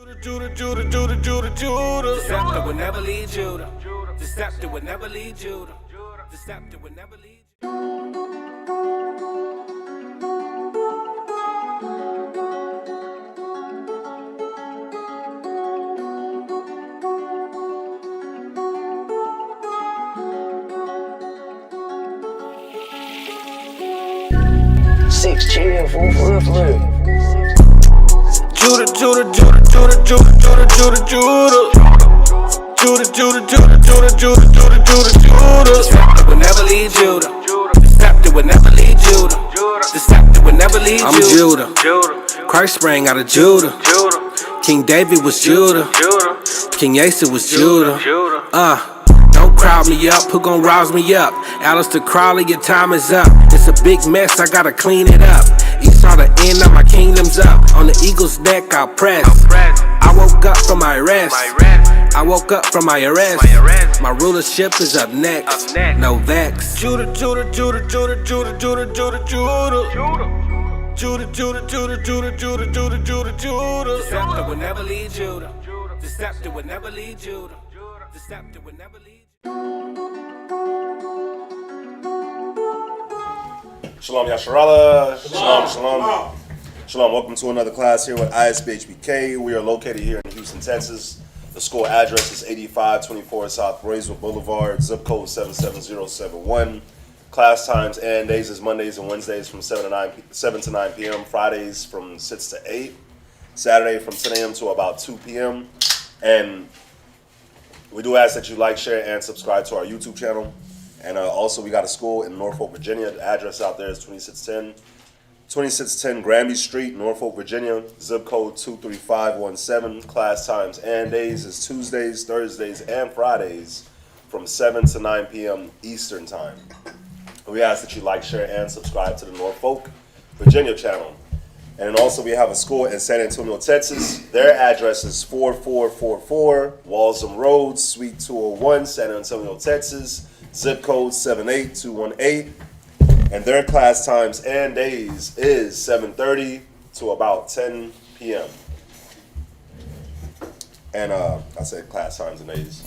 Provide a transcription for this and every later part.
The scepter will never lead Judah. The scepter will never lead Judah. The scepter will never lead Six chill, fool, for real. Judah. The scepter will never lead Judah. The scepter will never lead Judah. The scepter will never lead Judah. I'm Judah. Christ sprang out of Judah. King David was Judah. King Asa was Judah. Don't crowd me up, who gon' rouse me up? Alistair Crowley, your time is up. It's a big mess, I gotta clean it up. Esau, the end of my kingdom's up. On the eagle's neck, I'll press. I woke up from my rest. My rulership is up next. No vex. Judah. The scepter will never lead Judah. The scepter will never lead Judah. The scepter will never lead. Shalom Yasharallah. Shalom. Welcome to another class here with ISBHBK. We are located here in Houston, Texas. The school address is 8524 South Braeswood Boulevard, zip code 77071. Class times and days is Mondays and Wednesdays from 7 to 9 p.m. Fridays from 6 to 8. Saturday from 10 a.m. to about 2 p.m. And we do ask that you like, share, and subscribe to our YouTube channel. And also, we got a school in Norfolk, Virginia. The address out there is 2610 Granby Street, Norfolk, Virginia. Zip code 23517. Class times and days is Tuesdays, Thursdays, and Fridays from 7 to 9 p.m. Eastern Time. We ask that you like, share, and subscribe to the Norfolk, Virginia channel. And also, we have a school in San Antonio, Texas. Their address is 4444 Walsham Road, Suite 201, San Antonio, Texas. Zip code 78218. And their class times and days is 7:30 to about 10 p.m. And I said class times and days.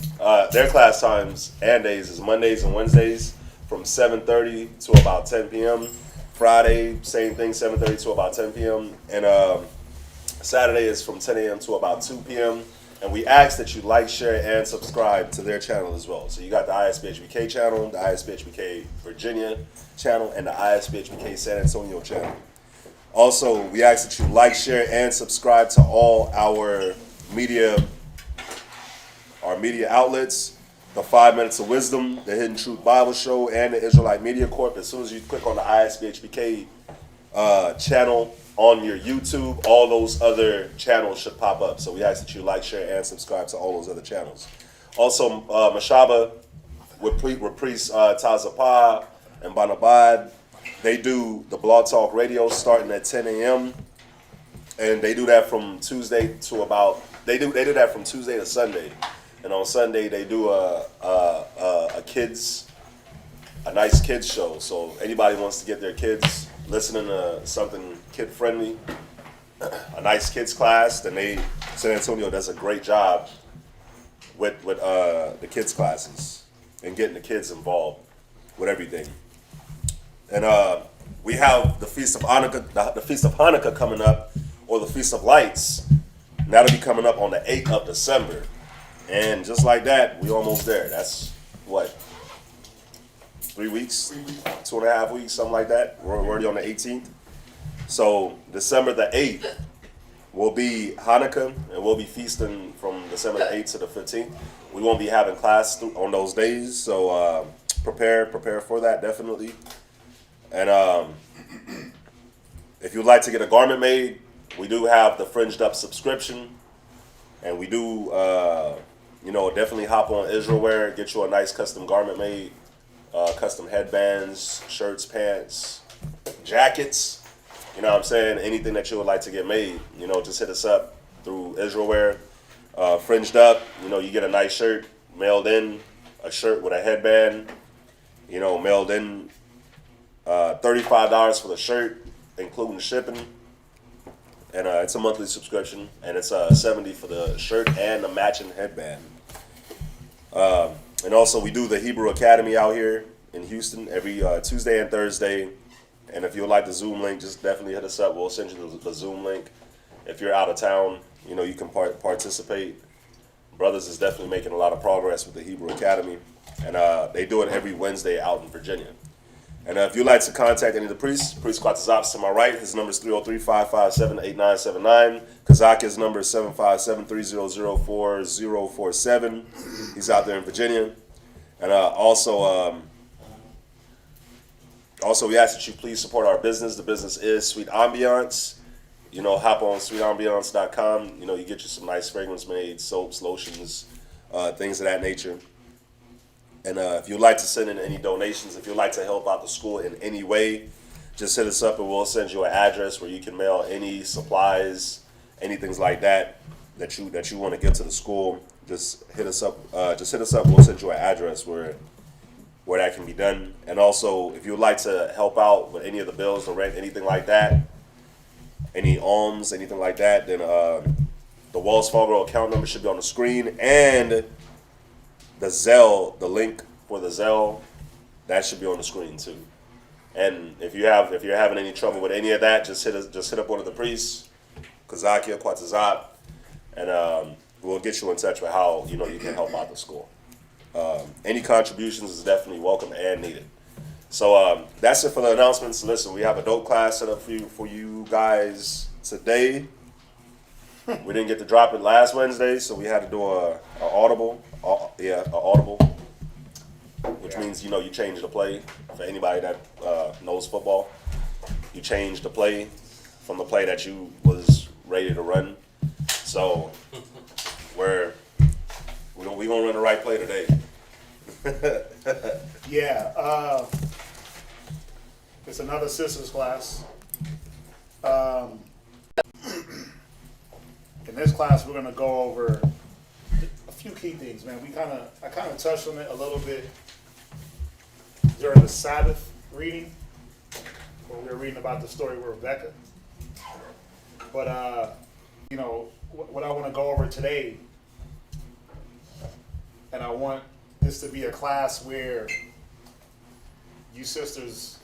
Their class times and days is Mondays and Wednesdays from 7:30 to about 10 p.m. Friday, same thing, 7:30 to about 10 p.m. And Saturday is from 10 a.m. to about 2 p.m. And we ask that you like, share, and subscribe to their channel as well. So you got the ISBHBK channel, the ISBHBK Virginia channel, and the ISBHBK San Antonio channel. Also, we ask that you like, share, and subscribe to all our media outlets. The 5 Minutes of Wisdom, the Hidden Truth Bible Show, and the Israelite Media Corp. As soon as you click on the ISBHBK channel on your YouTube, all those other channels should pop up. So we ask that you like, share, and subscribe to all those other channels. Also, Mashaba with Priest Tazapah and Banabad, they do the Blog Talk Radio starting at 10 a.m. And they do that from Tuesday to about, they do that from Tuesday to Sunday. And on Sunday, they do a nice kids show. So anybody wants to get their kids listening to something kid-friendly, a nice kids class, then San Antonio does a great job with the kids classes and getting the kids involved with everything. And we have the Feast of Hanukkah coming up, or the Feast of Lights. And that'll be coming up on the 8th of December. And just like that, we almost there. That's what, 3 weeks, 2.5 weeks, something like that. We're already on the 18th. So December the 8th will be Hanukkah, and we'll be feasting from December the 8th to the 15th. We won't be having class on those days, so prepare for that, definitely. And if you'd like to get a garment made, we do have the Fringed Up subscription, and we do, definitely hop on Israelwear, get you a nice custom garment made, custom headbands, shirts, pants, jackets. You know what I'm saying? Anything that you would like to get made, just hit us up through Israelwear. Fringed Up, you get a nice shirt mailed in, a shirt with a headband, mailed in, $35 for the shirt, including shipping. and it's a monthly subscription, and it's $70 for the shirt and the matching headband. And also, we do the Hebrew Academy out here in Houston every Tuesday and Thursday. And if you would like the Zoom link, just definitely hit us up. We'll send you the Zoom link. If you're out of town, you know, you can participate. Brothers is definitely making a lot of progress with the Hebrew Academy. And they do it every Wednesday out in Virginia. And if you'd like to contact any of the priests, Priest Quatazop's to my right. His number is 303-557-8979. Kazakia's number is 757-300-4047. He's out there in Virginia. And also, we ask that you please support our business. The business is Sweet Ambiance. You know, hop on sweetambiance.com. You know, you get you some nice fragrance made, soaps, lotions, things of that nature. And if you'd like to send in any donations, if you'd like to help out the school in any way, just hit us up and we'll send you an address where you can mail any supplies, anything like that you want to give to the school. Just hit us up. We'll send you an address where that can be done. And also, if you'd like to help out with any of the bills, the rent, anything like that, any alms, anything like that, then the Wells Fargo account number should be on the screen, and the Zelle, the link for the Zelle, that should be on the screen too. And if you're having any trouble with any of that, just hit up one of the priests, Kazakia, Quatazop, and we'll get you in touch with how you can help out the school. Any contributions is definitely welcome and needed. So that's it for the announcements. Listen, we have a dope class set up for you guys today. We didn't get to drop it last Wednesday, so we had to do a audible, which means you change the play. For anybody that knows football, you change the play from the play that you was ready to run. So we're gonna run the right play today. Yeah, it's another sisters class. In this class, we're gonna go over a few key things, man. I kind of touched on it a little bit during the Sabbath reading, where we were reading about the story with Rebecca. But what I want to go over today, and I want this to be a class where you sisters,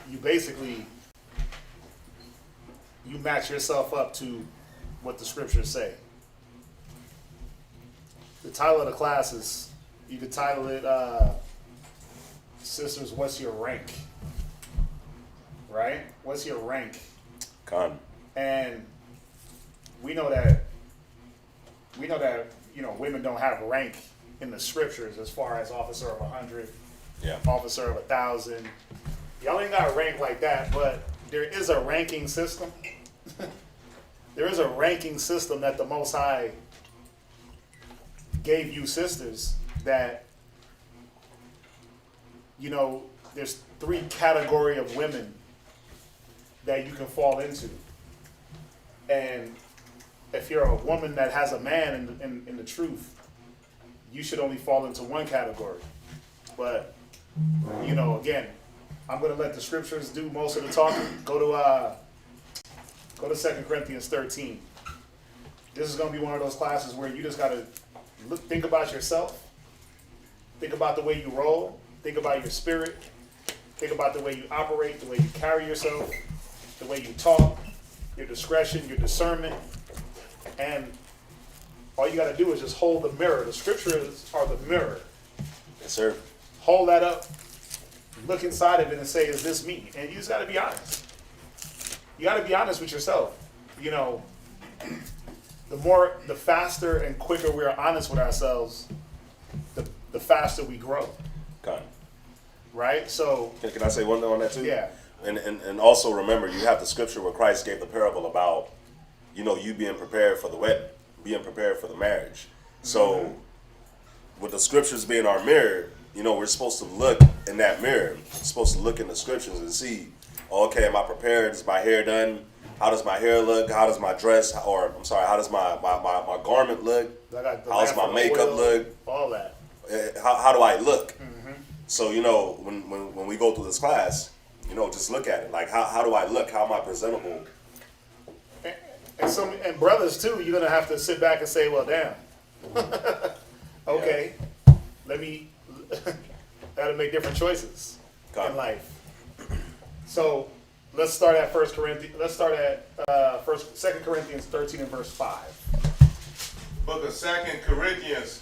you match yourself up to what the scriptures say. The title of the class is, you could title it, Sisters, What's Your Rank? Right? What's your rank? Con. And we know that women don't have rank in the scriptures as far as officer of 100, officer of 1,000. Y'all ain't got a rank like that, but there is a ranking system. There is a ranking system that the Most High gave you sisters, that, there's 3 category of women that you can fall into. And if you're a woman that has a man in the truth, you should only fall into one category. But, again, I'm going to let the scriptures do most of the talking. Go to 2 Corinthians 13. This is going to be one of those classes where you just got to think about yourself, think about the way you roll, think about your spirit, think about the way you operate, the way you carry yourself, the way you talk, your discretion, your discernment. And all you got to do is just hold the mirror. The scriptures are the mirror. Yes, sir. Hold that up, look inside of it and say, is this me? And you just got to be honest. You got to be honest with yourself. The faster and quicker we're honest with ourselves, the faster we grow. Con. Right? So Can I say one thing on that too? Yeah. And also remember, you have the scripture where Christ gave the parable about, you being prepared for the wedding, being prepared for the marriage. So with the scriptures being our mirror, we're supposed to look in that mirror. We're supposed to look in the scriptures and see, okay, am I prepared? Is my hair done? How does my hair look? How does my dress, how does my garment look? How's my makeup look? All that. How do I look? So, when we go through this class, just look at it. Like, how do I look? How am I presentable? And brothers too, you're gonna have to sit back and say, well, damn. Okay, let me. Gotta make different choices in life. So let's start at 1 Corinthians. Let's start at 2 Corinthians 13 and verse 5. Book of 2 Corinthians,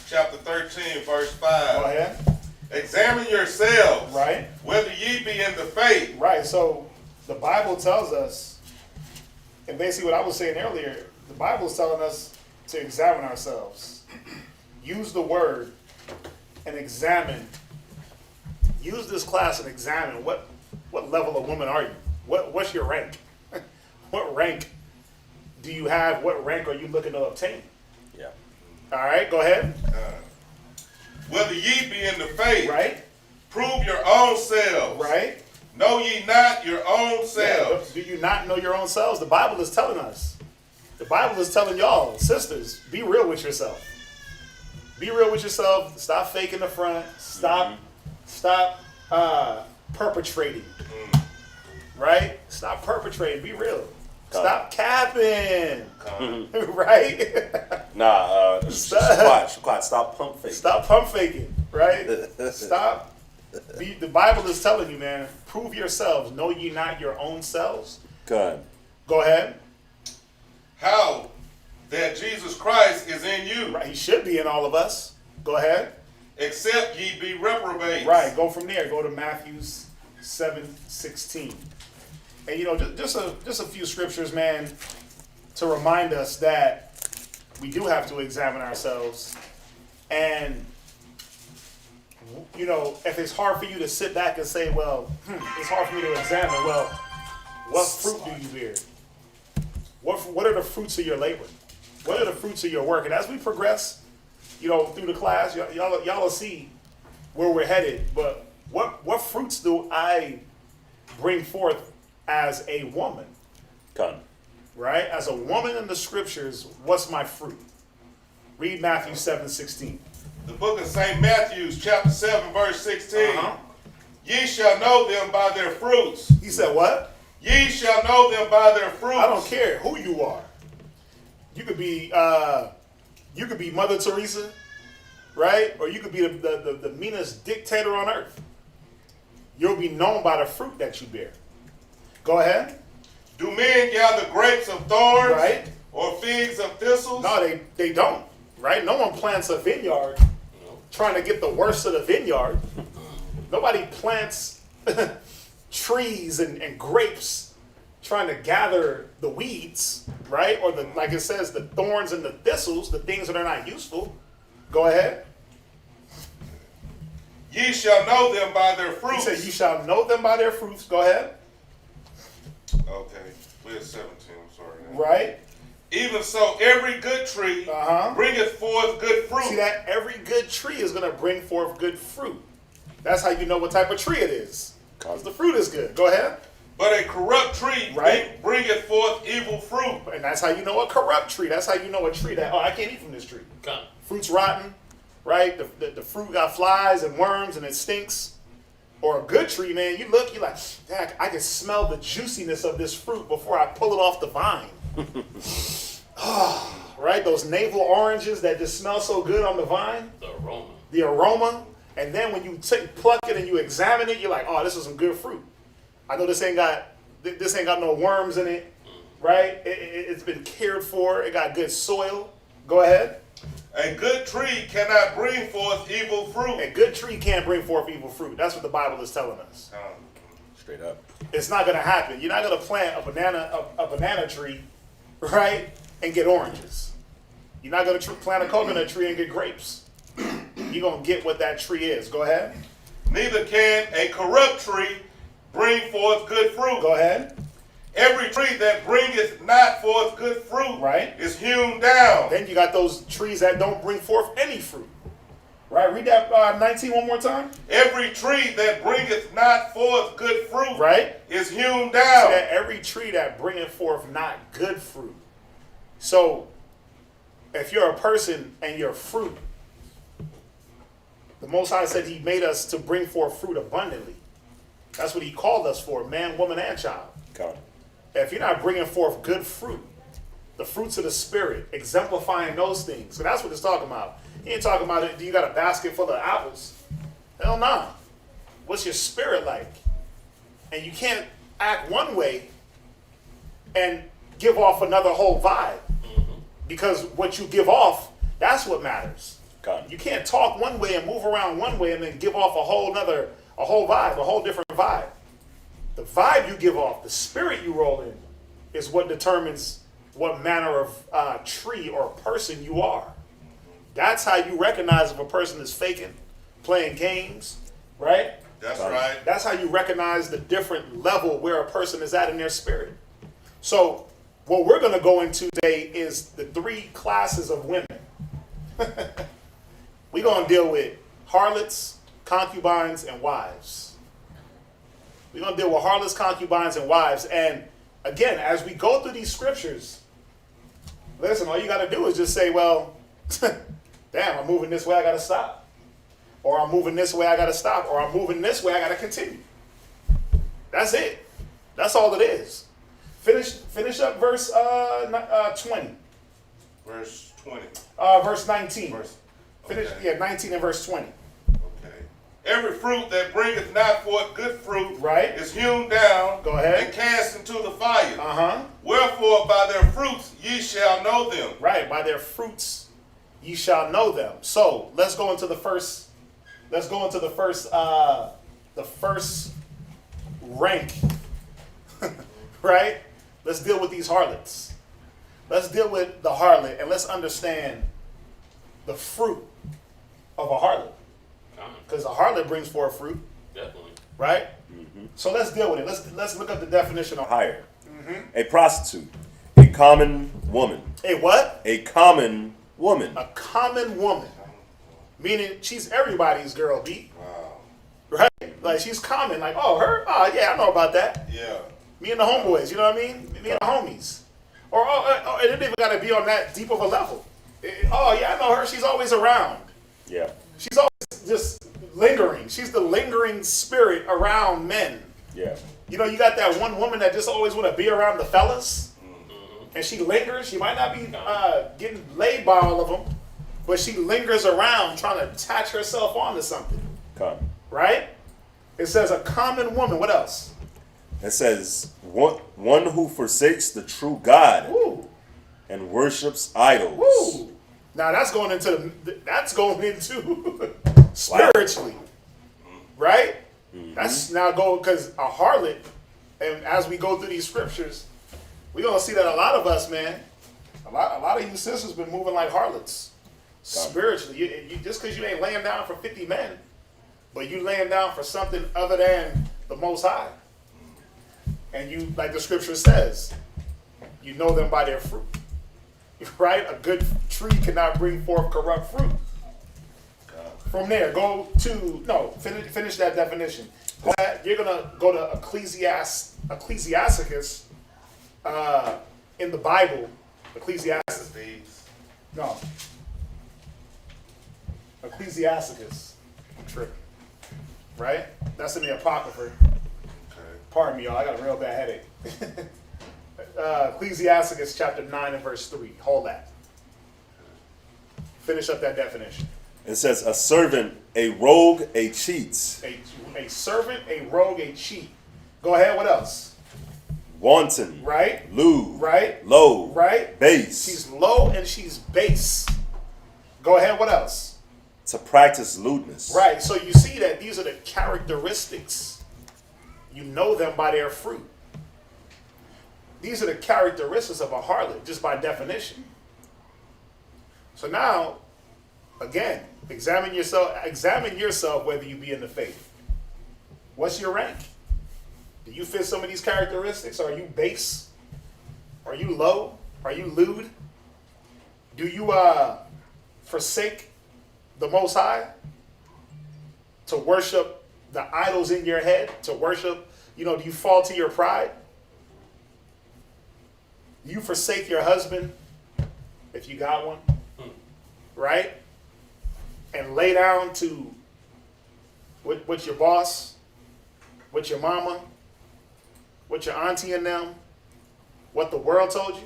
chapter 13, verse 5. Go ahead. Examine yourselves, Right. whether ye be in the faith. Right. So the Bible tells us, and basically what I was saying earlier, the Bible is telling us to examine ourselves. Use the word and examine. Use this class and examine what level of woman are you? What's your rank? What rank do you have? What rank are you looking to obtain? Yeah. All right, go ahead. Whether ye be in the faith. Right. Prove your own selves. Right. Know ye not your own selves. Yeah, do you not know your own selves? The Bible is telling us. The Bible is telling y'all, sisters, be real with yourself. Be real with yourself. Stop faking the front. Stop perpetrating. Right? Stop perpetrating. Be real. Stop capping. Right? Stop pump faking. Stop pump faking. Right? Stop. The Bible is telling you, man, prove yourselves. Know ye not your own selves? Good. Go ahead. How that Jesus Christ is in you. Right. He should be in all of us. Go ahead. Except ye be reprobates. Right. Go from there. Go to Matthew 7:16. And just a few scriptures, man, to remind us that we do have to examine ourselves. And if it's hard for you to sit back and say, well, it's hard for me to examine, well, what fruit do you bear? What are the fruits of your labor? What are the fruits of your work? And as we progress, through the class, y'all will see where we're headed. But what fruits do I bring forth as a woman? Come. Right? As a woman in the scriptures, what's my fruit? Read Matthew 7:16. The book of St. Matthew, chapter 7, verse 16. Ye shall know them by their fruits. He said what? Ye shall know them by their fruits. I don't care who you are. You could be Mother Teresa, right? Or you could be the meanest dictator on earth. You'll be known by the fruit that you bear. Go ahead. Do men gather grapes of thorns, right, or figs of thistles? No, they don't. Right? No one plants a vineyard trying to get the worst of the vineyard. Nobody plants trees and grapes trying to gather the weeds, right? Or like it says, the thorns and the thistles, the things that are not useful. Go ahead. Ye shall know them by their fruits. He said, you shall know them by their fruits. Go ahead. Okay. We're at 17. I'm sorry. Right. Even so, every good tree bringeth forth good fruit. See that? Every good tree is going to bring forth good fruit. That's how you know what type of tree it is. Because the fruit is good. Go ahead. But a corrupt tree bringeth forth evil fruit. And that's how you know a corrupt tree. That's how you know a tree that, I can't eat from this tree. Fruit's rotten, right? The fruit got flies and worms and it stinks. Or a good tree, man, you're like, Dad, I can smell the juiciness of this fruit before I pull it off the vine. Right? Those navel oranges that just smell so good on the vine. The aroma. And then when you pluck it and you examine it, you're like, oh, this is some good fruit. I know this ain't got no worms in it, right? It's been cared for. It got good soil. Go ahead. A good tree cannot bring forth evil fruit. A good tree can't bring forth evil fruit. That's what the Bible is telling us. Straight up. It's not going to happen. You're not going to plant a banana tree, right, and get oranges. You're not going to plant a coconut tree and get grapes. You're going to get what that tree is. Go ahead. Neither can a corrupt tree bring forth good fruit. Go ahead. Every tree that bringeth not forth good fruit is hewn down. Then you got those trees that don't bring forth any fruit. Right? Read that 19 one more time. Every tree that bringeth not forth good fruit is hewn down. So that every tree that bringeth forth not good fruit. So if you're a person and your fruit, the Most High said he made us to bring forth fruit abundantly. That's what he called us for, man, woman, and child. God. if you're not bringing forth good fruit, the fruits of the Spirit, exemplifying those things. So that's what it's talking about. He ain't talking about it. Do you got a basket full of apples? Hell no. What's your spirit like? And you can't act one way and give off another whole vibe. Because what you give off, that's what matters. God. You can't talk one way and move around one way and then give off a whole vibe, a whole different vibe. The vibe you give off, the spirit you roll in, is what determines what manner of tree or person you are. That's how you recognize if a person is faking, playing games, right? That's right. That's how you recognize the different level where a person is at in their spirit. So what we're going to go into today is the 3 classes of women. We're going to deal with harlots, concubines, and wives. We're going to deal with harlots, concubines, and wives. And again, as we go through these scriptures, listen, all you got to do is just say, well, damn, I'm moving this way, I got to stop. Or I'm moving this way, I got to stop. Or I'm moving this way, I got to continue. That's it. That's all it is. Finish up verse 20. Verse 20. Verse 19. Okay. 19 and verse 20. Okay. Every fruit that bringeth not forth good fruit Right. is hewn down Go ahead. and cast into the fire. Uh-huh. Wherefore by their fruits ye shall know them. Right. By their fruits ye shall know them. So let's go into the first. Let's go into the first rank. Right? Let's deal with these harlots. Let's deal with the harlot and let's understand the fruit of a harlot. Because a harlot brings forth fruit. Definitely. Right? So let's deal with it. Let's look up the definition of Higher. A prostitute. A common woman. a what? A common woman. A common woman. Meaning she's everybody's girl, B. Wow. Right? Like she's common. Like, oh, her? Oh, yeah, I know about that. Yeah. Me and the homeboys, you know what I mean? Me and the homies. Or it didn't even got to be on that deep of a level. Oh, yeah, I know her. She's always around. Yeah. She's always just lingering. She's the lingering spirit around men. Yeah. You know, you got that one woman that just always want to be around the fellas. And she lingers. She might not be getting laid by all of them, but she lingers around trying to attach herself onto something. Come. Right? It says a common woman. What else? It says one who forsakes the true God Ooh. and worships idols. Woo! Now that's going into spiritually, right? That's now going because a harlot, and as we go through these scriptures, we're gonna see that a lot of us, man, a lot of you sisters been moving like harlots spiritually. You just because you ain't laying down for 50 men, but you laying down for something other than the Most High, and you, like the scripture says, you know them by their fruit. Right? A good tree cannot bring forth corrupt fruit. From there, finish that definition. You're going to go to Ecclesiasticus in the Bible. Ecclesiasticus. No. Ecclesiasticus. I'm tripping. Right? That's in the Apocrypha. Okay. Pardon me, y'all. I got a real bad headache. Ecclesiasticus chapter 9 and verse 3. Hold that. Finish up that definition. It says a servant, a rogue, a cheat. A servant, a rogue, a cheat. Go ahead, what else? Wanton. Right? Lewd. Right? Low. Right? Base. She's low and she's base. Go ahead, what else? To practice lewdness. Right, so you see that these are the characteristics. You know them by their fruit. These are the characteristics of a harlot, just by definition. So now, again, examine yourself whether you be in the faith. What's your rank? Do you fit some of these characteristics? Are you base? Are you low? Are you lewd? Do you forsake the Most High to worship the idols in your head? To worship, do you fall to your pride? You forsake your husband, if you got one, right? And lay down to with your boss, with your mama, with your auntie and them, what the world told you?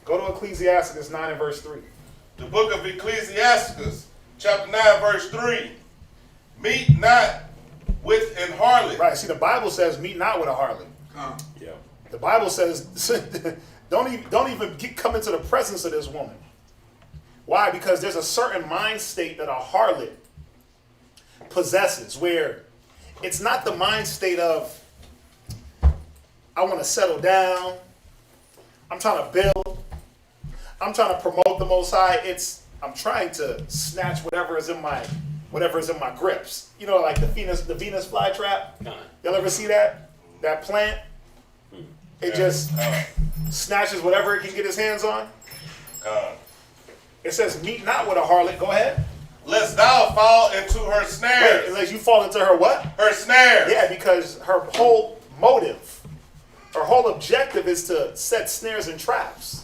Go to Ecclesiasticus 9 and verse 3. The book of Ecclesiasticus, chapter 9, verse 3. Meet not with an harlot. Right. See, the Bible says, meet not with a harlot. Yeah. The Bible says, don't even come into the presence of this woman. Why? Because there's a certain mind state that a harlot possesses, where it's not the mind state of, I want to settle down, I'm trying to build, I'm trying to promote the Most High. I'm trying to snatch whatever is in my grips. You know, like the Venus flytrap. Y'all ever see that? That plant? It just snatches whatever it can get its hands on. It says, meet not with a harlot. Go ahead. Lest thou fall into her snares. Wait, unless you fall into her what? Her snares. Yeah, because her whole motive, her whole objective is to set snares and traps.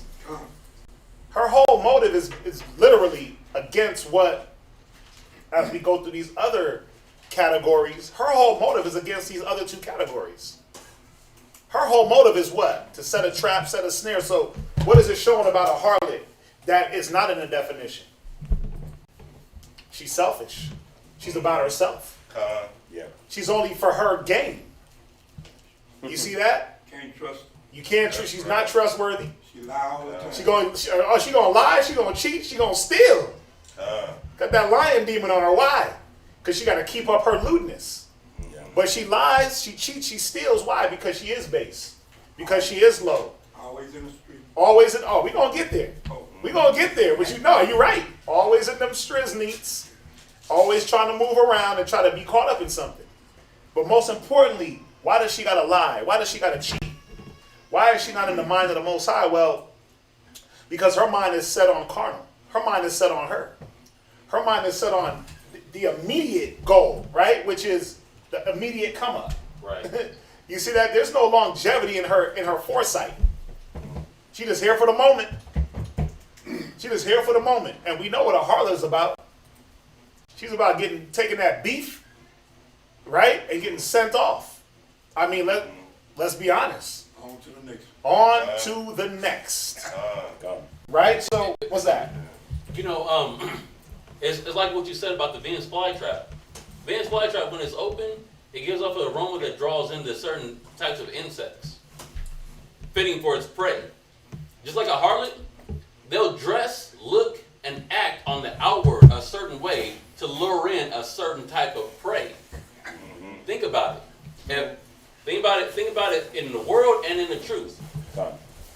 Her whole motive is literally against what, as we go through these other categories, her whole motive is against these other two categories. Her whole motive is what? To set a trap, set a snare. So what is it showing about a harlot that is not in the definition? She's selfish. She's about herself. Yeah. She's only for her gain. You see that? Can't trust. You can't. She's not trustworthy. She lie all the time. She gonna lie. She gonna cheat. She gonna steal. Got that lion demon on her. Why? Because she got to keep up her lewdness. Yeah. But she lies. She cheats. She steals. Why? Because she is base. Because she is low. Always in the street. Always in. Oh, we gonna get there. We gonna get there. But you're right. Always in them strizneets. Always trying to move around and try to be caught up in something. But most importantly, why does she gotta lie? Why does she gotta cheat? Why is she not in the mind of the Most High? Well, because her mind is set on carnal. Her mind is set on her. Her mind is set on the immediate goal, right? Which is the immediate come up. Right. You see that? There's no longevity in her foresight. She just here for the moment. She just here for the moment. And we know what a harlot is about. She's about taking that beef, right? And getting sent off. I mean, let's be honest. On to the next. On to the next. Right? So, what's that? You know, it's like what you said about the Venus flytrap. Venus flytrap, when it's open, it gives off an aroma that draws into certain types of insects, fitting for its prey. Just like a harlot, they'll dress, look, and act on the outward a certain way to lure in a certain type of prey. Think about it. Think about it in the world and in the truth.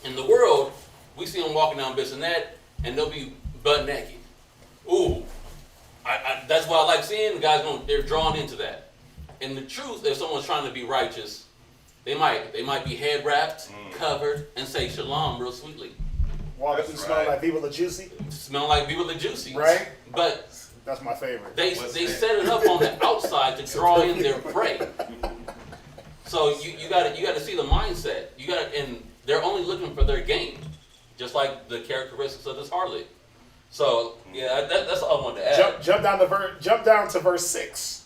In the world, we see them walking down Bissonnette, and they'll be butt naked. Ooh, that's what I like seeing. The guys they're drawn into that. In the truth, if someone's trying to be righteous, they might be head wrapped, covered, and say shalom real sweetly. Walking through smell like Viva La Juicy. Smell like Viva La Juicy. Right. But that's my favorite. They set it up on the outside to draw in their prey. So you gotta see the mindset. And they're only looking for their gain, just like the characteristics of this harlot. So yeah, that's all I wanted to add. Jump down to verse 6.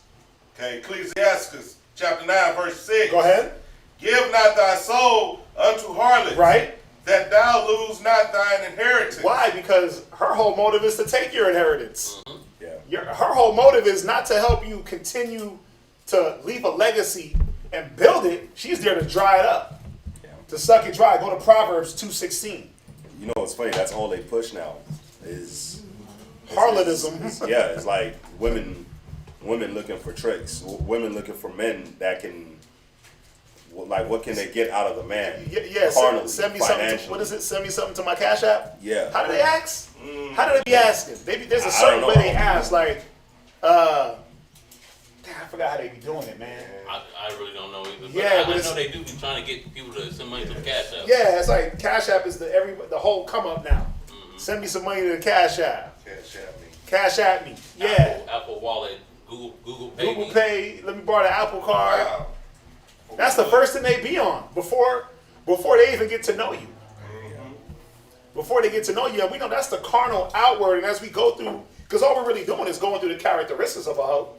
Okay, Ecclesiasticus chapter 9, verse 6. Go ahead. Give not thy soul unto harlots, right? That thou lose not thine inheritance. Why? Because her whole motive is to take your inheritance. Mm-hmm. Yeah. Her whole motive is not to help you continue to leave a legacy and build it. She's there to dry it up, to suck it dry. Go to Proverbs 2:16. You know what's funny? That's all they push now is harlotism. It's like women looking for tricks. Women looking for men that can, like, what can they get out of the man? Carnally, send me something. What is it? Send me something to my Cash App. Yeah. How do they ask? How do they be asking? There's a certain way they ask. Like, I forgot how they be doing it, man. I really don't know either. But yeah, I know they do be trying to get people to send money to the Cash App. Yeah, it's like Cash App is the whole come up now. Mm-hmm. Send me some money to the Cash App. Cash App me. Yeah. Apple Wallet, Google Pay. Google Pay. Let me borrow the Apple card. Wow. That's the first thing they be on before they even get to know you. Mm-hmm. Before they get to know you, and we know that's the carnal outward. And as we go through, because all we're really doing is going through the characteristics of a hoe.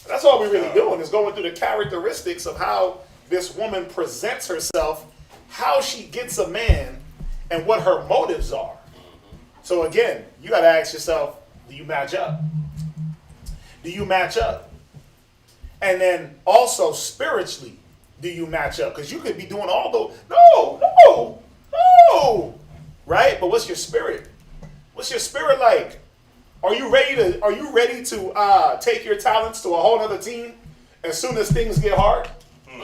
That's all we're really doing is going through the characteristics of how this woman presents herself, how she gets a man, and what her motives are. So again, you got to ask yourself, do you match up? Do you match up? And then also spiritually, do you match up? Because you could be doing all those, no, right? But what's your spirit? What's your spirit like? Are you ready to take your talents to a whole other team as soon as things get hard?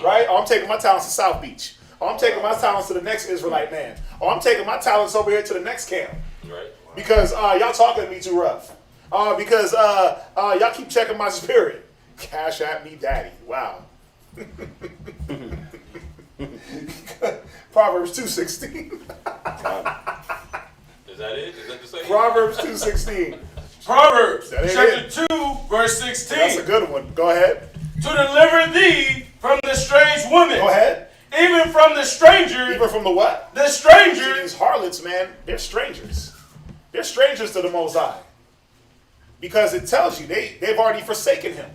Right? Oh, I'm taking my talents to South Beach. Oh, I'm taking my talents to the next Israelite man. Oh, I'm taking my talents over here to the next camp. Right. Because y'all talking to me too rough. Because y'all keep checking my spirit. Cash at me, daddy. Wow. Proverbs 2:16. Is that it? Is that the same? Proverbs 2:16. Proverbs That ain't chapter 2, verse 16. That's a good one. Go ahead. To deliver thee from the strange woman. Go ahead. Even from the stranger. Even from the what? The See, stranger. these harlots, man, they're strangers. They're strangers to the Most High. Because it tells you they've already forsaken him.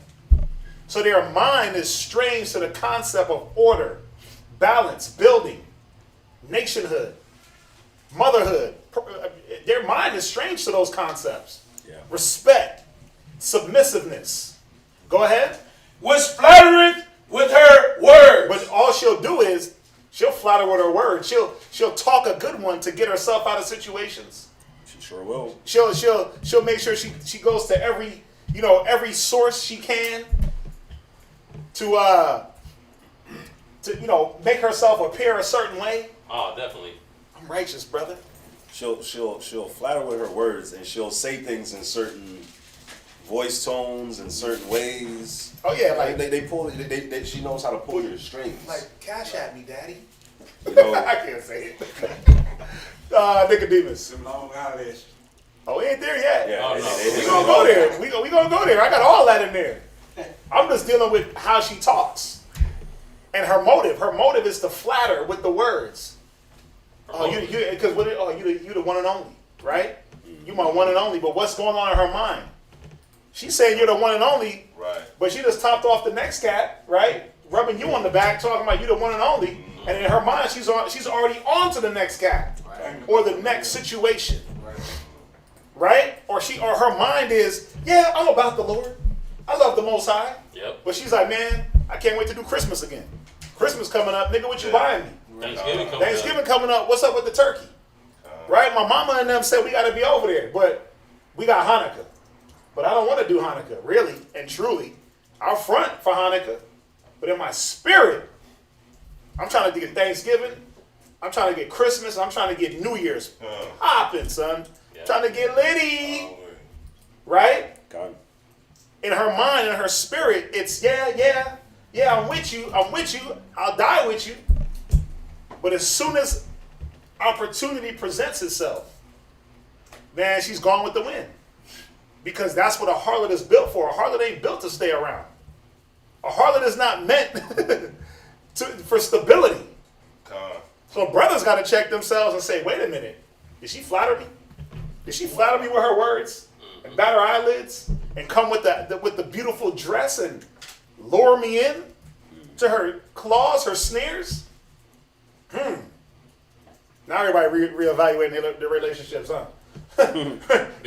So their mind is strange to the concept of order, balance, building, nationhood, motherhood. Their mind is strange to those concepts. Yeah. Respect, submissiveness. Go ahead. Which flattereth with her words. But all she'll do is she'll flatter with her words. She'll talk a good one to get herself out of situations. She sure will. She'll make sure she goes to every source she can to make herself appear a certain way. Oh, definitely. I'm righteous, brother. She'll flatter with her words, and she'll say things in certain voice tones and certain ways. Oh yeah, Like like they pull. She knows how to pull your strings. cash at me, daddy. You know, I can't say it. Nicodemus. Some long eyelashes. Oh, we ain't there yet. yeah, Oh, they- no. they- We gonna go there. We gonna go there. I got all that in there. I'm just dealing with how she talks and her motive. Her motive is to flatter with the words. Oh, you the one and only, right? You my one and only. But what's going on in her mind? She's saying you're the one and only, Right. but she just topped off the next cat, right? Rubbing you on the back, talking about you the one and only. And in her mind, she's already on to the next cat or the next situation, right? Or her mind is, yeah, I'm about the Lord. I love the Most High. Yep. But she's like, man, I can't wait to do Christmas again. Christmas coming up, nigga, what you buying me? Thanksgiving Coming up, what's up with the turkey? Right? My mama and them said we got to be over there, but we got Hanukkah. But I don't want to do Hanukkah, really and truly. I'll front for Hanukkah, but in my spirit, I'm trying to get Thanksgiving. I'm trying to get Christmas. I'm trying to get New Year's popping, son. Yeah. Trying to get litty, right? God. In her mind, in her spirit, it's yeah, I'm with you, I'll die with you. But as soon as opportunity presents itself, man, she's gone with the wind. Because that's what a harlot is built for. A harlot ain't built to stay around. A harlot is not meant for stability. So brothers got to check themselves and say, wait a minute, did she flatter me? Did she flatter me with her words and bat her eyelids and come with the beautiful dress and lure me in to her claws, her sneers? Now everybody reevaluating their relationships, huh?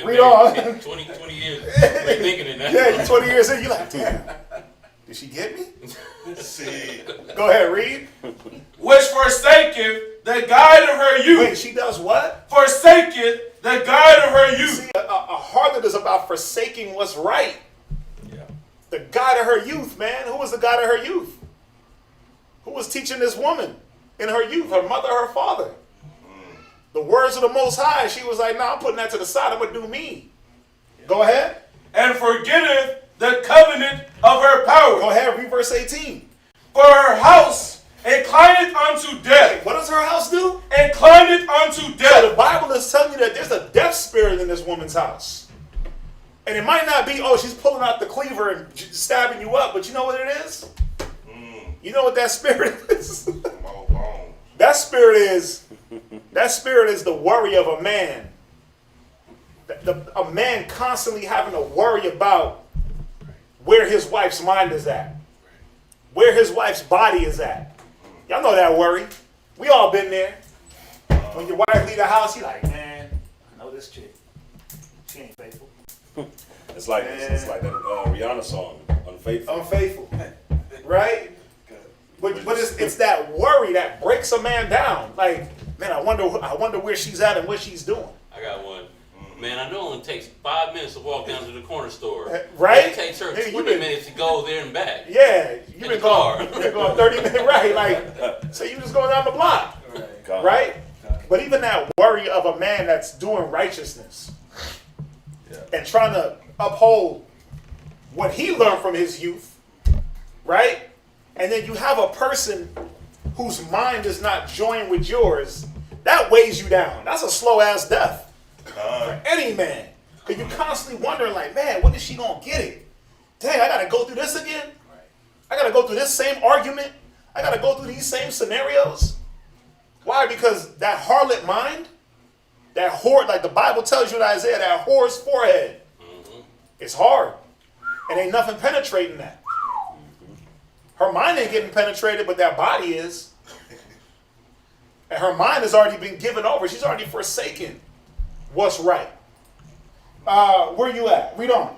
Read on. 20 years. Rethinking it now. Yeah, you 20 years in, you like, damn, did she get me? See, Go ahead, read. Which forsaketh the guide of her youth. Wait, she does what? Forsaketh the guide of her youth. See, a harlot is about forsaking what's right. Yeah. The guide of her youth, man. Who was the guide of her youth? Who was teaching this woman in her youth? Her mother, her father. The words of the Most High. She was like, nah, I'm putting that to the side. I'm going to do me. Go ahead. And forgetteth the covenant of her power. Go ahead, read verse 18. For her house inclineth unto death. What does her house do? Inclineth unto So the death. Bible is telling you that there's a death spirit in this woman's house. And it might not be, oh, she's pulling out the cleaver and stabbing you up, but you know what it is? You know what that spirit is? more bones. That spirit is the worry of a man. A man constantly having to worry about where his wife's mind is at, where his wife's body is at, Y'all know that worry. We all been there. When your wife leave the house, you like, man, I know this chick. She ain't faithful. It's like that Rihanna song, Unfaithful. Unfaithful. Right? But it's that worry that breaks a man down. Like, man, I wonder where she's at and what she's doing. I got one. Man, I know it only takes 5 minutes to walk down to the corner store. Right? It takes her Hey, 20 minutes to go there and back. Yeah, you've In been the car. going 30 minutes, right? Like, so you just going down the block, right? But even that worry of a man that's doing righteousness and trying to uphold what he learned from his youth, right? And then you have a person whose mind is not joined with yours, that weighs you down. That's a slow ass death for any man. Because you're constantly wondering, like, man, when is she going to get it? Dang, I got to go through this again? I got to go through this same argument? I got to go through these same scenarios? Why? Because that harlot mind, that whore, like the Bible tells you in Isaiah, that whore's forehead, it's hard. And ain't nothing penetrating that. Her mind ain't getting penetrated, but that body is. And her mind has already been given over. She's already forsaken what's right. Where you at? Read on.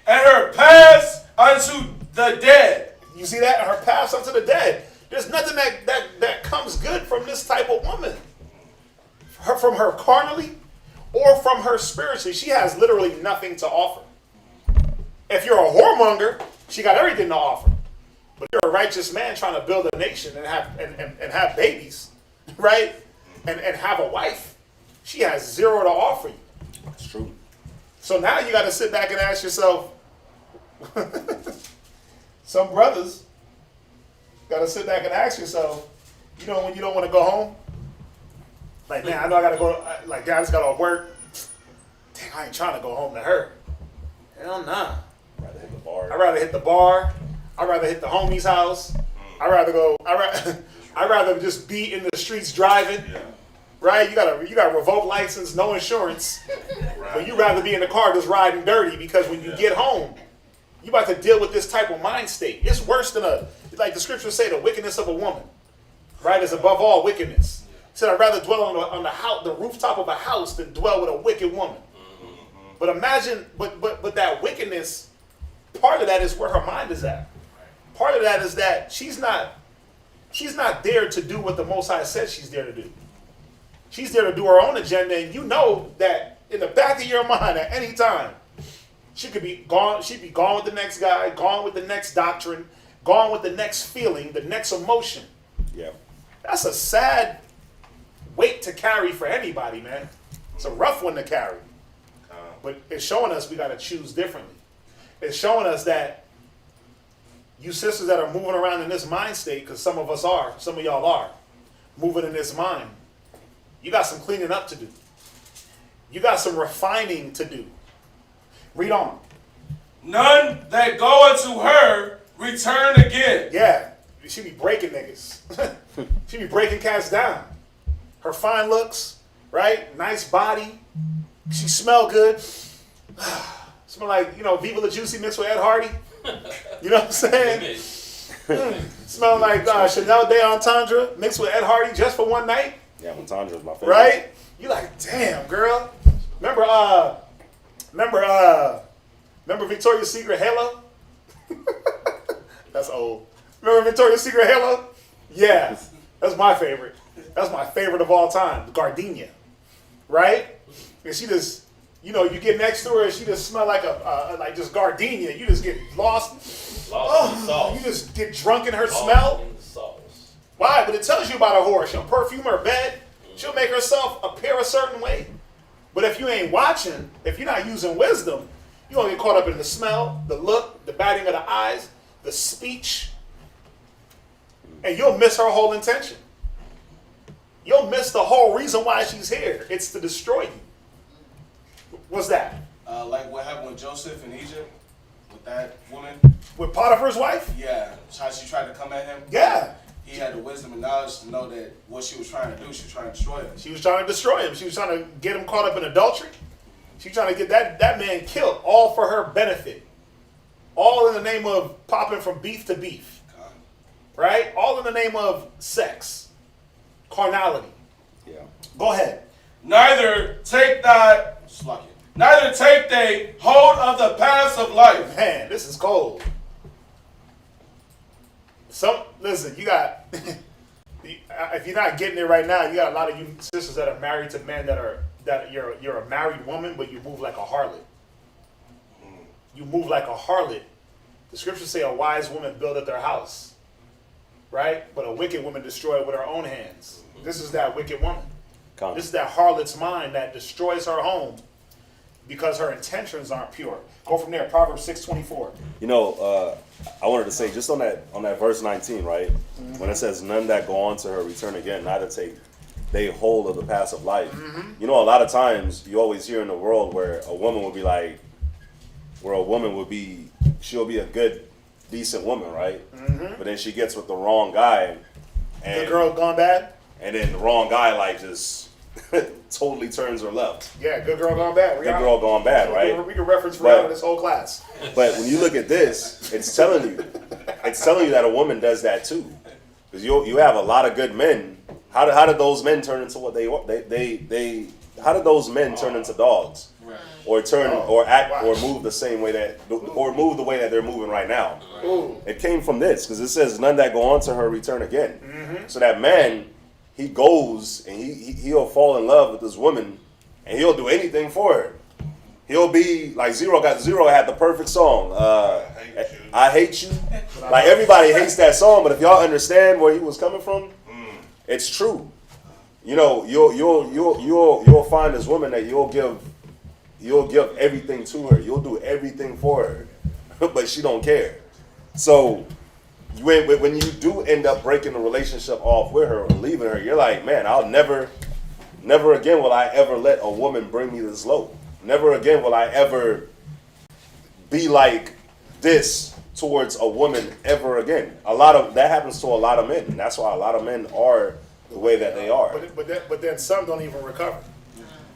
And her paths unto the dead. You see that? Her paths unto the dead. There's nothing that comes good from this type of woman. From her carnally or from her spiritually. She has literally nothing to offer. If you're a whoremonger, she got everything to offer. But you're a righteous man trying to build a nation and have babies, right? And have a wife. She has zero to offer you. It's true. So now you got to sit back and ask yourself, some brothers got to sit back and ask yourself, you know, when you don't want to go home? Like, man, I know I got to go, like, guys got to work. Dang, I ain't trying to go home to her. Hell nah. Rather hit the bar. I'd rather hit the bar. I'd rather hit the homie's house. I'd rather just be in the streets driving. Yeah. Right? You got a revoked license, no insurance. Right. But you rather be in the car just riding dirty because when you get home, you about to deal with this type of mind state. It's worse than like the scriptures say, the wickedness of a woman, right, is above all wickedness. He said, I'd rather dwell on the rooftop of a house than dwell with a wicked woman. But imagine, but that wickedness, part of that is where her mind is at. Part of that is that she's not there to do what the Most High says she's there to do. She's there to do her own agenda, and you know that in the back of your mind at any time, she could be gone. She'd be gone with the next guy, gone with the next doctrine, gone with the next feeling, the next emotion. Yeah. That's a sad weight to carry for anybody, man. It's a rough one to carry. But it's showing us we got to choose differently. It's showing us that you sisters that are moving around in this mind state, because some of us are, some of y'all are, moving in this mind, you got some cleaning up to do. You got some refining to do. Read on. None that go unto her return again. Yeah, she be breaking niggas. She be breaking cats down. Her fine looks, right? Nice body. She smell good. Smell like, Viva La Juicy mixed with Ed Hardy. You know what I'm saying? Smell like Chanel de Entendre mixed with Ed Hardy just for one night. Yeah, Entendre is my favorite. Right? You like, damn, girl. Remember Victoria's Secret Halo? That's old. Remember Victoria's Secret Halo? Yeah, that's my favorite. That's my favorite of all time, Gardenia. Right? And she just, you get next to her and she just smell like like just gardenia. You just get lost. In the sauce. You just get drunk in her Lost smell. in the sauce. Why? But it tells you about a whore. She'll perfume her bed. She'll make herself appear a certain way. But if you ain't watching, if you're not using wisdom, you're going to get caught up in the smell, the look, the batting of the eyes, the speech. And you'll miss her whole intention. You'll miss the whole reason why she's here. It's to destroy you. What's that? Like what happened with Joseph in Egypt, with that woman. With Potiphar's wife? Yeah, how she tried to come at him. Yeah. He had the wisdom and knowledge to know that what she was trying to do, she was trying to destroy him. She was trying to destroy him. She was trying to get him caught up in adultery. She was trying to get that man killed, all for her benefit. All in the name of popping from beef to beef. right? All in the name of sex, carnality. Yeah. Go ahead. Neither take they hold of the paths of life. Man, this is cold. Listen, you got, if you're not getting it right now, you got a lot of you sisters that are married to men that you're a married woman, but you move like a harlot. You move like a harlot. The scriptures say a wise woman buildeth their house, right? But a wicked woman destroyed with her own hands. This is that wicked woman. This is that harlot's mind that destroys her home because her intentions aren't pure. Go from there, Proverbs 6:24. You know, I wanted to say just on that verse 19, right? When it says, "None that go on to her return again, neither take they hold of the paths of life." You know, a lot of times you always hear in the world where a woman would be like, she'll be a good, decent woman, right? But then she gets with the wrong guy, and The girl gone bad? and then the wrong guy like just totally turns her left. Yeah, good girl gone bad. Good girl gone bad, right? We can reference Rihanna this whole class. But when you look at this, it's telling you that a woman does that too, because you have a lot of good men. How did those men turn into what they how did those men turn into dogs, or move the same way move the way that they're moving right now? It came from this, because it says, "None that go on to her return again." So that man, he goes and he'll fall in love with this woman, and he'll do anything for her. He'll be like Zero had the perfect song. I hate you. Like, everybody hates that song, but if y'all understand where he was coming from, it's true. You know, you'll find this woman that you'll give everything to her. You'll do everything for her, but she don't care. So when you do end up breaking the relationship off with her or leaving her, you're like, man, I'll never again will I ever let a woman bring me this low. Never again will I ever be like this towards a woman ever again. A lot of that happens to a lot of men, and that's why a lot of men are the way that they are. But then some don't even recover.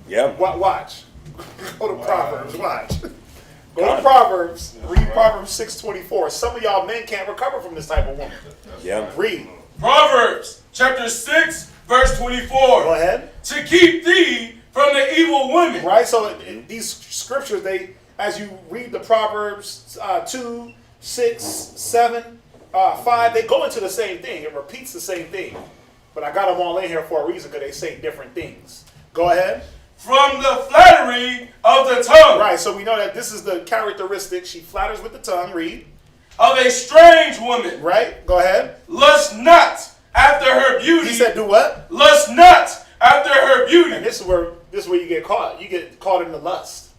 Yeah. Watch. Go to Proverbs. Watch. Go to Proverbs. Read Proverbs 6:24. Some of y'all men can't recover from this type of woman. Yeah. Read. Proverbs chapter 6, verse 24. Go ahead. To keep thee from the evil woman. Right. So these scriptures, as you read the Proverbs 2, 6, 7, 5, they go into the same thing. It repeats the same thing. But I got them all in here for a reason, because they say different things. Go ahead. From the flattery of the tongue. Right, so we know that this is the characteristic. She flatters with the tongue. Read. Of a strange woman. Right, go ahead. Lust not after her beauty. He said do what? Lust not after her beauty. And this is where you get caught. You get caught in the lust.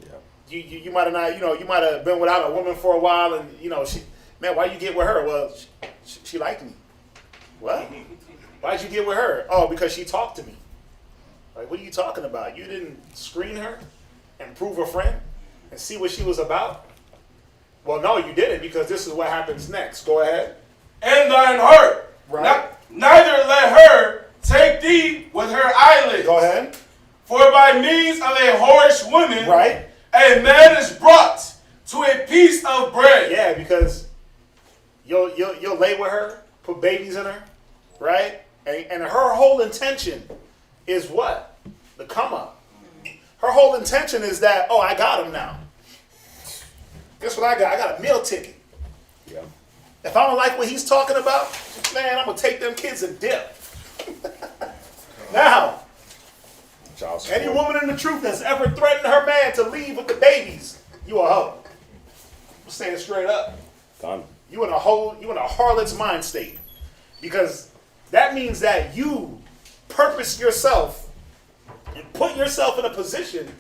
Yeah. You might have not, you might have been without a woman for a while, and why you get with her? Well, she liked me. What? Why'd you get with her? Oh, because she talked to me. Like, what are you talking about? You didn't screen her and prove her friend and see what she was about? Well, no, you didn't, because this is what happens next. Go ahead. In thine heart. Right. Neither let her take thee with her eyelids. Go ahead. For by means of a whorish woman, right, a man is brought to a piece of bread. Yeah, because you'll lay with her, put babies in her, right? And her whole intention is what? The come up. Her whole intention is that, oh, I got him now. Guess what I got? I got a meal ticket. Yeah. If I don't like what he's talking about, man, I'm going to take them kids and dip. Now, any woman in the truth that's ever threatened her man to leave with the babies, you a hoe. I'm saying it straight up. Done. You in a harlot's mind state. Because that means that you purpose yourself and put yourself in a position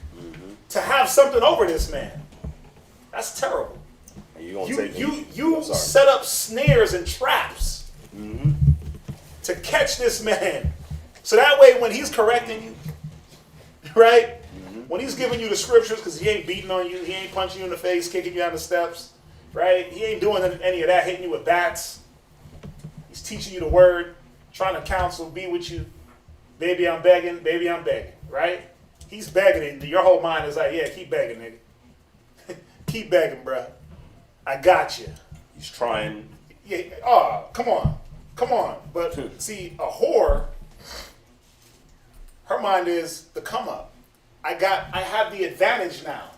to have something over this man. That's terrible. And you You set up snares and traps to catch this man. So that way when he's correcting you, right? When he's giving you the scriptures, because he ain't beating on you, he ain't punching you in the face, kicking you down the steps, right? He ain't doing any of that, hitting you with bats. He's teaching you the word, trying to counsel, be with you. Baby, I'm begging, right? He's begging, and your whole mind is like, yeah, keep begging, nigga. Keep begging, bro. I got you. He's trying. Yeah. Oh, come on. But see, a whore, her mind is the come up. I have the advantage now.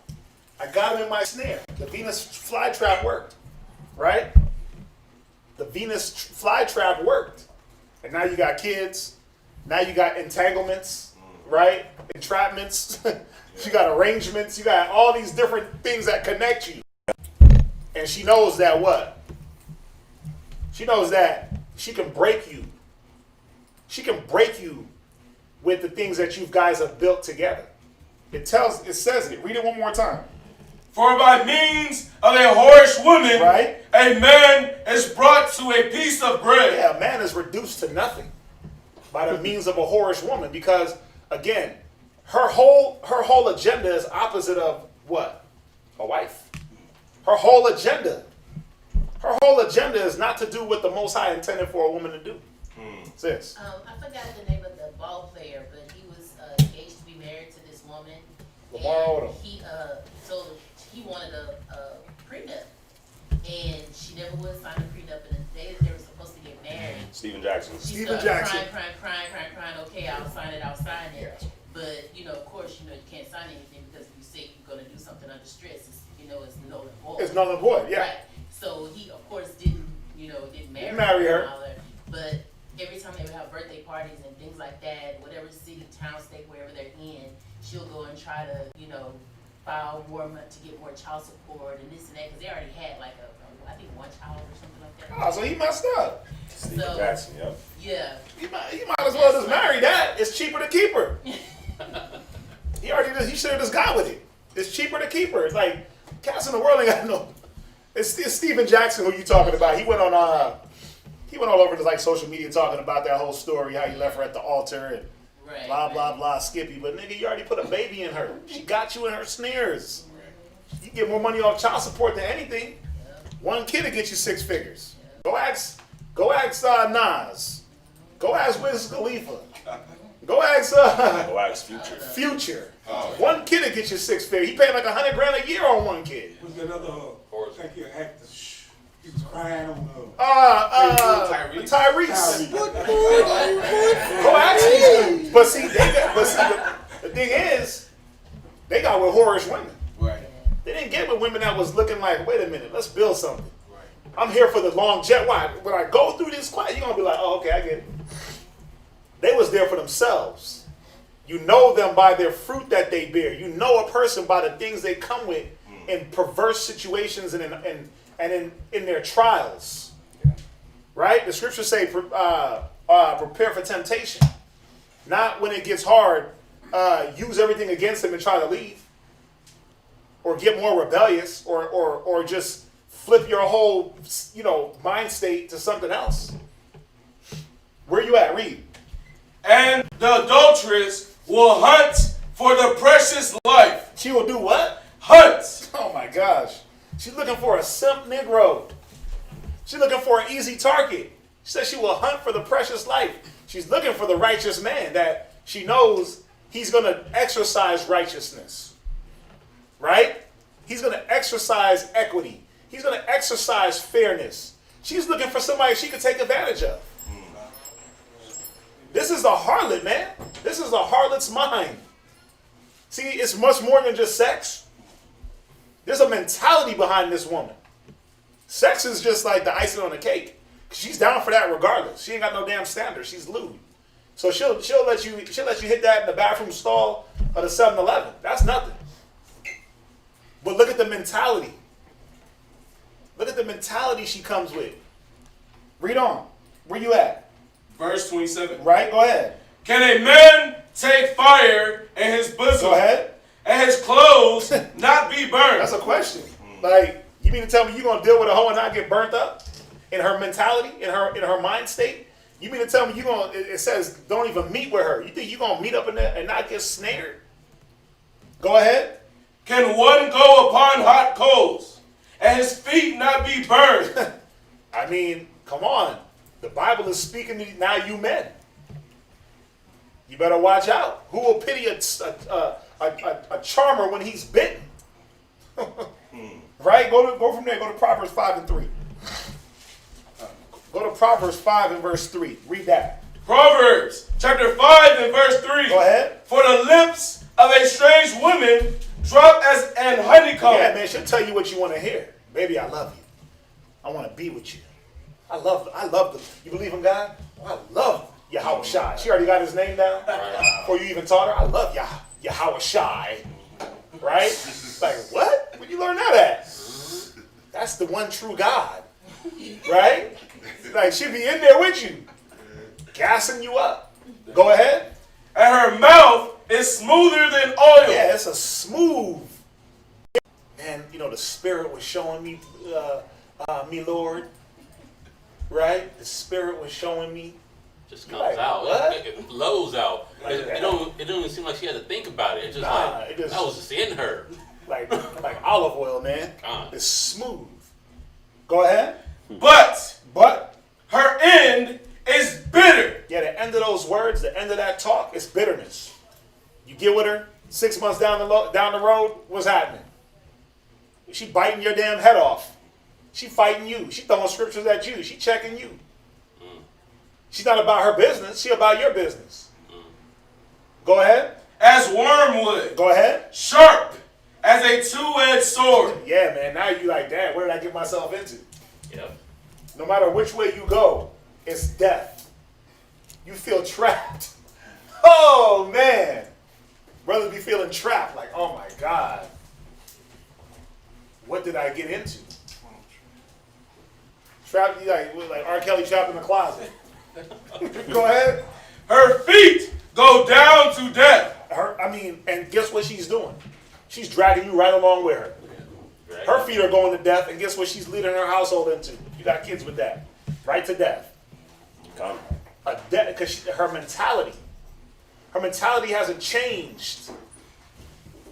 I got him in my snare. The Venus flytrap worked, right? The Venus flytrap worked, and now you got kids. Now you got entanglements, right? Entrapments. You got arrangements. You got all these different things that connect you. And she knows that what? She knows that she can break you. She can break you with the things that you guys have built together. It says it. Read it one more time. For by means of a whorish woman, Right. a man is brought to a piece of bread. Yeah, a man is reduced to nothing by the means of a whorish woman, because again, her whole agenda is opposite of what? A wife. Her whole agenda is not to do what the Most High intended for a woman to do. Sis. I forgot the name of the ball player, but he was engaged to be married to this woman. Lamar And Odom. so he wanted a prenup, and she never would sign a prenup. And the day that they were supposed to get married, Steven Jackson. she Stephen started Jackson. crying. Okay, I'll sign it. Yeah. But of course, you can't sign anything because if you say you're gonna do something under stress, it's null and void. It's null and void, yeah. Right. So he, of course, didn't Marry her. and all that. But every time they would have birthday parties and things like that, whatever city, town, state, wherever they're in, she'll go and try to, file more money to get more child support and this and that, because they already had like I think one child or something like that. Oh, so he messed up. Steven So- Jackson, yep. Yeah. He might as well just marry that. It's cheaper to keep her. He should have just got with it. It's cheaper to keep her. It's like cats in the world ain't got no. It's Steven Jackson who you talking about. He went all over to like social media talking about that whole story, how he left her at the altar and Right. blah blah blah Skippy. But nigga, you already put a baby in her. She got you in her snares. You get more money off child support than anything. One kid will get you 6 figures. Go ask Nas. Go ask Wiz Khalifa. Go ask Go ask Future. Future. One kid will get you 6 figures. He paid like $100 grand a year on one kid. Was that other, thank you, actor, he was crying on Tyrese. Go ask him. But see, the thing is, they got with whorish women. Right. They didn't get with women that was looking like, wait a minute, let's build something. I'm here for the long jet. Why? When I go through this quiet, you're going to be like, oh, okay, I get it. They was there for themselves. You know them by their fruit that they bear. You know a person by the things they come with in perverse situations and in their trials. Right? The scriptures say, prepare for temptation. Not when it gets hard, use everything against them and try to leave. Or get more rebellious, or just flip your whole, mind state to something else. Where you at? Read. And the adulteress will hunt for the precious life. She will do what? Hunt. Oh my gosh. She's looking for a simp Negro. She's looking for an easy target. She says she will hunt for the precious life. She's looking for the righteous man that she knows he's going to exercise righteousness. Right? He's going to exercise equity. He's going to exercise fairness. She's looking for somebody she could take advantage of. This is the harlot, man. This is the harlot's mind. See, it's much more than just sex. There's a mentality behind this woman. Sex is just like the icing on the cake. She's down for that regardless. She ain't got no damn standards. She's lewd. So she'll let you hit that in the bathroom stall of the 7-Eleven. That's nothing. But look at the mentality. Look at the mentality she comes with. Read on. Where you at? Verse 27. Right? Go ahead. Can a man take fire in his bosom? Go ahead. And his clothes not be burned? That's a question. Like, you mean to tell me you're going to deal with a hoe and not get burnt up? In her mentality? In her mind state? You mean to tell me it says don't even meet with her. You think you're going to meet up in there and not get snared? Go ahead. Can one go upon hot coals and his feet not be burned? I mean, come on. The Bible is speaking to now you men. You better watch out. Who will pity a charmer when he's bitten? Right? Go from there. Go to Proverbs 5 and 3. Go to Proverbs 5 and verse 3. Read that. Proverbs chapter 5 and verse 3. Go ahead. For the lips of a strange woman drop as an honeycomb. Yeah, man, she'll tell you what you want to hear. Baby, I love you. I want to be with you. I love them. You believe in God? Oh, I love Yahweh Shai. She already got his name down before you even taught her. I love Yahweh Shai. Right? Like, what? Where'd you learn that at? That's the one true God. Right? Like, she'll be in there with you, gassing you up. Go ahead. And her mouth is smoother than oil. Yeah, it's a smooth. And, the Spirit was showing me, me Lord. Right? The Spirit was showing me. Just comes Like, out. what? It flows out. Like it that. don't even seem like she had to think about it. It's just that was just in her. Like olive oil, man. God. It's smooth. Go ahead. But her end is bitter. Yeah, the end of those words, the end of that talk, is bitterness. You get with her 6 months down the road, what's happening? She biting your damn head off. She fighting you. She throwing scriptures at you. She checking you. She's not about her business. She about your business. Go ahead. As wormwood. Go ahead. Sharp as a two-edged sword. Yeah, man. Now you like, damn, what did I get myself into? Yep. No matter which way you go, it's death. You feel trapped. Oh, man. Brothers be feeling trapped. Like, oh, my God. What did I get into? Trapped, like R. Kelly trapped in the closet. Go ahead. Her feet go down to death. And guess what she's doing? She's dragging you right along with her. Her feet are going to death, and guess what she's leading her household into? You got kids with that. Right to death. Because her mentality hasn't changed.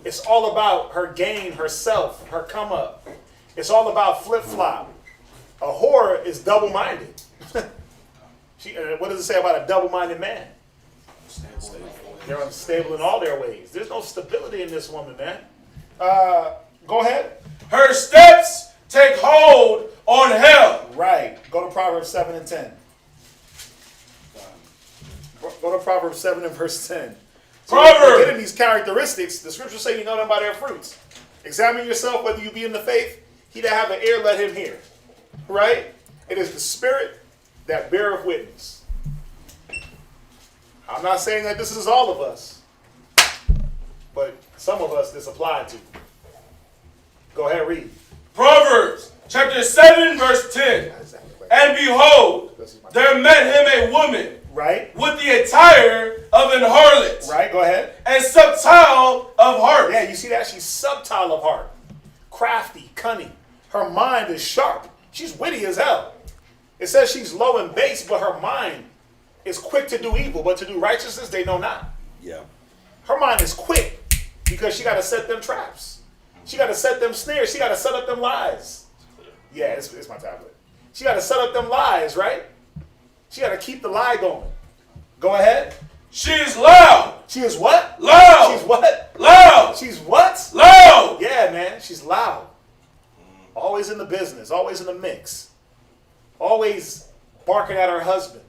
It's all about her gain, herself, her come up. It's all about flip-flop. A whore is double-minded. What does it say about a double-minded man? They're unstable in all their ways. There's no stability in this woman, man. Go ahead. Her steps take hold on hell. Right. Go to Proverbs 7 and 10. Go to Proverbs 7 and verse 10. So Proverbs. getting these characteristics, the scriptures say you know them by their fruits. Examine yourself whether you be in the faith. He that have an ear, let him hear. Right? It is the Spirit that beareth witness. I'm not saying that this is all of us, but some of us this applied to. Go ahead, read. Proverbs chapter 7 verse 10. And behold, there met him a woman. Right. With the attire of an harlot. Right, go ahead. And subtile of heart. Yeah, you see that? She's subtile of heart. Crafty, cunning. Her mind is sharp. She's witty as hell. It says she's low and base, but her mind is quick to do evil, but to do righteousness they know not. Yeah. Her mind is quick because she got to set them traps. She got to set them snares. She got to set up them lies. Yeah, it's my tablet. She got to set up them lies, right? She got to keep the lie going. Go ahead. She is loud. She is what? Loud. She's what? Loud. She's what? Loud. Yeah, man. She's loud. Always in the business. Always in the mix. Always barking at her husband.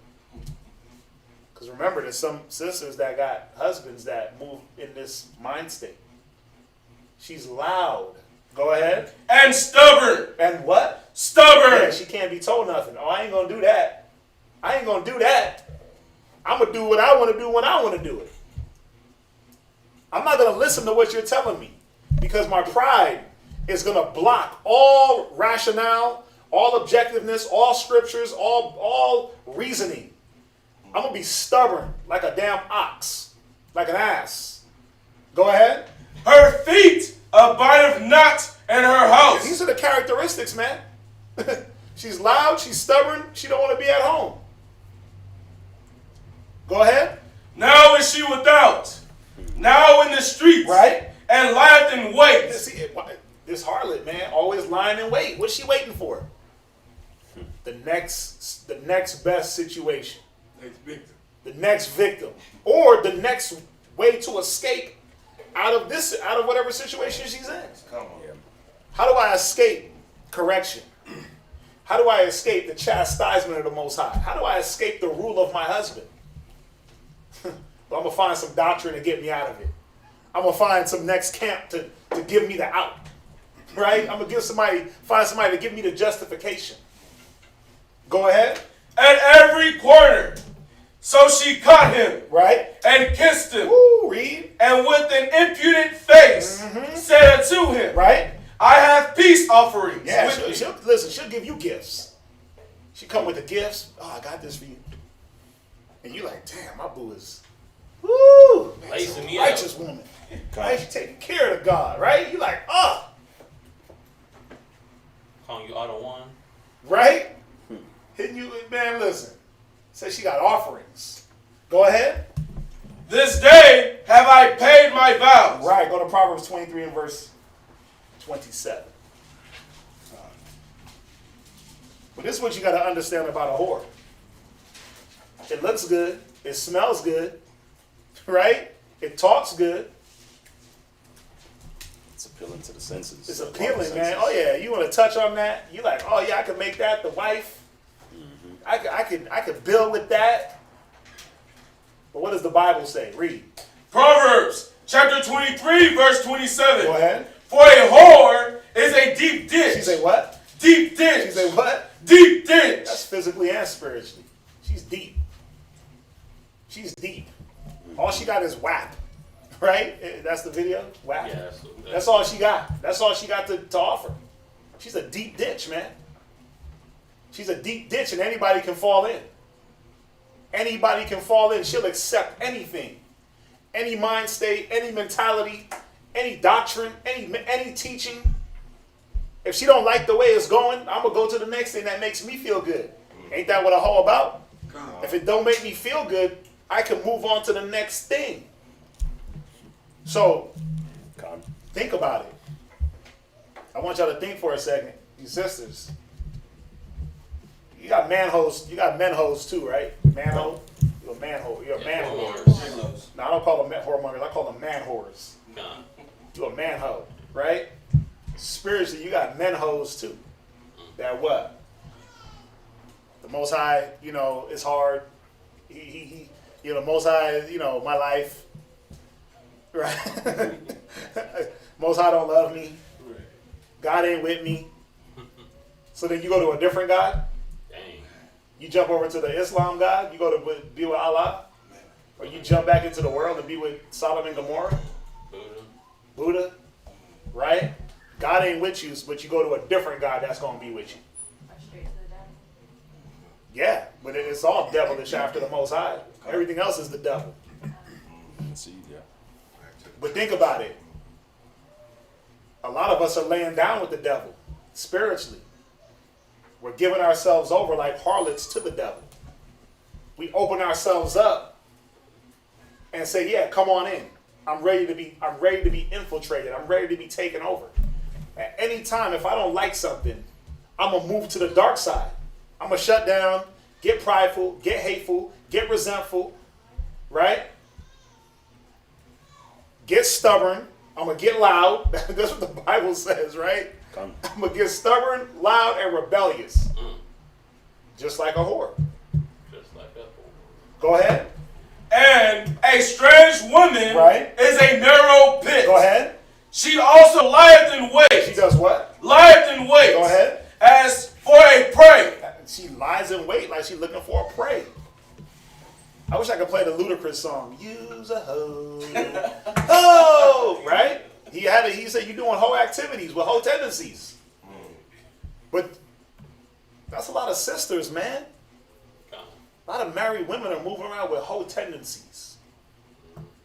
Because remember, there's some sisters that got husbands that move in this mind state. She's loud. Go ahead. And stubborn. And what? Stubborn. Yeah, she can't be told nothing. Oh, I ain't going to do that. I ain't going to do that. I'm going to do what I want to do when I want to do it. I'm not going to listen to what you're telling me because my pride is going to block all rationale, all objectiveness, all scriptures, all reasoning. I'm going to be stubborn like a damn ox, like an ass. Go ahead. Her feet abideth not in her house. These are the characteristics, man. She's loud, she's stubborn, she don't want to be at home. Go ahead. Now is she without, now in the streets, right? And lieth in wait. See, this harlot, man, always lying in wait. What's she waiting for? The next best situation. Next victim. The next victim. Or the next way to escape out of whatever situation she's in. Come on. How do I escape correction? How do I escape the chastisement of the Most High? How do I escape the rule of my husband? Well, I'm going to find some doctrine to get me out of it. I'm going to find some next camp to give me the out. Right? I'm going to find somebody to give me the justification. Go ahead. At every corner. So she caught him. Right? And kissed him. Woo, read. And with an impudent face said unto him, right? I have peace offerings. Yeah, with me. she'll give you gifts. She come with the gifts. Oh, I got this for you. And you like, damn, my boo is, woo, Lacing me righteous woman. Right? She taking care of God, right? You like, oh. Calling you auto one. Right? Hitting you, man, listen. Says she got offerings. Go ahead. This day have I paid my vows. Right, go to Proverbs 23 and verse 27. But this is what you got to understand about a whore. It looks good. It smells good. Right? It talks good. It's appealing to the senses. It's appealing, man. Oh, yeah. You want to touch on that? You like, oh, yeah, I could make that the wife. I could build with that. But what does the Bible say? Read. Proverbs chapter 23, verse 27. Go ahead. For a whore is a deep ditch. She say what? Deep ditch. She say what? Deep ditch. That's physically and spiritually. She's deep. She's deep. All she got is WAP. Right? That's the video? WAP. Yeah, That's all she got. That's all she got to offer. She's a deep ditch, man. She's a deep ditch and anybody can fall in. Anybody can fall in. She'll accept anything. Any mind state, any mentality, any doctrine, any teaching. If she don't like the way it's going, I'm going to go to the next thing that makes me feel good. Ain't that what a hoe about? If it don't make me feel good, I can move on to the next thing. So, think about it. I want y'all to think for a second. You sisters. You got man-hoes. You got men-hoes too, right? Man-ho. You're a man-ho. You're a man-ho. No, I don't call them whoremongers. I call them man-whores. You're a man-ho, right? Spiritually, you got men-hoes too. That what? The Most High, it's hard. He the Most High, my life. Right? Most High don't love me. God ain't with me. So then you go to a different God? Dang. You jump over to the Islam God? You go to be with Allah? Or you jump back into the world and be with Sodom and Gomorrah? Buddha? Right? God ain't with you, but you go to a different God that's going to be with you. Yeah, but it's all devilish after the Most High. Everything else is the devil. But think about it. A lot of us are laying down with the devil, spiritually. We're giving ourselves over like harlots to the devil. We open ourselves up and say, yeah, come on in. I'm ready to be infiltrated. I'm ready to be taken over. At any time, if I don't like something, I'm going to move to the dark side. I'm going to shut down, get prideful, get hateful, get resentful, right? Get stubborn. I'm going to get loud. That's what the Bible says, right? I'm going to get stubborn, loud, and rebellious. Just like a whore. Just like a whore. Go ahead. And a strange woman is a narrow pit. Go ahead. She also lieth in wait. She does what? Lieth in wait. Go ahead. As for a prey. She lies in wait like she's looking for a prey. I wish I could play the Ludacris song. Use a hoe. Oh, right? He said you're doing hoe activities with hoe tendencies. But that's a lot of sisters, man. A lot of married women are moving around with hoe tendencies.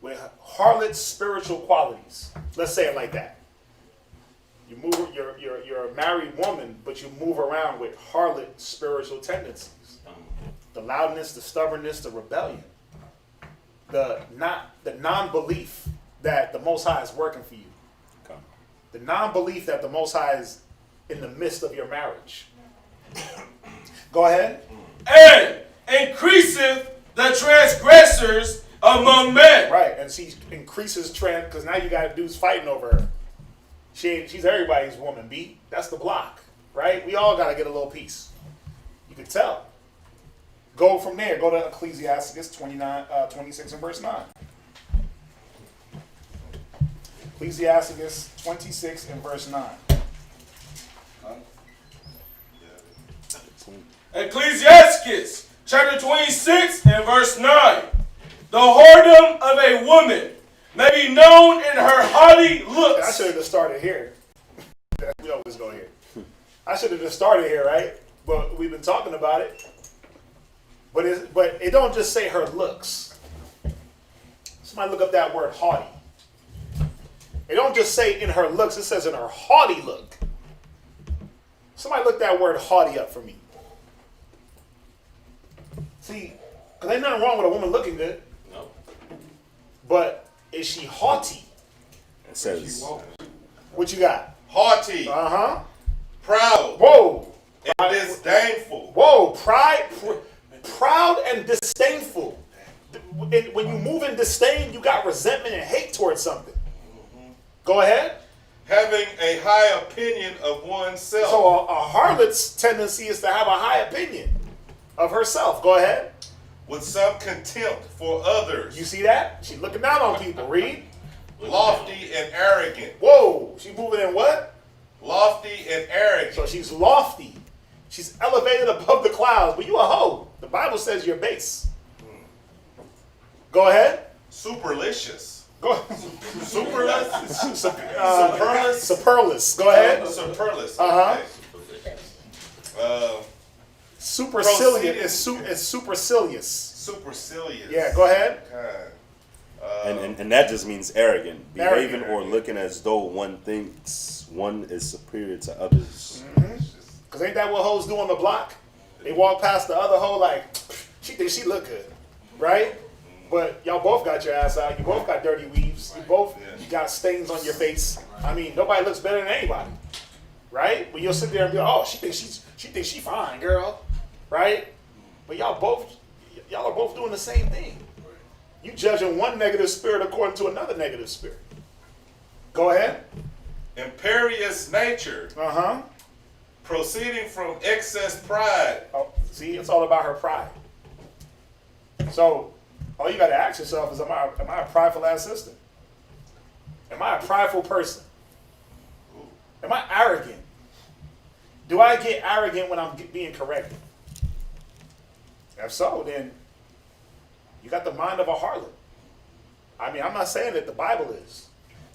With harlot spiritual qualities. Let's say it like that. You're a married woman, but you move around with harlot spiritual tendencies. The loudness, the stubbornness, the rebellion. The non-belief that the Most High is working for you. The non-belief that the Most High is in the midst of your marriage. Go ahead. And increaseth the transgressors among men. Right, and she increases trend because now you got dudes fighting over her. She's everybody's woman, B. That's the block. right? We all got to get a little piece. You can tell. Go from there. Go to Ecclesiasticus 26 and verse 9. Ecclesiasticus 26 and verse 9. Ecclesiasticus chapter 26 and verse 9. The whoredom of a woman may be known in her haughty looks. I should have just started here. We always go here. I should have just started here, right? But we've been talking about it. But it don't just say her looks. Somebody look up that word haughty. It don't just say in her looks. It says in her haughty look. Somebody look that word haughty up for me. See, because ain't nothing wrong with a woman looking good. No. But is she haughty? It says, What you got? Haughty, Uh-huh. proud, Whoa. and disdainful. Whoa. Proud and disdainful. When you move in disdain, you got resentment and hate towards something. Go ahead. Having a high opinion of oneself. So a harlot's tendency is to have a high opinion of herself. Go ahead. With some contempt for others. You see that? She's looking down on people. Read. Lofty and arrogant. Whoa. She's moving in what? Lofty and arrogant. So she's lofty. She's elevated above the clouds. But you a hoe. The Bible says you're base. Go ahead. Superlicious. Go. Superlicious. Superlicious. Go ahead. Superlicious. Uh-huh. Okay. Supercilious. It's supercilious. Supercilious. Yeah, go ahead. and that just means arrogant, behaving Arrogant. or looking as though one thinks one is superior to others. Because ain't that what hoes do on the block? They walk past the other hoe like, she thinks she look good, right? But y'all both got your ass out. You both got dirty weaves. You both got stains on your face. I mean, nobody looks better than anybody, right? But you'll sit there and be like, oh, she thinks she fine, girl, right? But y'all are both doing the same thing. You judging one negative spirit according to another negative spirit. Go ahead. Imperious nature. Uh-huh. Proceeding from excess pride. Oh, see, it's all about her pride. So, all you got to ask yourself is, am I a prideful ass sister? Am I a prideful person? Am I arrogant? Do I get arrogant when I'm being corrected? If so, then you got the mind of a harlot. I mean, I'm not saying that the Bible is.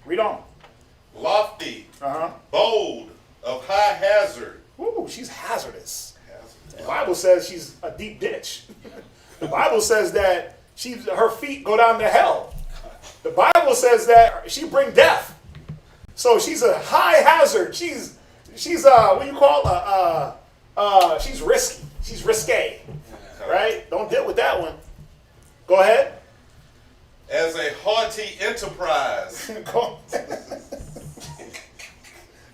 Read on. Lofty. Uh-huh. Bold. Of high hazard. Ooh, she's hazardous. The Bible says she's a deep ditch. The Bible says that her feet go down to hell. The Bible says that she bring death. So she's a high hazard. She's what do you call she's risky. She's risque. Right? Don't deal with that one. Go ahead. As a haughty enterprise. Go.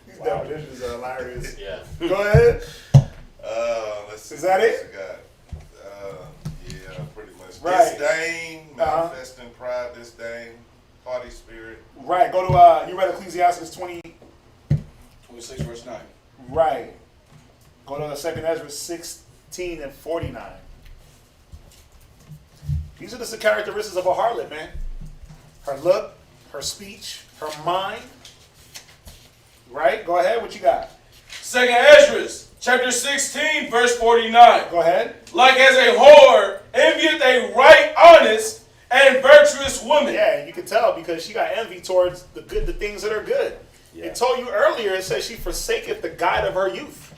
These definitions are hilarious. Yeah. Go ahead. Let's see. Is that it? What got? Yeah, pretty much. Right. Disdain, manifesting pride, disdain, haughty spirit. Right. Go to you read Ecclesiasticus 26 verse 9. Right. Go to 2 Esdras 16 and 49. These are just the characteristics of a harlot, man. Her look, her speech, her mind. Right? Go ahead. What you got? 2 Esdras chapter 16 verse 49. Go ahead. Like as a whore envieth a right honest and virtuous woman. Yeah, you can tell because she got envy towards the things that are good. Yeah. It told you earlier, it says she forsaketh the guide of her youth.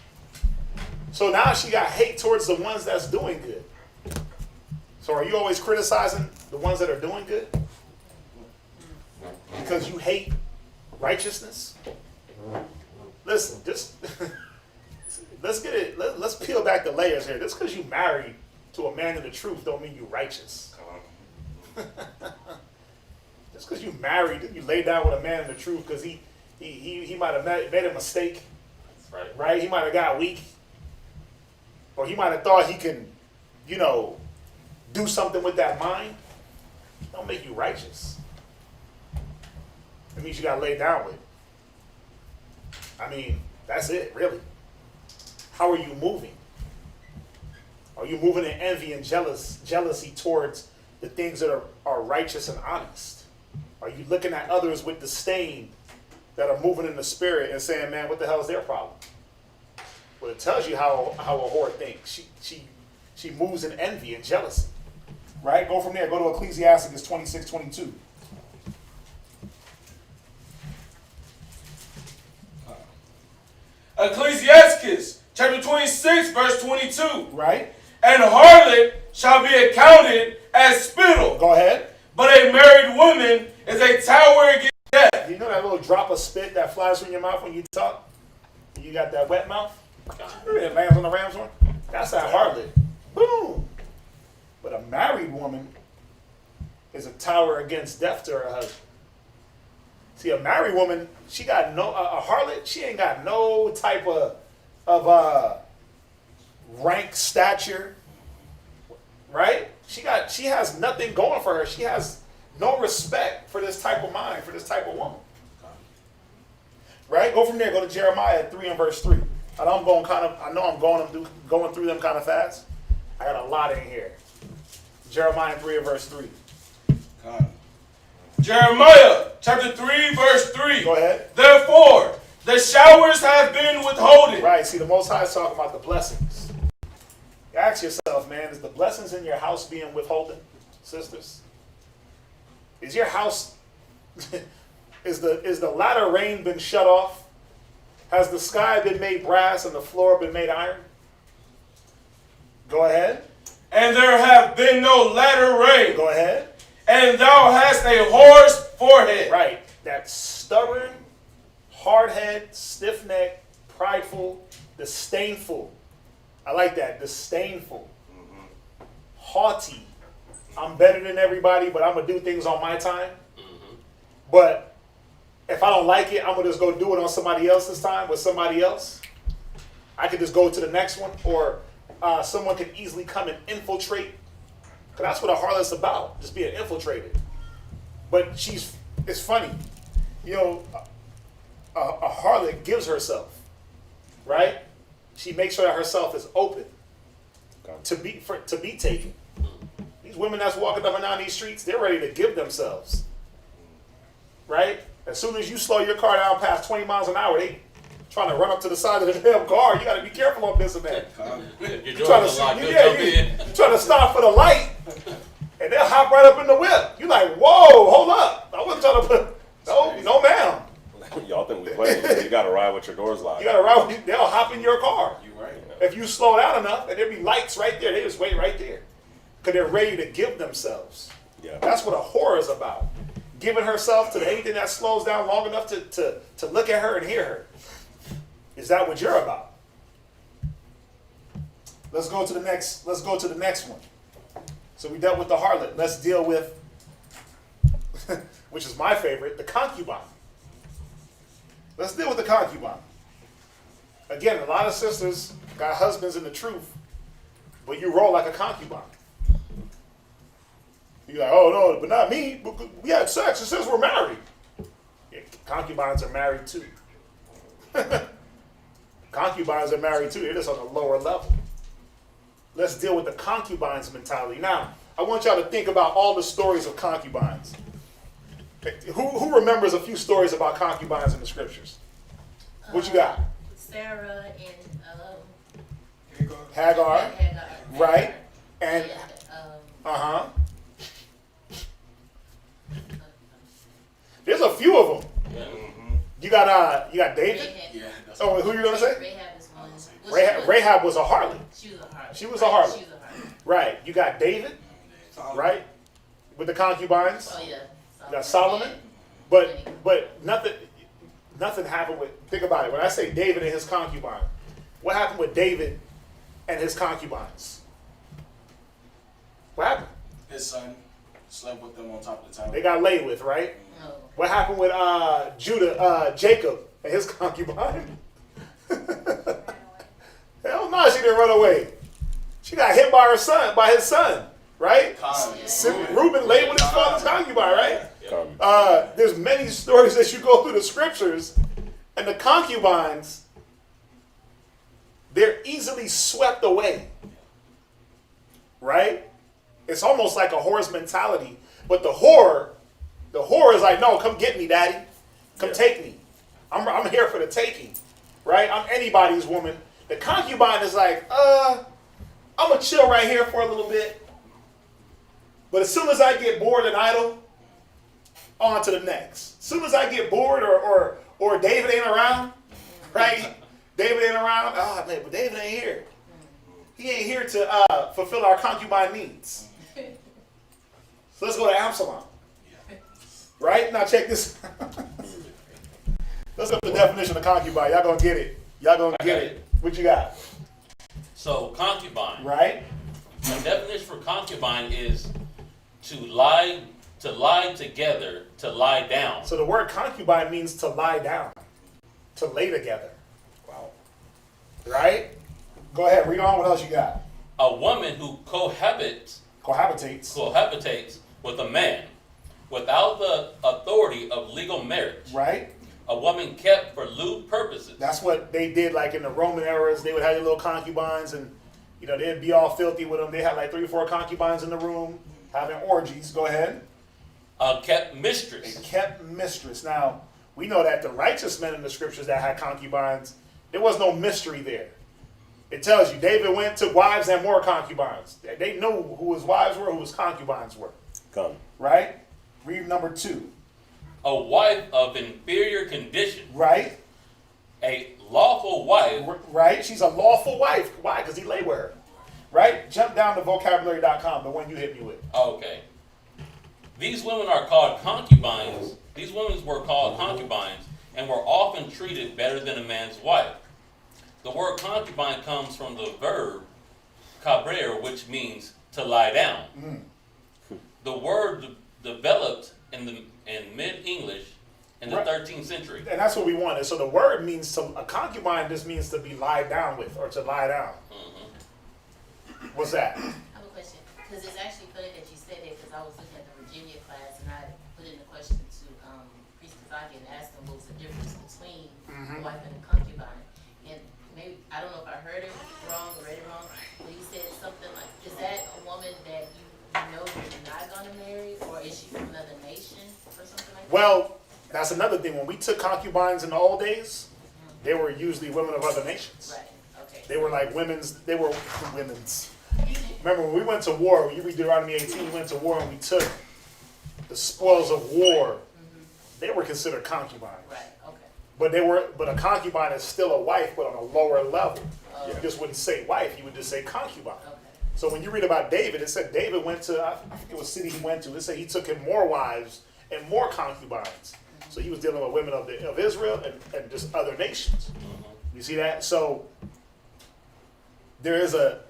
So now she got hate towards the ones that's doing good. So are you always criticizing the ones that are doing good? Because you hate righteousness? Listen, just let's get it. Let's peel back the layers here. Just because you married to a man in the truth don't mean you righteous. Just because you married, you lay down with a man in the truth because he might have made a mistake, right? He might have got weak, or he might have thought he can, do something with that mind. Don't make you righteous. It means you got to lay down with. I mean, that's it, really. how are you moving? Are you moving in envy and jealousy towards the things that are righteous and honest? Are you looking at others with disdain that are moving in the spirit and saying, man, what the hell is their problem? Well, it tells you how a whore thinks. She moves in envy and jealousy. Right? Go from there. Go to Ecclesiasticus 26:22. Ecclesiasticus chapter 26, verse 22. Right? And harlot shall be accounted as spittle, Go ahead. but a married woman is a tower against death. You know that little drop of spit that flies from your mouth when you talk? You got that wet mouth? It lands on the ram's horn? That's that harlot. Boom. But a married woman is a tower against death to her husband. See, a married woman, she got no, a harlot, she ain't got no type of rank, stature, right? She has nothing going for her. She has no respect for this type of mind, for this type of woman. Right? Go from there. Go to Jeremiah 3 and verse 3. I know I'm going through them kind of fast. I got a lot in here. Jeremiah 3 and verse 3. Jeremiah chapter 3, verse 3. Go ahead. Therefore, the showers have been withholden. Right. See, the Most High is talking about the blessings. You ask yourself, man, is the blessings in your house being withholden, sisters? Is your house, is the latter rain been shut off? Has the sky been made brass and the floor been made iron? Go ahead. And there have been no latter rain. Go ahead. And thou hast a whore's forehead. Right. That stubborn, hard-head, stiff-necked, prideful, disdainful. I like that. Disdainful. Haughty. I'm better than everybody, but I'm going to do things on my time. But if I don't like it, I'm going to just go do it on somebody else's time with somebody else. I could just go to the next one, or someone could easily come and infiltrate. Because that's what a harlot's about, just being infiltrated. But it's funny. You know, a harlot gives herself, right? She makes sure that herself is open to be taken. These women that's walking up and down these streets, they're ready to give themselves, right? As soon as you slow your car down past 20 miles an hour, they trying to run up to the side of the damn car. You got to be careful on this and that. You're trying to stop for the light, and they'll hop right up in the whip. You like, whoa, hold up. I wasn't trying to put, no ma'am. Y'all think we playing? You got to ride with your doors locked. You got to ride with, they'll hop in your car. You right. If you slow down enough, and there'll be lights right there. They just wait right there. Because they're ready to give themselves. Yeah. That's what a whore is about. Giving herself to anything that slows down long enough to look at her and hear her. Is that what you're about? Let's go to the next one. So we dealt with the harlot. Let's deal with, which is my favorite, the concubine. Let's deal with the concubine. Again, a lot of sisters got husbands in the truth, but you roll like a concubine. You're like, oh no, but not me. We had sex. It says we're married. Yeah, concubines are married too. Concubines are married too. They're just on a lower level. Let's deal with the concubines mentality. Now, I want y'all to think about all the stories of concubines. Who remembers a few stories about concubines in the scriptures? What you got? Sarah and Hagar. Right? And there's a few of them. Yeah. You got David. Rahab. Yeah. Oh, who you gonna say? Rahab is one. Rahab was a harlot. She was a harlot. She was a harlot. She was a harlot. Right. You got David, right? With the concubines. Oh yeah. You got Solomon. But nothing happened with, think about it. When I say David and his concubine, what happened with David and his concubines? What happened? His son slept with them on top of the tower. They got laid with, right? No. What happened with Jacob and his concubine? Hell no, she didn't run away. She got hit by his son, right? Reuben laid with his father's concubine, right? There's many stories as you go through the scriptures, and the concubines they're easily swept away. Right? It's almost like a whore's mentality. But the whore is like, no, come get me, daddy. Come take me. I'm here for the taking. Right? I'm anybody's woman. The concubine is like, I'm going to chill right here for a little bit. But as soon as I get bored and idle, on to the next. As soon as I get bored or David ain't around, right? David ain't around. Oh, man, but David ain't here. He ain't here to fulfill our concubine needs. So let's go to Absalom. Right? Now check this. Let's go to the definition of concubine. Y'all gonna get it. Y'all gonna get it. What you got? So concubine. Right? The definition for concubine is to lie together, to lie down. So the word concubine means to lie down, to lay together. Wow. Right? Go ahead, read on. What else you got? A woman who cohabitates with a man without the authority of legal marriage. Right? A woman kept for lewd purposes. That's what they did, like in the Roman eras. They would have their little concubines, and they'd be all filthy with them. They had like 3 or 4 concubines in the room having orgies. Go ahead. Kept mistress. A kept mistress. Now, we know that the righteous men in the scriptures that had concubines, there was no mystery there. It tells you David went, took wives and more concubines. They knew who his wives were, who his concubines were. Come. Right? Read number 2. A wife of inferior condition. Right? A lawful wife. Right? She's a lawful wife. Why? Because he lay with her. Right? Jump down to vocabulary.com, the one you hit me with. Okay. These women are called concubines. These women were called concubines and were often treated better than a man's wife. The word concubine comes from the verb cabrer, which means to lie down. The word developed in mid-English in the 13th century. And that's what we wanted. So the word means a concubine just means to be lied down with, or to lie down. What's that? I have a question, because it's actually funny that you said that, because I was looking at the Virginia class and I put in a question to Priest Kazaki and asked him what was the difference between a wife and a concubine. And maybe, I don't know if I heard it wrong or read it wrong, but he said something like, is that a woman that you know you're not going to marry, or is she from another nation or something like that? Well, that's another thing. When we took concubines in the old days, they were usually women of other nations. Right, okay. They were like women's. Remember, when we went to war, when you read Deuteronomy 18, we went to war and we took the spoils of war. They were considered concubines. Right, okay. But a concubine is still a wife, but on a lower level. You just wouldn't say wife, you would just say concubine. Okay. So when you read about David, it said David went to, I forget what city he went to. It said he took him more wives and more concubines. So he was dealing with women of Israel and just other nations. You see that? So there is a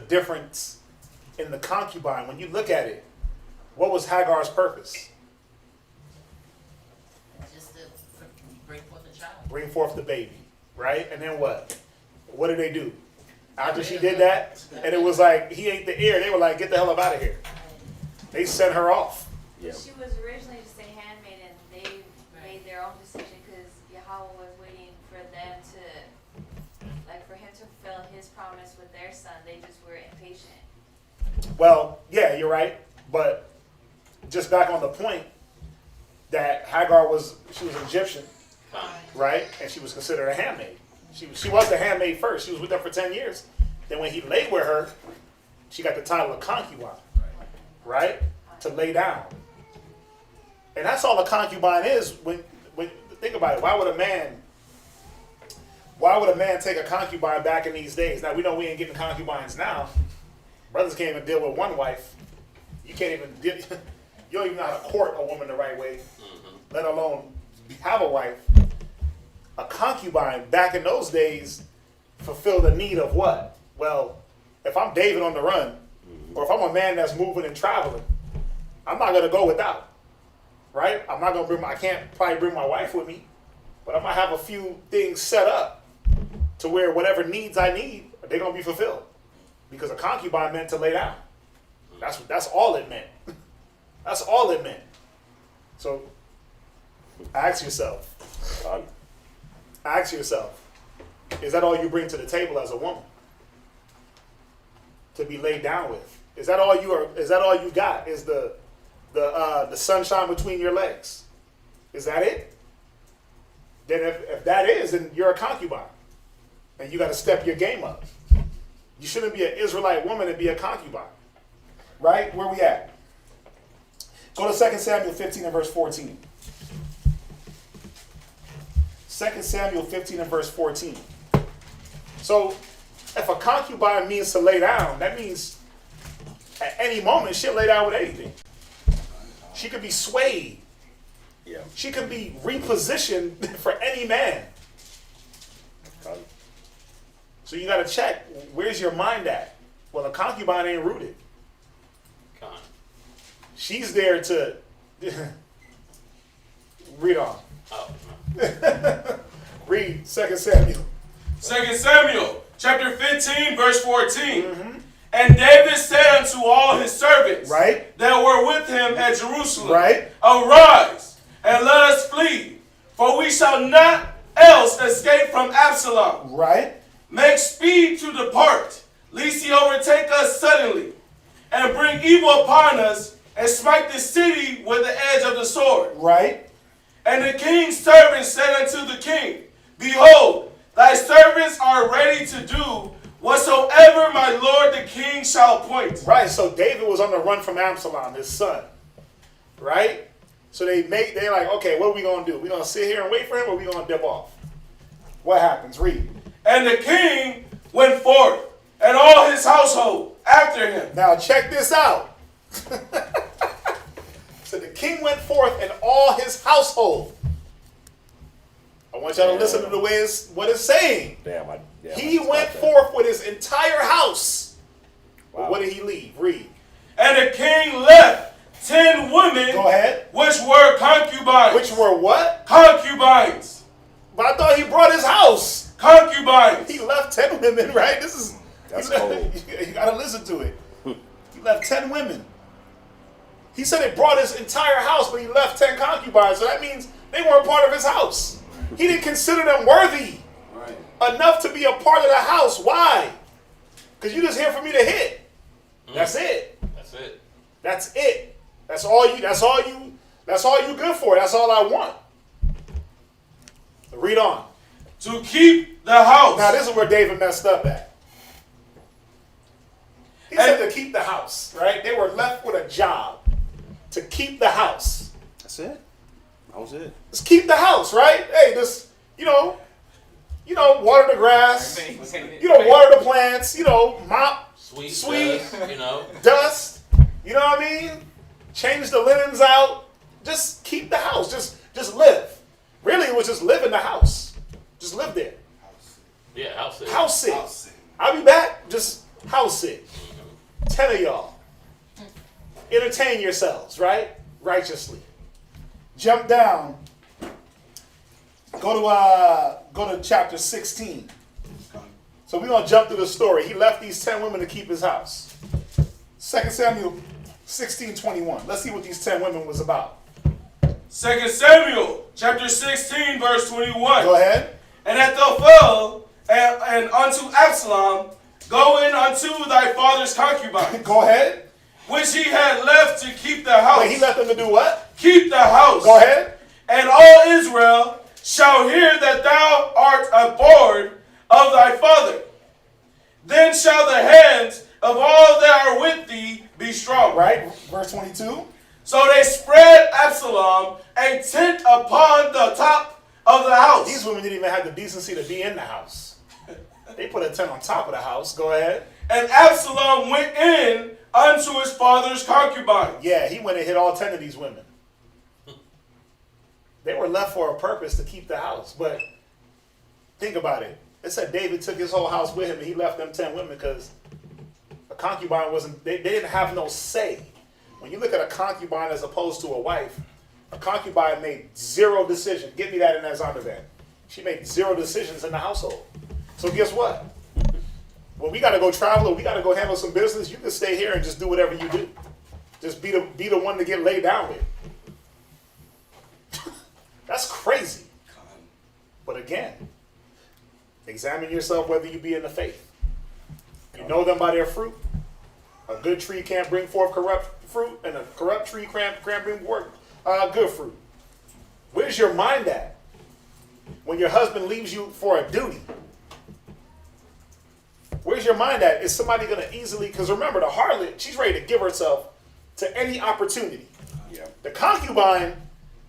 difference in the concubine. When you look at it, what was Hagar's purpose? Just to bring forth a child. Bring forth the baby, right? And then what? What did they do? After she did that, and it was like, he ain't the heir, they were like, get the hell up out of here. They sent her off. Yeah. She was originally just a handmaid, and they made their own decision because Yahweh was waiting for them to, like, for him to fulfill his promise with their son. They just were impatient. Well, yeah, you're right. But just back on the point that Hagar was Egyptian, right? And she was considered a handmaid. She was the handmaid first. She was with them for 10 years. Then when he laid with her, she got the title of concubine, right? To lay down. And that's all a concubine is. When think about it, why would a man take a concubine back in these days? Now we know we ain't getting concubines now. Brothers can't even deal with one wife. You can't even deal, you don't even know how to court a woman the right way, let alone have a wife. A concubine back in those days fulfilled the need of what? Well, if I'm David on the run, or if I'm a man that's moving and traveling, I'm not going to go without, right? I'm not going to I can't probably bring my wife with me, but I'm going to have a few things set up to where whatever needs I need, they're going to be fulfilled. Because a concubine meant to lay down. That's all it meant. That's all it meant. So, ask yourself, Is that all you bring to the table as a woman? To be laid down with? Is that all you are? Is that all you got? Is the sunshine between your legs? Is that it? Then if that is, then you're a concubine, and you got to step your game up. You shouldn't be an Israelite woman and be a concubine, right? Where we at? Go to 2 Samuel 15 and verse 14. 2 Samuel 15 and verse 14. So, if a concubine means to lay down, that means at any moment she'll lay down with anything. She could be swayed. Yeah. She could be repositioned for any man. So you got to check, where's your mind at? Well, a concubine ain't rooted. She's there to read on. Oh. Read 2 Samuel. 2 Samuel chapter 15, verse 14. And David said unto all his servants Right. that were with him at Jerusalem, Right. Arise, and let us flee, for we shall not else escape from Absalom. Right. Make speed to depart, lest he overtake us suddenly, and bring evil upon us, and smite the city with the edge of the sword. Right. And the king's servants said unto the king, Behold, thy servants are ready to do whatsoever my lord the king shall appoint. Right. So David was on the run from Absalom, his son. Right. So they're like, okay, what are we gonna do? We gonna sit here and wait for him, or we gonna dip off? What happens? Read. And the king went forth, and all his household after him. Now check this out. So the king went forth and all his household. I want y'all to listen to the way what it's saying. He went forth with his entire house. Wow. But what did he leave? Read. And the king left 10 women. Go ahead. Which were concubines. Which were what? Concubines. But I thought he brought his house. Concubines. He left 10 women, right? That's cold. You gotta listen to it. He left 10 women. He said it brought his entire house, but he left 10 concubines. So that means they weren't part of his house. He didn't consider them worthy enough to be a part of the house. Why? Because you just here for me to hit. That's it. That's it. That's it. That's all you good for. That's all I want. Read on. To keep the house. Now this is where David messed up at. He said to keep the house, right? They were left with a job to keep the house. That's it. That was it. Just keep the house, right? Hey, just, water the grass, water the plants, mop, Sweep, dust, dust, you know what I mean? Change the linens out. Just keep the house. Just live. Really, it was just live in the house. Just live there. Yeah, house sit. House sit. I'll be back. Just house sit. 10 of y'all. Entertain yourselves, right? Righteously. Jump down. Go to chapter 16. So we're going to jump through the story. He left these 10 women to keep his house. 2 Samuel 16:21. Let's see what these 10 women was about. 2 Samuel chapter 16 verse 21. Go ahead. And Ahithophel and unto Absalom, go in unto thy father's concubine. Go ahead. Which he had left to keep the house. Wait, he left them to do what? Keep the house. Go ahead. And all Israel shall hear that thou art abhorred of thy father. Then shall the hands of all that are with thee be strong. Right, verse 22. So they spread Absalom a tent upon the top of the house. These women didn't even have the decency to be in the house. They put a tent on top of the house. Go ahead. And Absalom went in unto his father's concubine. Yeah, he went and hit all 10 of these women. They were left for a purpose to keep the house. But think about it. It said David took his whole house with him and he left them 10 women because a concubine wasn't, they didn't have no say. When you look at a concubine as opposed to a wife, a concubine made zero decisions. Give me that in that Zondervan. She made zero decisions in the household. So guess what? When we got to go travel or we got to go handle some business, you can stay here and just do whatever you do. Just be the one to get laid down with. That's crazy. But again, Examine yourself whether you be in the faith. You know them by their fruit. A good tree can't bring forth corrupt fruit, and a corrupt tree can't bring forth good fruit. Where's your mind at when your husband leaves you for a duty? Where's your mind at? Is somebody going to easily, because remember, the harlot, she's ready to give herself to any opportunity. Yeah. The concubine,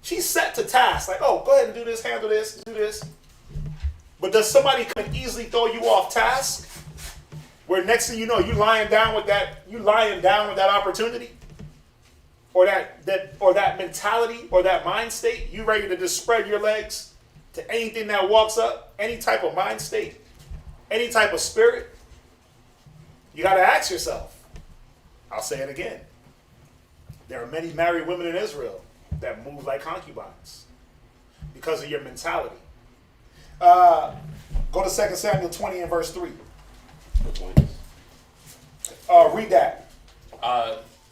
she's set to task. Like, oh, go ahead and do this, handle this, do this. But does somebody come and easily throw you off task? Where next thing you know, you lying down with that opportunity? Or that mentality or that mind state? You ready to just spread your legs to anything that walks up? Any type of mind state? Any type of spirit? You got to ask yourself. I'll say it again. There are many married women in Israel that move like concubines because of your mentality. Go to 2 Samuel 20 and verse 3. Read that.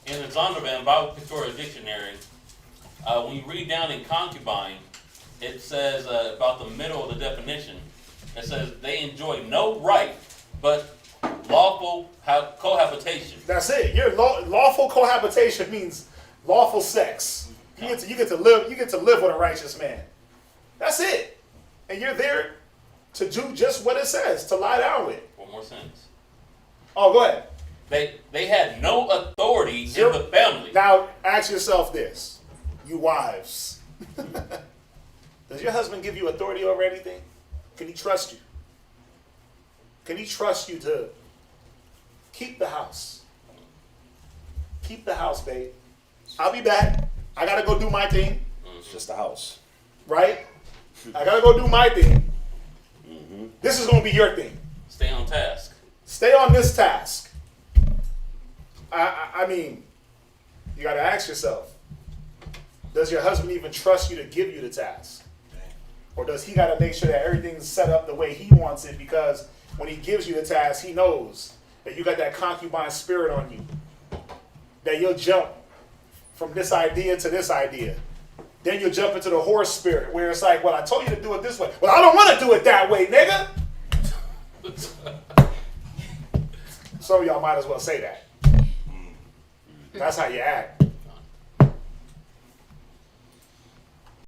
In the Zondervan Bible Pictorial Dictionary, when you read down in concubine, it says about the middle of the definition. It says they enjoy no right but lawful cohabitation. That's it. Your lawful cohabitation means lawful sex. You get to live with a righteous man. That's it. And you're there to do just what it says, to lie down with. One more sentence. Oh, go ahead. They had no authority in the family. Now, ask yourself this, you wives. Does your husband give you authority over anything? Can he trust you? Can he trust you to keep the house? Keep the house, babe. I'll be back. I got to go do my thing. It's just a house. Right? I got to go do my thing. Mm-hmm. This is going to be your thing. Stay on task. Stay on this task. I mean, you got to ask yourself, does your husband even trust you to give you the task? Or does he got to make sure that everything's set up the way he wants it? Because when he gives you the task, he knows that you got that concubine spirit on you. That you'll jump from this idea to this idea. Then you'll jump into the horse spirit where it's like, well, I told you to do it this way. Well, I don't want to do it that way, nigga. Some of y'all might as well say that. That's how you act.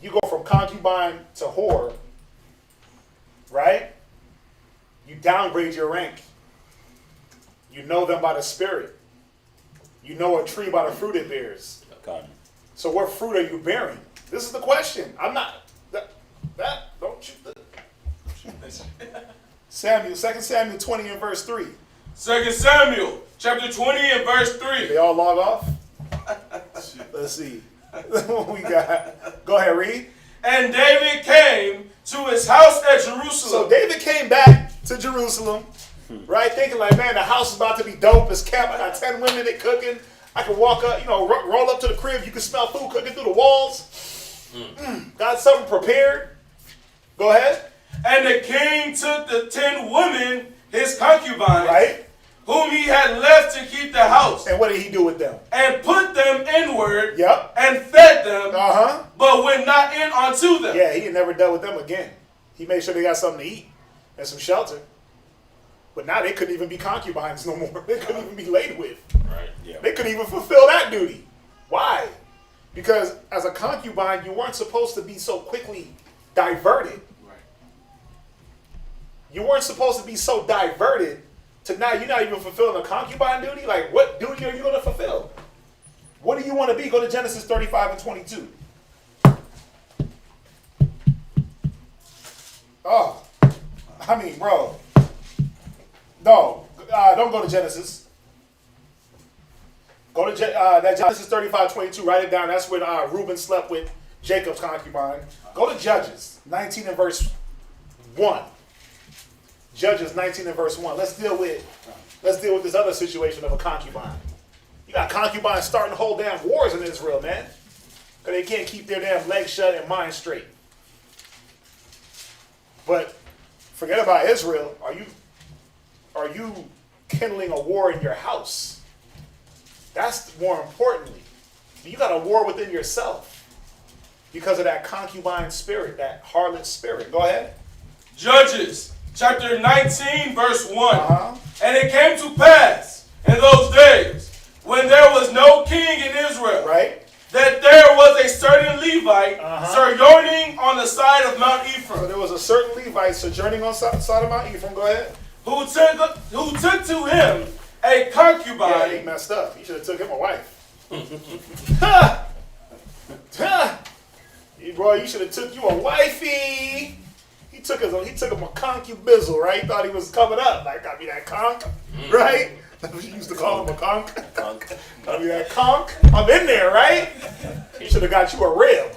You go from concubine to whore, right? You downgrade your rank. You know them by the spirit. You know a tree by the fruit it bears. God. So what fruit are you bearing? This is the question. I'm not don't shoot the Samuel, 2 Samuel 20 and verse 3. 2 Samuel chapter 20 and verse 3. They all log off? Let's see. What we got? Go ahead, read. And David came to his house at Jerusalem. So David came back to Jerusalem, right? Thinking like, man, the house is about to be dope. It's camp. I got 10 women that cooking. I can walk up, roll up to the crib. You can smell food cooking through the walls. Got something prepared. Go ahead. And the king took the 10 women, his concubines, right, whom he had left to keep the house. And what did he do with them? And put them inward. Yep. And fed them. Uh-huh. But went not in unto them. Yeah, he had never dealt with them again. He made sure they got something to eat and some shelter. But now they couldn't even be concubines no more. They couldn't even be laid with. Right. Yeah. They couldn't even fulfill that duty. Why? Because as a concubine, you weren't supposed to be so quickly diverted. Right. You weren't supposed to be so diverted to now you're not even fulfilling a concubine duty. Like, what duty are you going to fulfill? What do you want to be? Go to Genesis 35 and 22. Oh, I mean, bro. No, don't go to Genesis. Go to that Genesis 35:22. Write it down. That's when Reuben slept with Jacob's concubine. Go to Judges 19 and verse 1. Judges 19 and verse 1. Let's deal with this other situation of a concubine. You got concubines starting whole damn wars in Israel, man, because they can't keep their damn legs shut and mind straight. But forget about Israel. Are you kindling a war in your house? That's more importantly. You got a war within yourself because of that concubine spirit, that harlot spirit. Go ahead. Judges chapter 19, verse 1. And it came to pass in those days, when there was no king in Israel, Right? that there was a certain Levite sojourning on the side of Mount Ephraim, So there was a certain Levite sojourning on the side of Mount Ephraim. Go ahead. who took to him a concubine. Yeah, he messed up. He should have took him a wife. Ha! Ha! Bro, you should have took you a wifey. He took him a concubizzle, right? He thought he was coming up. Like, got me that conch, right? We used to call him a conch. Got me that conch. I'm in there, right? He should have got you a rib.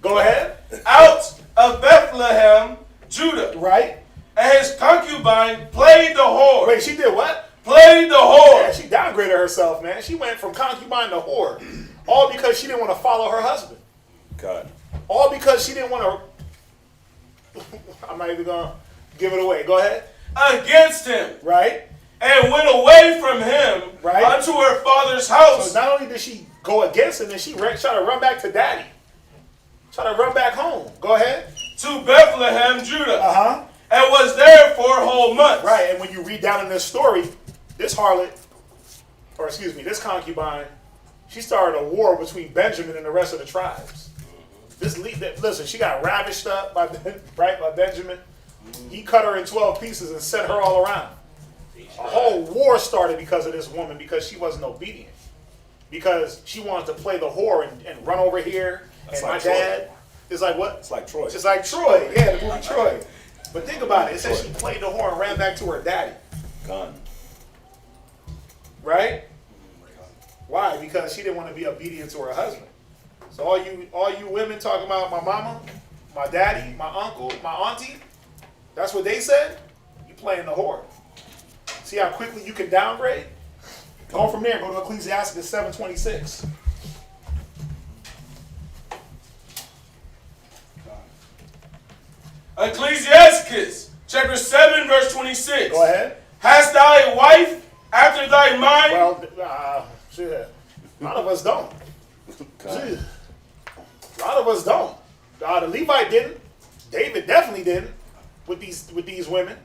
Go ahead. Out of Bethlehem, Judah. Right? And his concubine played the whore. Wait, she did what? Played the whore. Yeah, she downgraded herself, man. She went from concubine to whore. All because she didn't want to follow her husband. God. All because she didn't want to. I'm not even going to give it away. Go ahead. Against him. Right? And went away from him unto her father's house. So not only did she go against him, then she tried to run back to daddy. Try to run back home. Go ahead. To Bethlehem, Judah. And was there for whole months. Right, and when you read down in this story, this harlot, or excuse me, this concubine, she started a war between Benjamin and the rest of the tribes. Listen, she got ravished up by Benjamin. He cut her in 12 pieces and sent her all around. A whole war started because of this woman, because she wasn't obedient. Because she wanted to play the whore and run over here. That's and like my Troy. dad is like, what? It's like Troy. It's like Troy. Yeah, the movie Troy. But think about it. It says she played the whore and ran back to her daddy. Gone. Right? Why? Because she didn't want to be obedient to her husband. So all you women talking about my mama, my daddy, my uncle, my auntie, that's what they said? You playing the whore. See how quickly you can downgrade? Go from there, go to Ecclesiasticus 7:26. Ecclesiasticus chapter 7, verse 26. Go ahead. Hast thou a wife after thy mind? Well, shit. A lot of us don't. Shit. A lot of us don't. The Levite didn't. David definitely didn't with these women.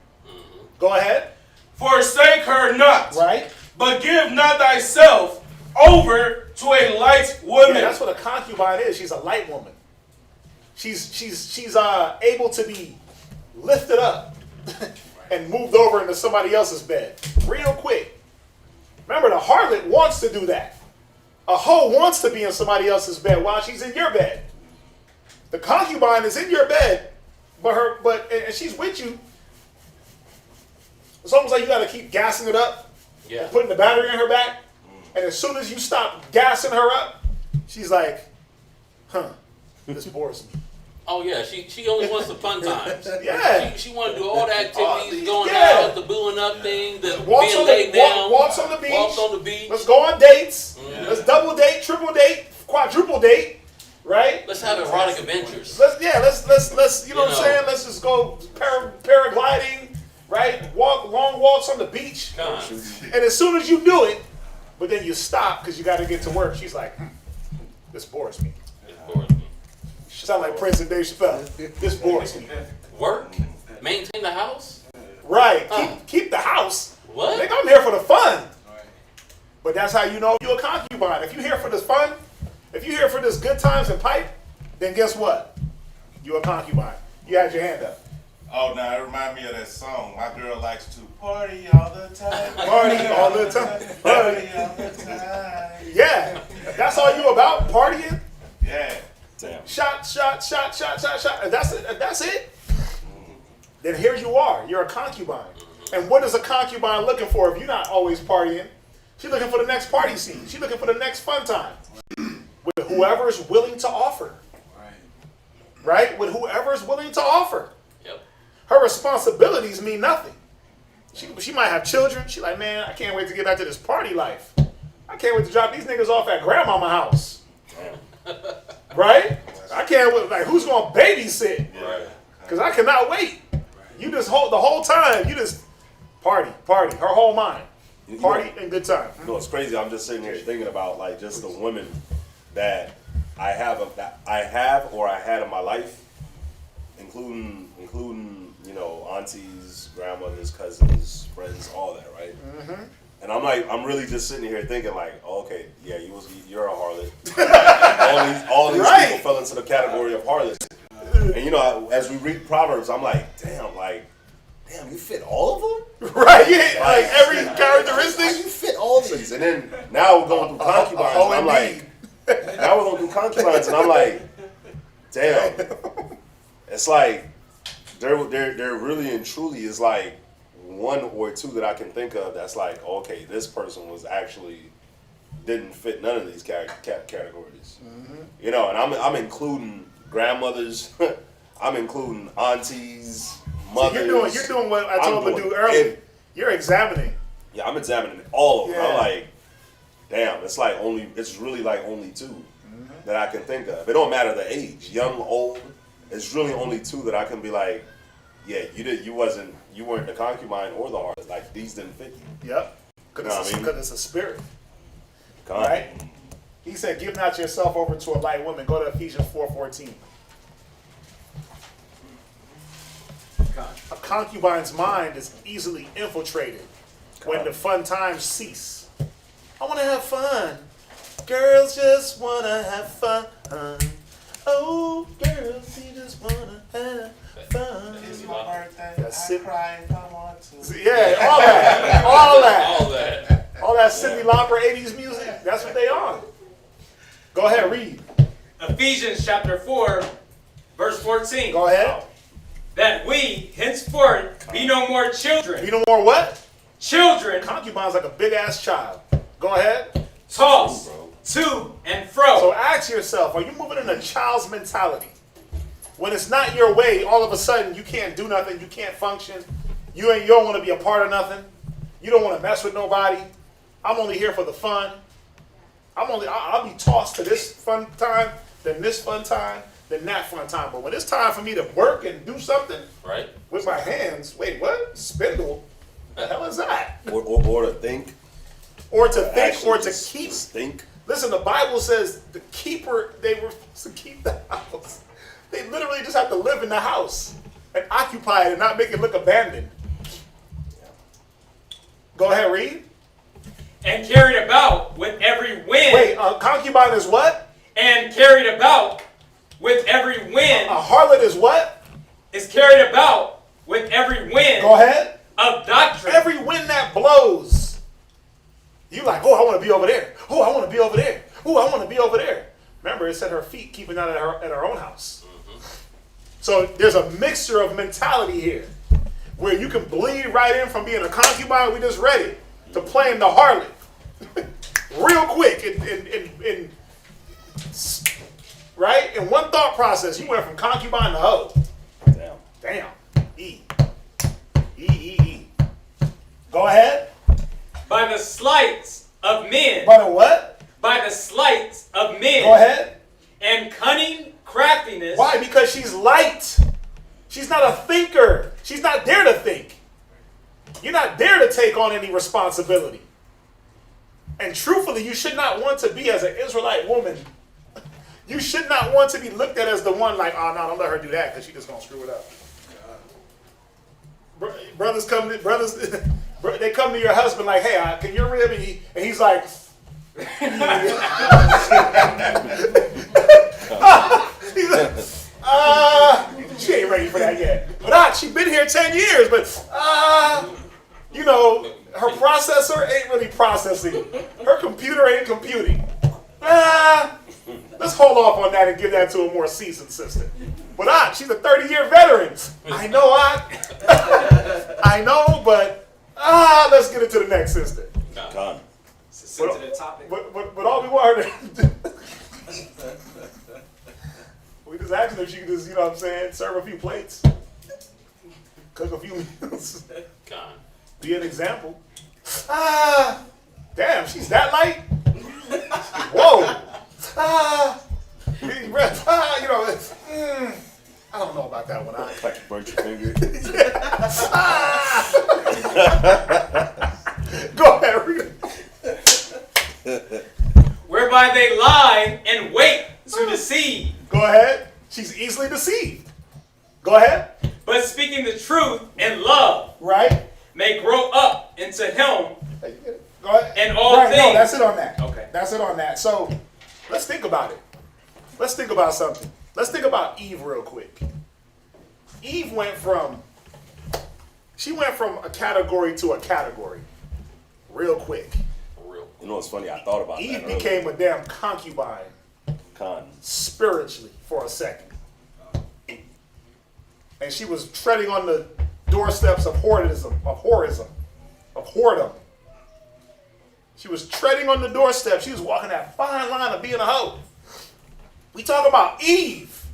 Go ahead. Forsake her not. Right. But give not thyself over to a light woman. Yeah, that's what a concubine is. She's a light woman. She's able to be lifted up and moved over into somebody else's bed real quick. Remember, the harlot wants to do that. A hoe wants to be in somebody else's bed while she's in your bed. The concubine is in your bed, and she's with you. It's almost like you got to keep gassing it up, and putting the battery in her back. And as soon as you stop gassing her up, she's like, this bores me. Oh yeah, she only wants the fun times. Yeah. She want to do all the activities, going out, the booing up thing, the Walks being laid down, walks on the beach. Walks on the beach. Let's go on dates. Let's double date, triple date, quadruple date, right? Let's have erotic adventures. Let's you know what I'm saying? Let's just go paragliding, right? Long walks on the beach. And as soon as you do it, but then you stop because you got to get to work. She's like, this bores me. Sound like Prince and Dave Chappelle. This bores me. Work? Maintain the house? Right. Keep the house. What? Nigga, I'm here for the fun. But that's how you know you're a concubine. If you're here for this fun, if you're here for this good times and pipe, then guess what? You're a concubine. You had your hand up. Oh, now it reminds me of that song. My girl likes to party all the time. Party all the time. Party all the time. Yeah. That's all you about? Partying? Yeah. Damn. Shot. And that's it. Then here you are. You're a concubine. And what is a concubine looking for if you're not always partying? She's looking for the next party scene. She's looking for the next fun time. With whoever is willing to offer. Right? With whoever is willing to offer. Yep. Her responsibilities mean nothing. She might have children. She's like, man, I can't wait to get back to this party life. I can't wait to drop these niggas off at grandmama's house. Right? I can't wait. Like, who's going to babysit? Right. Because I cannot wait. You just the whole time, you just party. Her whole mind. Party and good time. You know, it's crazy. I'm just sitting here thinking about like just the women that I have or I had in my life, including you know, aunties, grandmothers, cousins, friends, all that, right? Mm-hmm. And I'm really just sitting here thinking like, oh, okay, yeah, you're a harlot. all these people fell into the category of harlots. And you know, as we read Proverbs, I'm like, damn, you fit all of them? Right, yeah, like every characteristic. You fit all these. And then now we're going through concubines, and I'm like, now we're going through concubines, and I'm like, damn. It's like, there really and truly is like one or two that I can think of that's like, okay, this person was actually didn't fit none of these categories. Mm-hmm. You know, and I'm including grandmothers, I'm including aunties, mothers. So you're doing what I told them to do earlier. You're examining. Yeah, I'm examining all of them. Yeah. I'm like, damn, it's really like only two that I can think of. It don't matter the age, young, old. It's really only two that I can be like, yeah, you weren't the concubine or the harlot. Like these didn't fit you. Yep. Because it's a spirit. God. Right? He said, give not yourself over to a light woman. Go to Ephesians 4:14. A concubine's mind is easily infiltrated when the fun times cease. I want to have fun. Girls just want to have fun. Oh, girls, you just want to have fun. It's my birthday. That's I it. cry if I want to. Yeah, all that Cyndi Lauper 80s music, that's what they on. Go ahead, read. Ephesians chapter 4, verse 14. Go ahead. That we henceforth be no more children. Be no more what? Children. Concubine's like a big ass child. Go ahead. Tossed to and fro. So ask yourself, are you moving in a child's mentality? When it's not your way, all of a sudden you can't do nothing, you can't function, you don't want to be a part of nothing, you don't want to mess with nobody. I'm only here for the fun. I'll be tossed to this fun time, then this fun time, then that fun time. But when it's time for me to work and do something with my hands, wait, what? Spindle? The hell is that? Or to think. Or to think, or to keep. Just think. Listen, the Bible says the keeper, they were supposed to keep the house. They literally just have to live in the house and occupy it and not make it look abandoned. Go ahead, read. And carried about with every wind. Wait, concubine is what? And carried about with every wind. A harlot is what? Is carried about with every wind. Go ahead. Of doctrine. Every wind that blows. You like, oh, I want to be over there. Oh, I want to be over there. Oh, I want to be over there. Remember, it said her feet keeping out at her own house. So there's a mixture of mentality here where you can bleed right in from being a concubine, we just read it, to playing the harlot. Real quick. Right? In one thought process, you went from concubine to hoe. Damn. E. Go ahead. By the sleights of men. By the what? By the sleights of men. Go ahead. And cunning craftiness. Why? Because she's light. She's not a thinker. She's not there to think. You're not there to take on any responsibility. And truthfully, you should not want to be, as an Israelite woman, you should not want to be looked at as the one like, oh, no, don't let her do that because she's just going to screw it up. Brothers come to your husband like, hey, can you rib? And he's like, she ain't ready for that yet. But she been here 10 years, but her processor ain't really processing. Her computer ain't computing. Let's hold off on that and give that to a more seasoned sister. But she's a 30-year veteran. I know I know, but let's get into the next sister. God. It's a sensitive topic. But all we want her to we just asked her if she could just, serve a few plates, cook a few meals, be an example. Damn, she's that light? Whoa. I don't know about that one. Like you burnt your finger. Go ahead, read it. Whereby they lie and wait to deceive. Go ahead. She's easily deceived. Go ahead. But speaking the the truth in love Right? may grow up into him Go ahead. in all Right, things. no, that's it on that. Okay. That's it on that. So let's think about it. Let's think about something. Let's think about Eve real quick. Eve went from a category to a category real quick. You know what's funny? I thought about Eve that became a damn concubine earlier. spiritually for a second. And she was treading on the doorsteps of whoredom. She was treading on the doorstep. She was walking that fine line of being a hoe. We talk about Eve.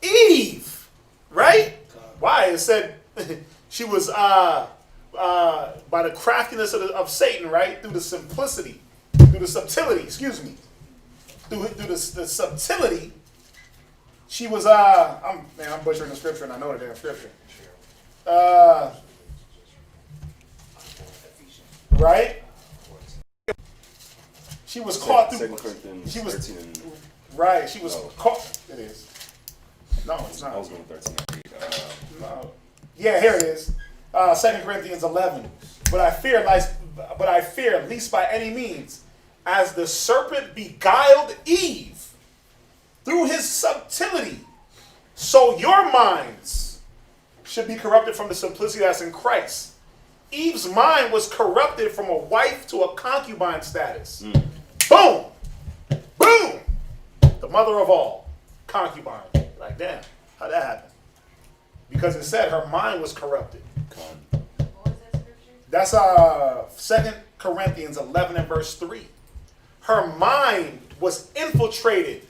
Eve, right? Why? It said she was by the craftiness of Satan, right? Through the subtlety, through the subtlety, she was I'm butchering the scripture and I know the damn scripture. Right? She was caught through. 2 Corinthians She was 13 and right. She was No. caught. It is. No, it's I not. was going 13 and 8. No. Yeah, here it is. 2 Corinthians 11. But I fear least by any means, as the serpent beguiled Eve through his subtlety, so your minds should be corrupted from the simplicity that's in Christ. Eve's mind was corrupted from a wife to a concubine status. Boom! Boom! The mother of all. Concubine. Like, damn, how'd that happen? Because it said her mind was corrupted. What was that scripture? That's 2 Corinthians 11 and verse 3. Her mind was infiltrated.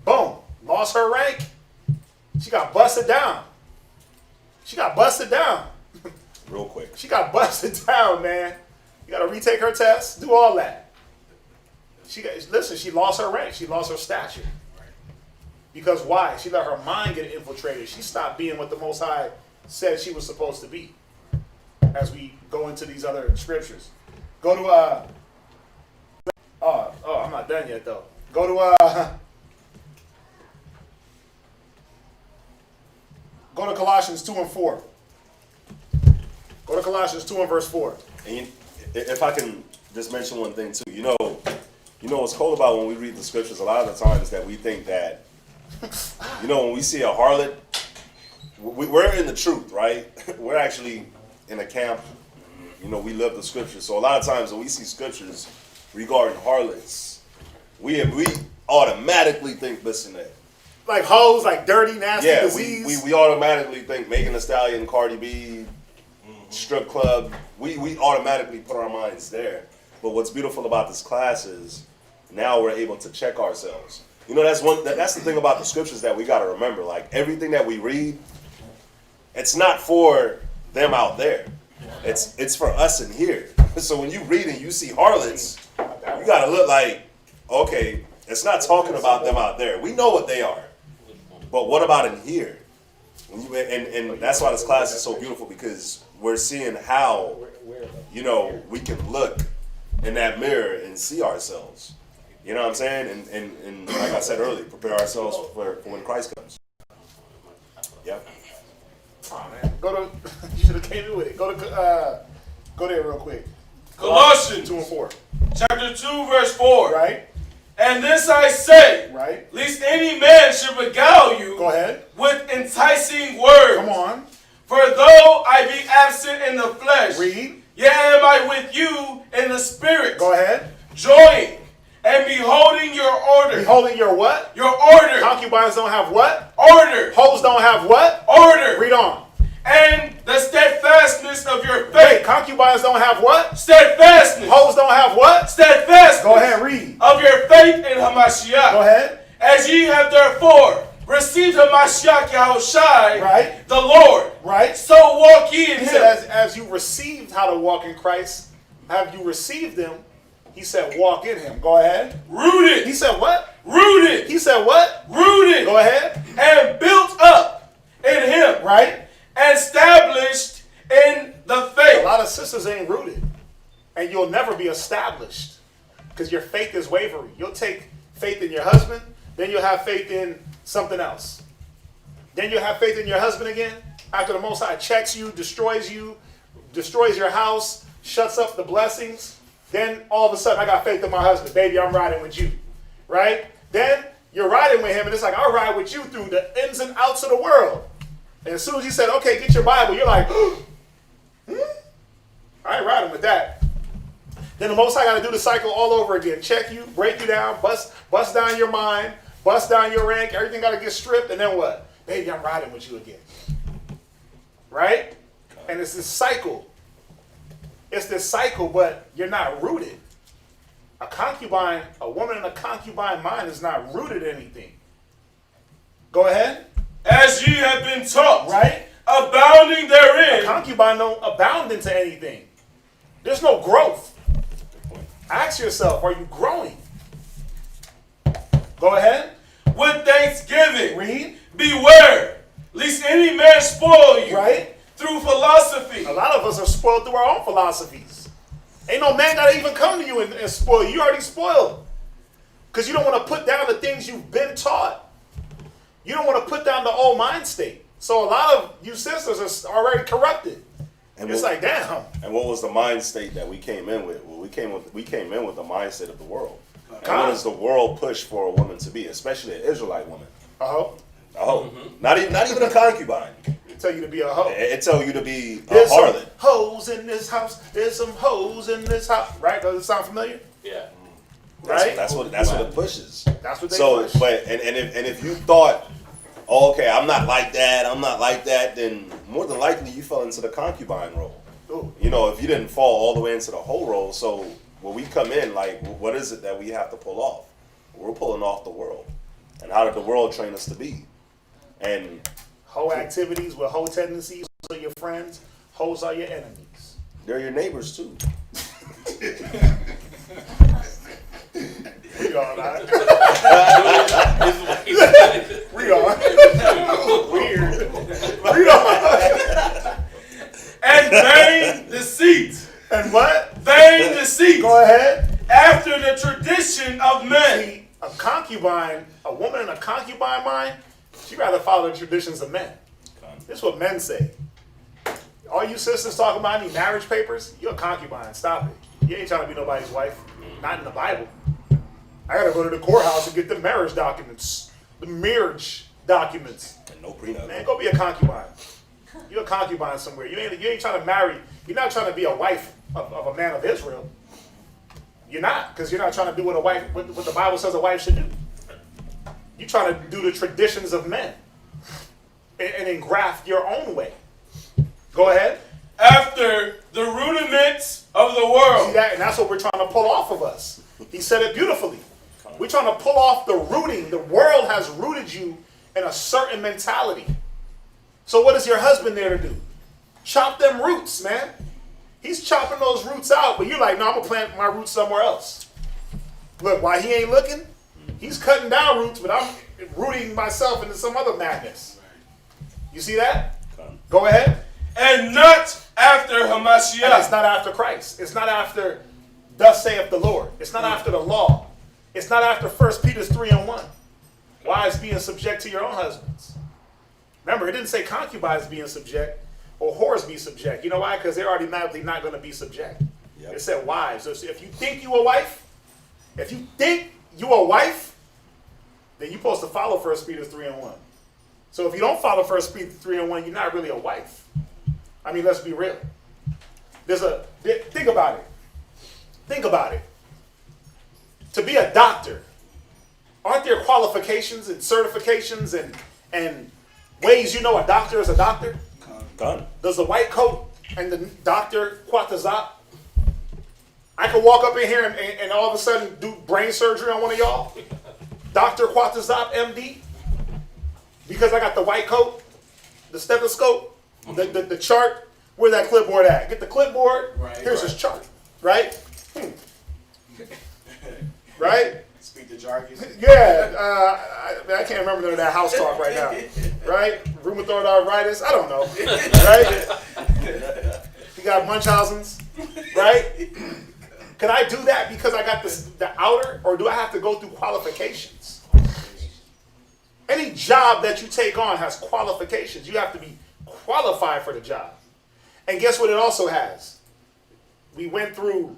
Boom. Lost her rank. She got busted down. Real quick. She got busted down, man. You got to retake her test, do all that. She lost her rank. She lost her stature. Because why? She let her mind get infiltrated. She stopped being what the Most High said she was supposed to be. As we go into these other scriptures. Go to, I'm not done yet, though. Go to Colossians 2 and 4. Go to Colossians 2 and verse 4. And if I can just mention one thing too, you know what's cool about when we read the scriptures a lot of the times that we think that, when we see a harlot, we're in the truth, right? We're actually in a camp, we live the scriptures. So a lot of times when we see scriptures regarding harlots, we automatically think, listen, like hoes, like dirty, nasty, yeah, disease. we automatically think Megan Thee Stallion, Cardi B, strip club. We automatically put our minds there. But what's beautiful about this class is now we're able to check ourselves. That's the thing about the scriptures that we got to remember. Like everything that we read, it's not for them out there. It's for us in here. So when you read and you see harlots, you got to look like, okay, it's not talking about them out there. We know what they are. But what about in here? And that's why this class is so beautiful, because we're seeing how, we can look in that mirror and see ourselels. You know what I'm saying? And like I said earlier, prepare ourselves for when Christ comes. Yep. Oh man, you should have came in with it. Go there real quick. Colossians 2 and 4. chapter 2, verse 4. Right? And this I say, Right? lest any man should beguile you Go ahead. with enticing words. Come on. For though I be absent in the flesh, Read. yet am I with you in the spirit. Go ahead. Joying and beholding your order. Beholding your what? Your order. Concubines don't have what? Order. Hoes don't have what? Order. Read on. And the steadfastness of your faith. Wait, concubines don't have what? Steadfastness. Hoes don't have what? Steadfastness. Go ahead, read. Of your faith in Hamashiach. Go ahead. As ye have therefore received Hamashiach Yahushai, Right. the Lord, Right? so walk ye in He him. said, as you received how to walk in Christ, have you received him? He said, walk in him. Go ahead. Rooted. He said, what? Rooted. He said, what? Rooted. Go ahead. And built up in him. Right? And established in the faith. A lot of sisters ain't rooted. And you'll never be established. Because your faith is wavering. You'll take faith in your husband, then you'll have faith in something else. Then you'll have faith in your husband again. After the Most High checks you, destroys your house, shuts up the blessings. Then all of a sudden, I got faith in my husband. Baby, I'm riding with you. Right? Then you're riding with him, and it's like, I'll ride with you through the ins and outs of the world. And as soon as he said, okay, get your Bible, you're like, I ain't riding with that. Then the Most High got to do the cycle all over again. Check you, break you down, bust down your mind, bust down your rank. Everything got to get stripped. And then what? Baby, I'm riding with you again. Right? And it's this cycle. It's this cycle, but you're not rooted. A woman in a concubine mind is not rooted in anything. Go ahead. As ye have been taught, right? Abounding therein. A concubine don't abound into anything. There's no growth. Ask yourself, are you growing? Go ahead. With thanksgiving. Read. Beware, lest any man spoil you. Right? Through philosophy. A lot of us are spoiled through our own philosophies. Ain't no man gotta even come to you and spoil you. You already spoiled. Because you don't want to put down the things you've been taught. You don't want to put down the old mind state. So a lot of you sisters are already corrupted. And it's like, damn. And what was the mind state that we came in with? Well, we came in with the mindset of the world. And what does the world push for a woman to be, especially an Israelite woman? A hoe. A hoe. Not even a concubine. It tell you to be a hoe. It tell you to be a There's harlot. some hoes in this house. There's some hoes in this house. Right? Does it sound familiar? Yeah. Right? That's what it pushes. That's what they push. But if you thought, oh, okay, I'm not like that, then more than likely you fell into the concubine role. Ooh. You know, if you didn't fall all the way into the whole role, so when we come in, like, what is it that we have to pull off? We're pulling off the world. And how did the world train us to be? And hoe activities with hoe tendencies are your friends. Hoes are your enemies. they're your neighbors too. We are not. We are. Weird. We are. And vain deceit. And what? Vain deceit. Go ahead. After the tradition of men. See, a concubine, a woman in a concubine mind, she'd rather follow the traditions of men. This is what men say. All you sisters talking about any marriage papers, you're a concubine. Stop it. You ain't trying to be nobody's wife. Not in the Bible. I gotta go to the courthouse and get the marriage documents. The marriage documents. And no prenup. Man, go be a concubine. You're a concubine somewhere. You ain't trying to marry. You're not trying to be a wife of a man of Israel. You're not, because you're not trying to do what the Bible says a wife should do. You're trying to do the traditions of men and engraft your own way. Go ahead. After the rudiments of the world. See that? And that's what we're trying to pull off of us. He said it beautifully. We're trying to pull off the rooting. The world has rooted you in a certain mentality. So what is your husband there to do? Chop them roots, man. He's chopping those roots out, but you're like, no, I'm going to plant my roots somewhere else. Look, while he ain't looking, he's cutting down roots, but I'm rooting myself into some other madness. You see that? Go ahead. And not after Hamashiach. And it's not after Christ. It's not after thus saith the Lord. It's not after the law. It's not after 1 Peter 3:1. Wives being subject to your own husbands. Remember, it didn't say concubines being subject or whores be subject. You know why? Because they're automatically not going to be subject. Yep. It said wives. So if you think you a wife, then you're supposed to follow 1 Peter 3:1. So if you don't follow 1 Peter 3:1, you're not really a wife. I mean, let's be real. Think about it. Think about it. To be a doctor, aren't there qualifications and certifications and ways you know a doctor is a doctor? Done. Does the white coat and the doctor quatazat? I could walk up in here and all of a sudden do brain surgery on one of y'all. Dr. Quatazat, MD. Because I got the white coat, the stethoscope, the chart. Where's that clipboard at? Get the clipboard. Here's his chart. Right? Right? Speak the jargon. Yeah. I can't remember none of that house talk right now. Right? Rheumatoid arthritis. I don't know. Right? You got Munchausen's. Right? Can I do that because I got the outer, or do I have to go through qualifications? Any job that you take on has qualifications. You have to be qualified for the job. And guess what it also has? We went through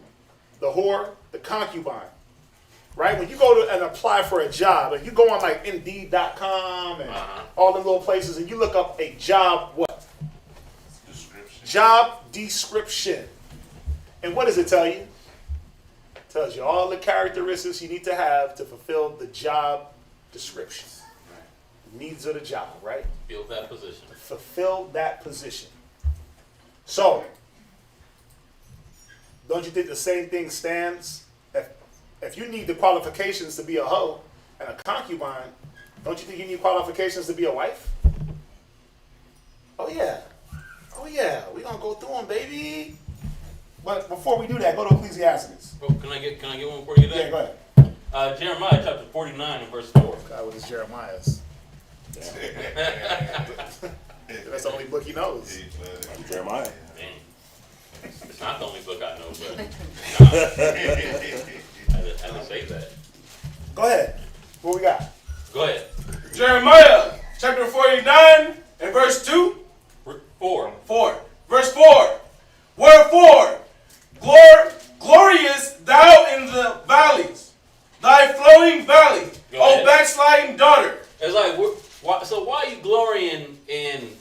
the whore, the concubine. Right? When you go to and apply for a job, and you go on like Indeed.com and all them little places, and you look up a job, what? Description. Job description. And what does it tell you? It tells you all the characteristics you need to have to fulfill the job description. Needs of the job, right? Fill that position. Fulfill that position. So, don't you think the same thing stands? If you need the qualifications to be a hoe and a concubine, don't you think you need qualifications to be a wife? Oh yeah. Oh yeah. We're going to go through them, baby. But before we do that, go to Ecclesiasticus. Oh, can I get one before you do that? Yeah, go ahead. Jeremiah chapter 49 and verse 4. God, what is Jeremiah's? That's the only book he knows. Jeremiah. Dang. It's not the only book I know, but I didn't say that. Go ahead. What we got? Go ahead. Jeremiah chapter 49 and verse 2. 4. 4. Verse 4. Wherefore, glorious thou in the valleys, thy flowing valley, O backsliding daughter. It's like, so why are you glorying in,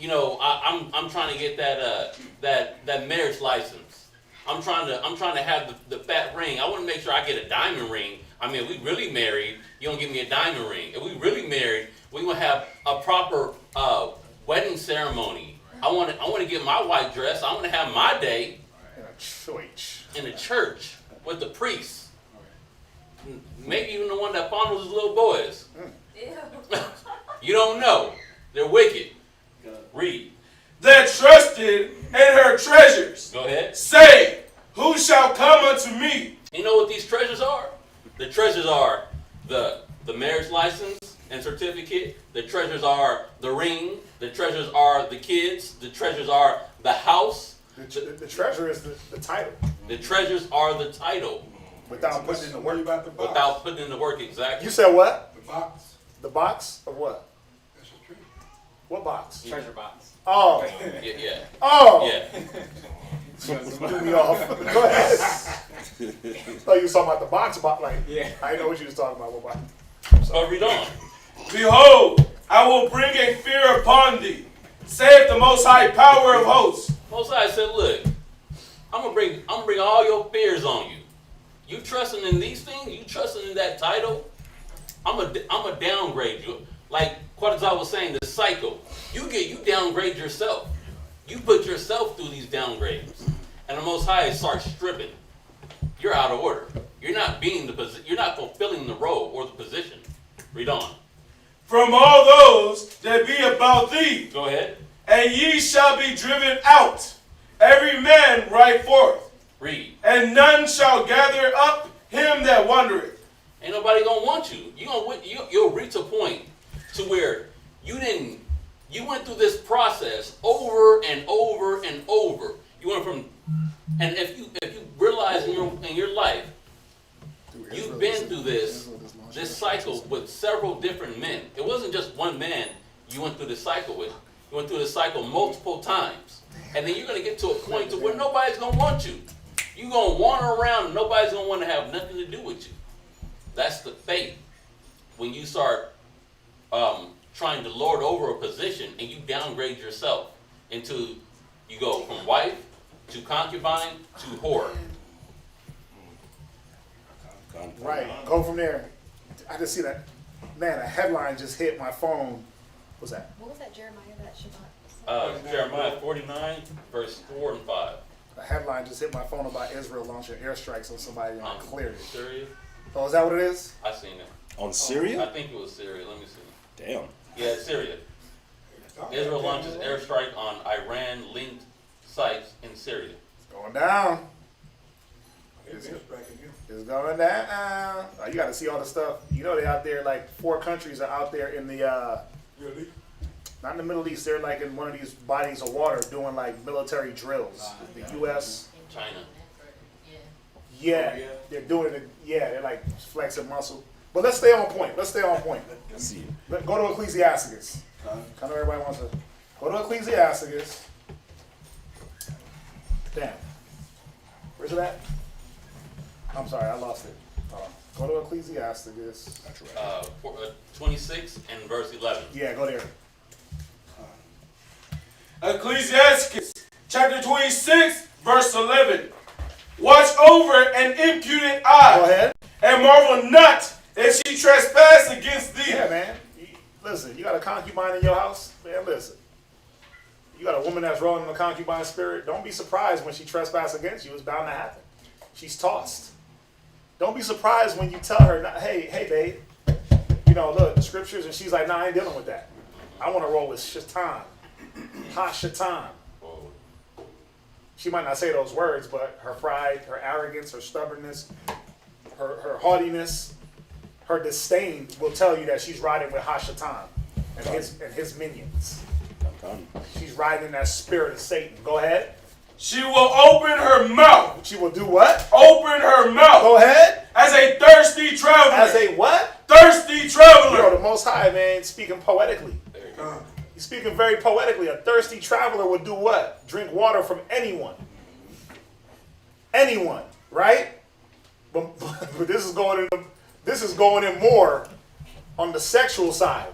I'm trying to get that marriage license. I'm trying to have the fat ring. I want to make sure I get a diamond ring. I mean, if we really married, you don't give me a diamond ring. If we really married, we're gonna have a proper wedding ceremony. I want to get my white dress. I want to have my day in a church with the priest. Maybe even the one that fondles his little boys. You don't know. They're wicked. Read. That trusted in her treasures. Go ahead. Say, who shall come unto me? You know what these treasures are? The treasures are the marriage license and certificate. The treasures are the ring. The treasures are the kids. The treasures are the house. The treasure is the title. The treasures are the title. Without putting in the work. Without putting in the work, exactly. You said what? The box. The box of what? That's your tree. What box? Treasure box. Oh. Yeah. Oh. Yeah. Threw me off. Go ahead. I thought you was talking about the box, like, Yeah. I didn't know what you was talking about. What box? So read on. Behold, I will bring a fear upon thee, saith the Most High Power of hosts. Most High said, look, I'm gonna bring all your fears on you. You trusting in these things? You trusting in that title? I'm a downgrade you. Like Quadzal was saying, the cycle. You downgrade yourself. You put yourself through these downgrades, and the Most High starts stripping. You're out of order. You're not you're not fulfilling the role or the position. Read on. From all those that be about thee. Go ahead. And ye shall be driven out, every man right forth. Read. And none shall gather up him that wandereth. Ain't nobody gonna want you. You'll reach a point to where you went through this process over and over and over. You went from, and if you realize in your life, you've been through this cycle with several different men. It wasn't just one man you went through this cycle with. You went through this cycle multiple times. And then you're going to get to a point to where nobody's going to want you. You're going to wander around and nobody's going to want to have nothing to do with you. That's the faith. When you start trying to lord over a position and you downgrade yourself into, you go from wife to concubine to whore. Right. Go from there. I just see that. Man, a headline just hit my phone. What's that? What was that Jeremiah that Shabbat? Jeremiah 49, verse 4 and 5. A headline just hit my phone about Israel launching airstrikes on somebody and cleared it. Syria? Oh, is that what it is? I seen it. On Syria? I think it was Syria. Let me see. Damn. Yeah, it's Syria. Israel launches airstrike on Iran-linked sites in Syria. It's going down. It's going down. Oh, you got to see all the stuff. You know, they're out there, like 4 countries are out there in the, not in the Middle East, they're like in one of these bodies of water doing like military drills. The U.S. China. Yeah, they're doing it. Yeah, they're like flexing muscle. But let's stay on point. Let's stay on point. See. Go to Ecclesiasticus. I know everybody wants to go to Ecclesiasticus. Damn. Where's it at? I'm sorry, I lost it. Go to Ecclesiasticus. 26 and verse 11. Yeah, go there. Ecclesiasticus chapter 26, verse 11. Watch over an impudent eye. Go ahead. And marvel not if she trespass against thee. Yeah, man. Listen, you got a concubine in your house? Man, listen. You got a woman that's rolling in the concubine spirit. Don't be surprised when she trespasses against you. It's bound to happen. She's tossed. Don't be surprised when you tell her, hey, babe, you know, look, the scriptures, and she's like, nah, I ain't dealing with that. I want to roll with shaitan. Ha-shaitan. She might not say those words, but her pride, her arrogance, her stubbornness, her haughtiness, her disdain will tell you that she's riding with Ha-shaitan and his minions. She's riding in that spirit of Satan. Go ahead. She will open her mouth. She will do what? Open her mouth. Go ahead. As a thirsty traveler. As a what? Thirsty traveler. You know, the Most High, man, speaking poetically. He's speaking very poetically. A thirsty traveler would do what? Drink water from anyone. Anyone, right? But this is going in more on the sexual side.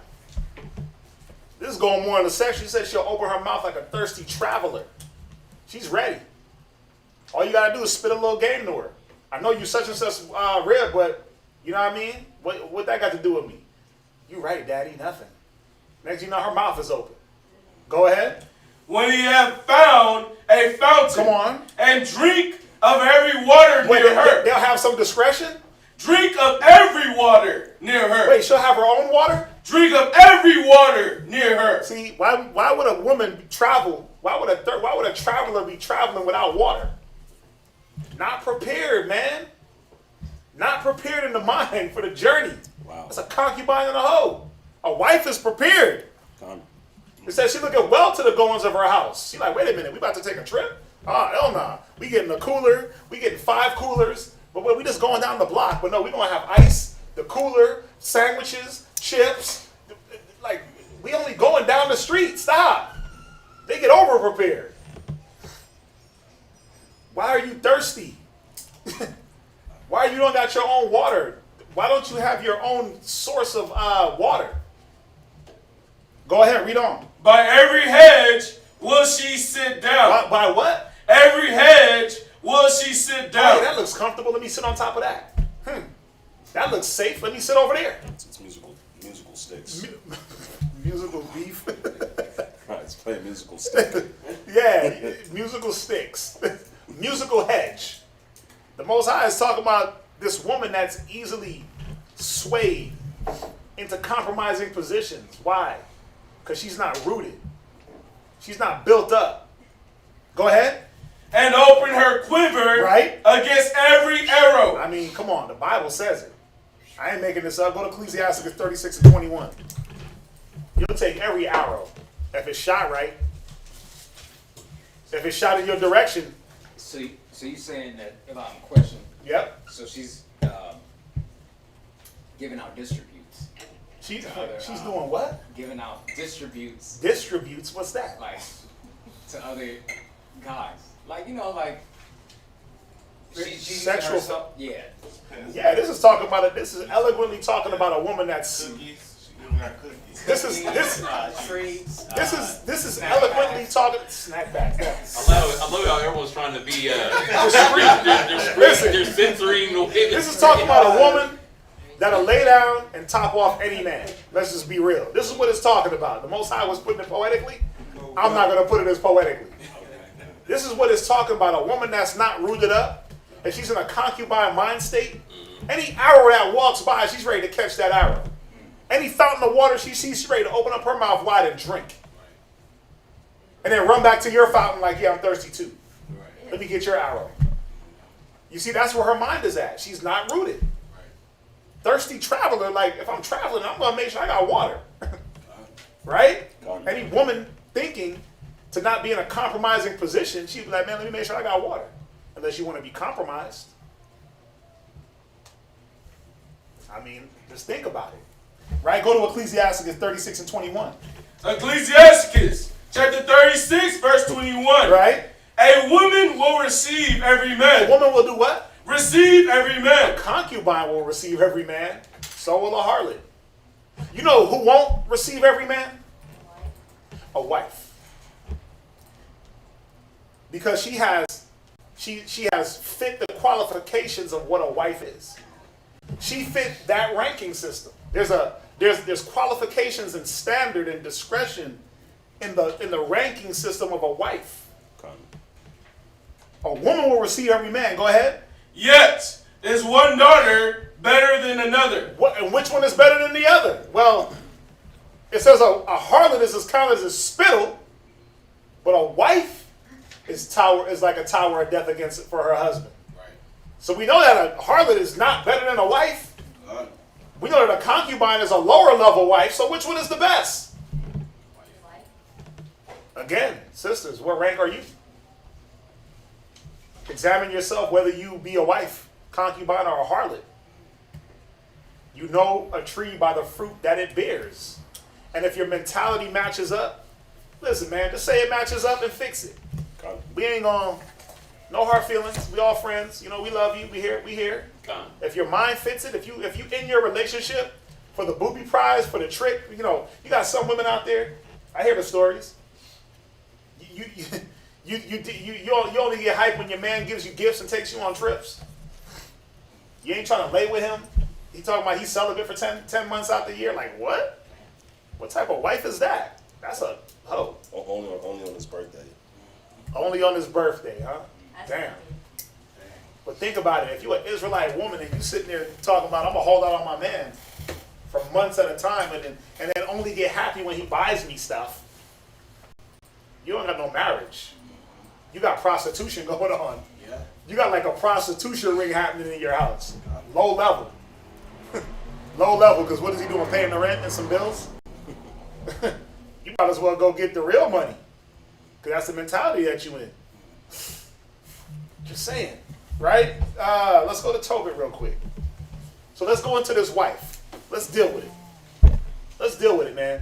This is going more on the sexual. She said she'll open her mouth like a thirsty traveler. She's ready. All you gotta do is spit a little game to her. I know you such and such rib, but you know what I mean? What that got to do with me? You right, Daddy, nothing. Next you know, her mouth is open. Go ahead. When he have found a fountain. Come on. And drink of every water near her. They'll have some discretion? Drink of every water near her. Wait, she'll have her own water? Drink of every water near her. See, why would a woman travel? Why would a traveler be traveling without water? Not prepared, man. Not prepared in the mind for the journey. Wow. That's a concubine and a hoe. A wife is prepared. It says she looking well to the goings of her house. She like, wait a minute, we about to take a trip? Hell nah. We getting a cooler. We getting 5 coolers. But we just going down the block. But no, we gonna have ice, the cooler, sandwiches, chips. Like, we only going down the street. Stop. They get over prepared. Why are you thirsty? Why you don't got your own water? Why don't you have your own source of water? Go ahead, read on. By every hedge will she sit down. By what? Every hedge will she sit down. Hey, that looks comfortable. Let me sit on top of that. That looks safe. Let me sit over there. It's musical sticks. Musical beef. Right, it's playing musical sticks. Yeah, musical sticks. Musical hedge. The Most High is talking about this woman that's easily swayed into compromising positions. Why? Because she's not rooted. She's not built up. Go ahead. And open her quiver right against every arrow. I mean, come on. The Bible says it. I ain't making this up. Go to Ecclesiasticus 36 and 21. You'll take every arrow. If it's shot right. If it's shot in your direction. So you're saying that if I'm questioning. Yep. So she's giving out distributes. She's doing what? Giving out distributes. Distributes? What's that? Like to other guys. Like, you know, like she's sexual herself. Yeah. Yeah, this is talking about it. This is eloquently talking about a woman that's. This is eloquently talking. Snack back. I love how everyone's trying to be they're censoring. This is talking about a woman that'll lay down and top off any man. Let's just be real. This is what it's talking about. The Most High was putting it poetically. I'm not going to put it as poetically. This is what it's talking about. A woman that's not rooted up, and she's in a concubine mind state. Any arrow that walks by, she's ready to catch that arrow. Any fountain of water she sees, she's ready to open up her mouth wide and drink. And then run back to your fountain like, yeah, I'm thirsty too. Let me get your arrow. You see, that's where her mind is at. She's not rooted. Thirsty traveler, like, if I'm traveling, I'm going to make sure I got water. Right? Any woman thinking to not be in a compromising position, she'd be like, man, let me make sure I got water. Unless you want to be compromised. I mean, just think about it. Right? Go to Ecclesiasticus 36 and 21. Ecclesiasticus chapter 36, verse 21. Right? A woman will receive every man. A woman will do what? Receive every man. A concubine will receive every man. So will a harlot. You know who won't receive every man? A wife. Because she has fit the qualifications of what a wife is. She fit that ranking system. There's qualifications and standard and discretion in the ranking system of a wife. A woman will receive every man. Go ahead. Yet is one daughter better than another. And which one is better than the other? Well, it says a harlot is as counted as a spittle, but a wife is like a tower of death against it for her husband. Right. So we know that a harlot is not better than a wife. We know that a concubine is a lower level wife. So which one is the best? Again, sisters, what rank are you? Examine yourself whether you be a wife, concubine, or a harlot. You know a tree by the fruit that it bears. And if your mentality matches up, listen, man, just say it matches up and fix it. We ain't gonna, no hard feelings. We all friends. You know, we love you. We here. If your mind fits it, if you in your relationship for the booby prize, for the trick, you know, you got some women out there. I hear the stories. You only get hyped when your man gives you gifts and takes you on trips. You ain't trying to lay with him. He talking about he's celibate for 10 months out the year. Like, what? What type of wife is that? That's a hoe. Only on his birthday. Only on his birthday, huh? Damn. But think about it. If you're an Israelite woman and you sitting there talking about, I'm going to hold out on my man for months at a time and then only get happy when he buys me stuff, you don't got no marriage. You got prostitution going on. Yeah. You got like a prostitution ring happening in your house. Low level. Low level, because what is he doing? Paying the rent and some bills? You might as well go get the real money. Because that's the mentality that you in. Just saying. Right? Let's go to Tobit real quick. So let's go into this wife. Let's deal with it. Let's deal with it, man.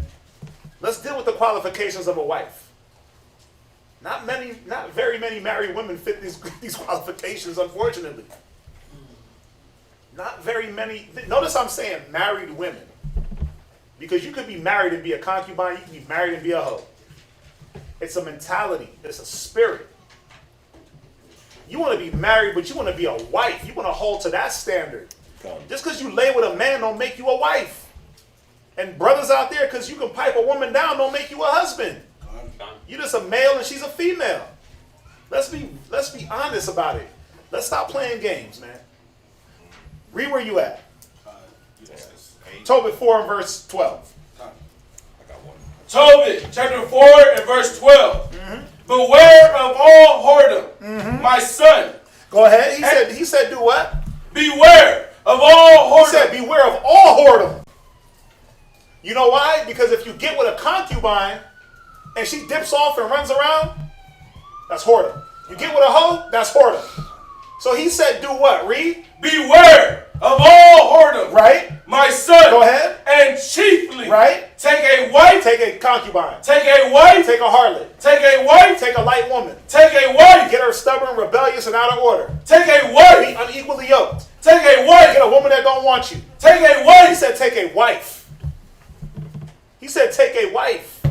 Let's deal with the qualifications of a wife. Not very many married women fit these qualifications, unfortunately. Not very many. Notice I'm saying married women. Because you could be married and be a concubine. You can be married and be a hoe. It's a mentality. It's a spirit. You want to be married, but you want to be a wife. You want to hold to that standard. Just because you lay with a man don't make you a wife. And brothers out there, because you can pipe a woman down don't make you a husband. You're just a male and she's a female. Let's be honest about it. Let's stop playing games, man. Read where you at. Tobit 4 and verse 12. Tobit chapter 4 and verse 12. Mm-hmm. Beware of all whoredom, my son. Go ahead. He said do what? Beware of all whoredom. He said beware of all whoredom. You know why? Because if you get with a concubine and she dips off and runs around, that's whoredom. You get with a hoe, that's whoredom. So he said do what? Read. Beware of all whoredom. Right. My son. Go ahead. And chiefly. Right. Take a wife. Take a concubine. Take a wife. Take a harlot. Take a wife. Take a light woman. Take a wife. Get her stubborn, rebellious, and out of order. Take a wife. Be unequally yoked. Take a wife. Get a woman that don't want you. Take a wife. He said take a wife. He said take a wife.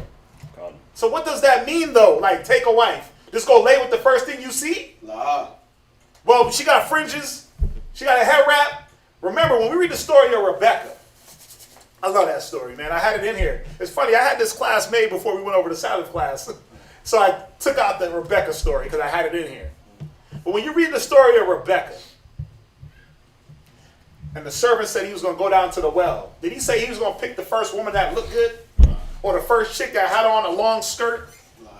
So what does that mean though? Like take a wife. Just go lay with the first thing you see? Nah. Well, she got fringes. She got a hair wrap. Remember, when we read the story of Rebecca, I love that story, man. I had it in here. It's funny. I had this class made before we went over to Sabbath class. So I took out the Rebecca story because I had it in here. But when you read the story of Rebecca, and the servant said he was going to go down to the well, did he say he was going to pick the first woman that looked good? Or the first chick that had on a long skirt?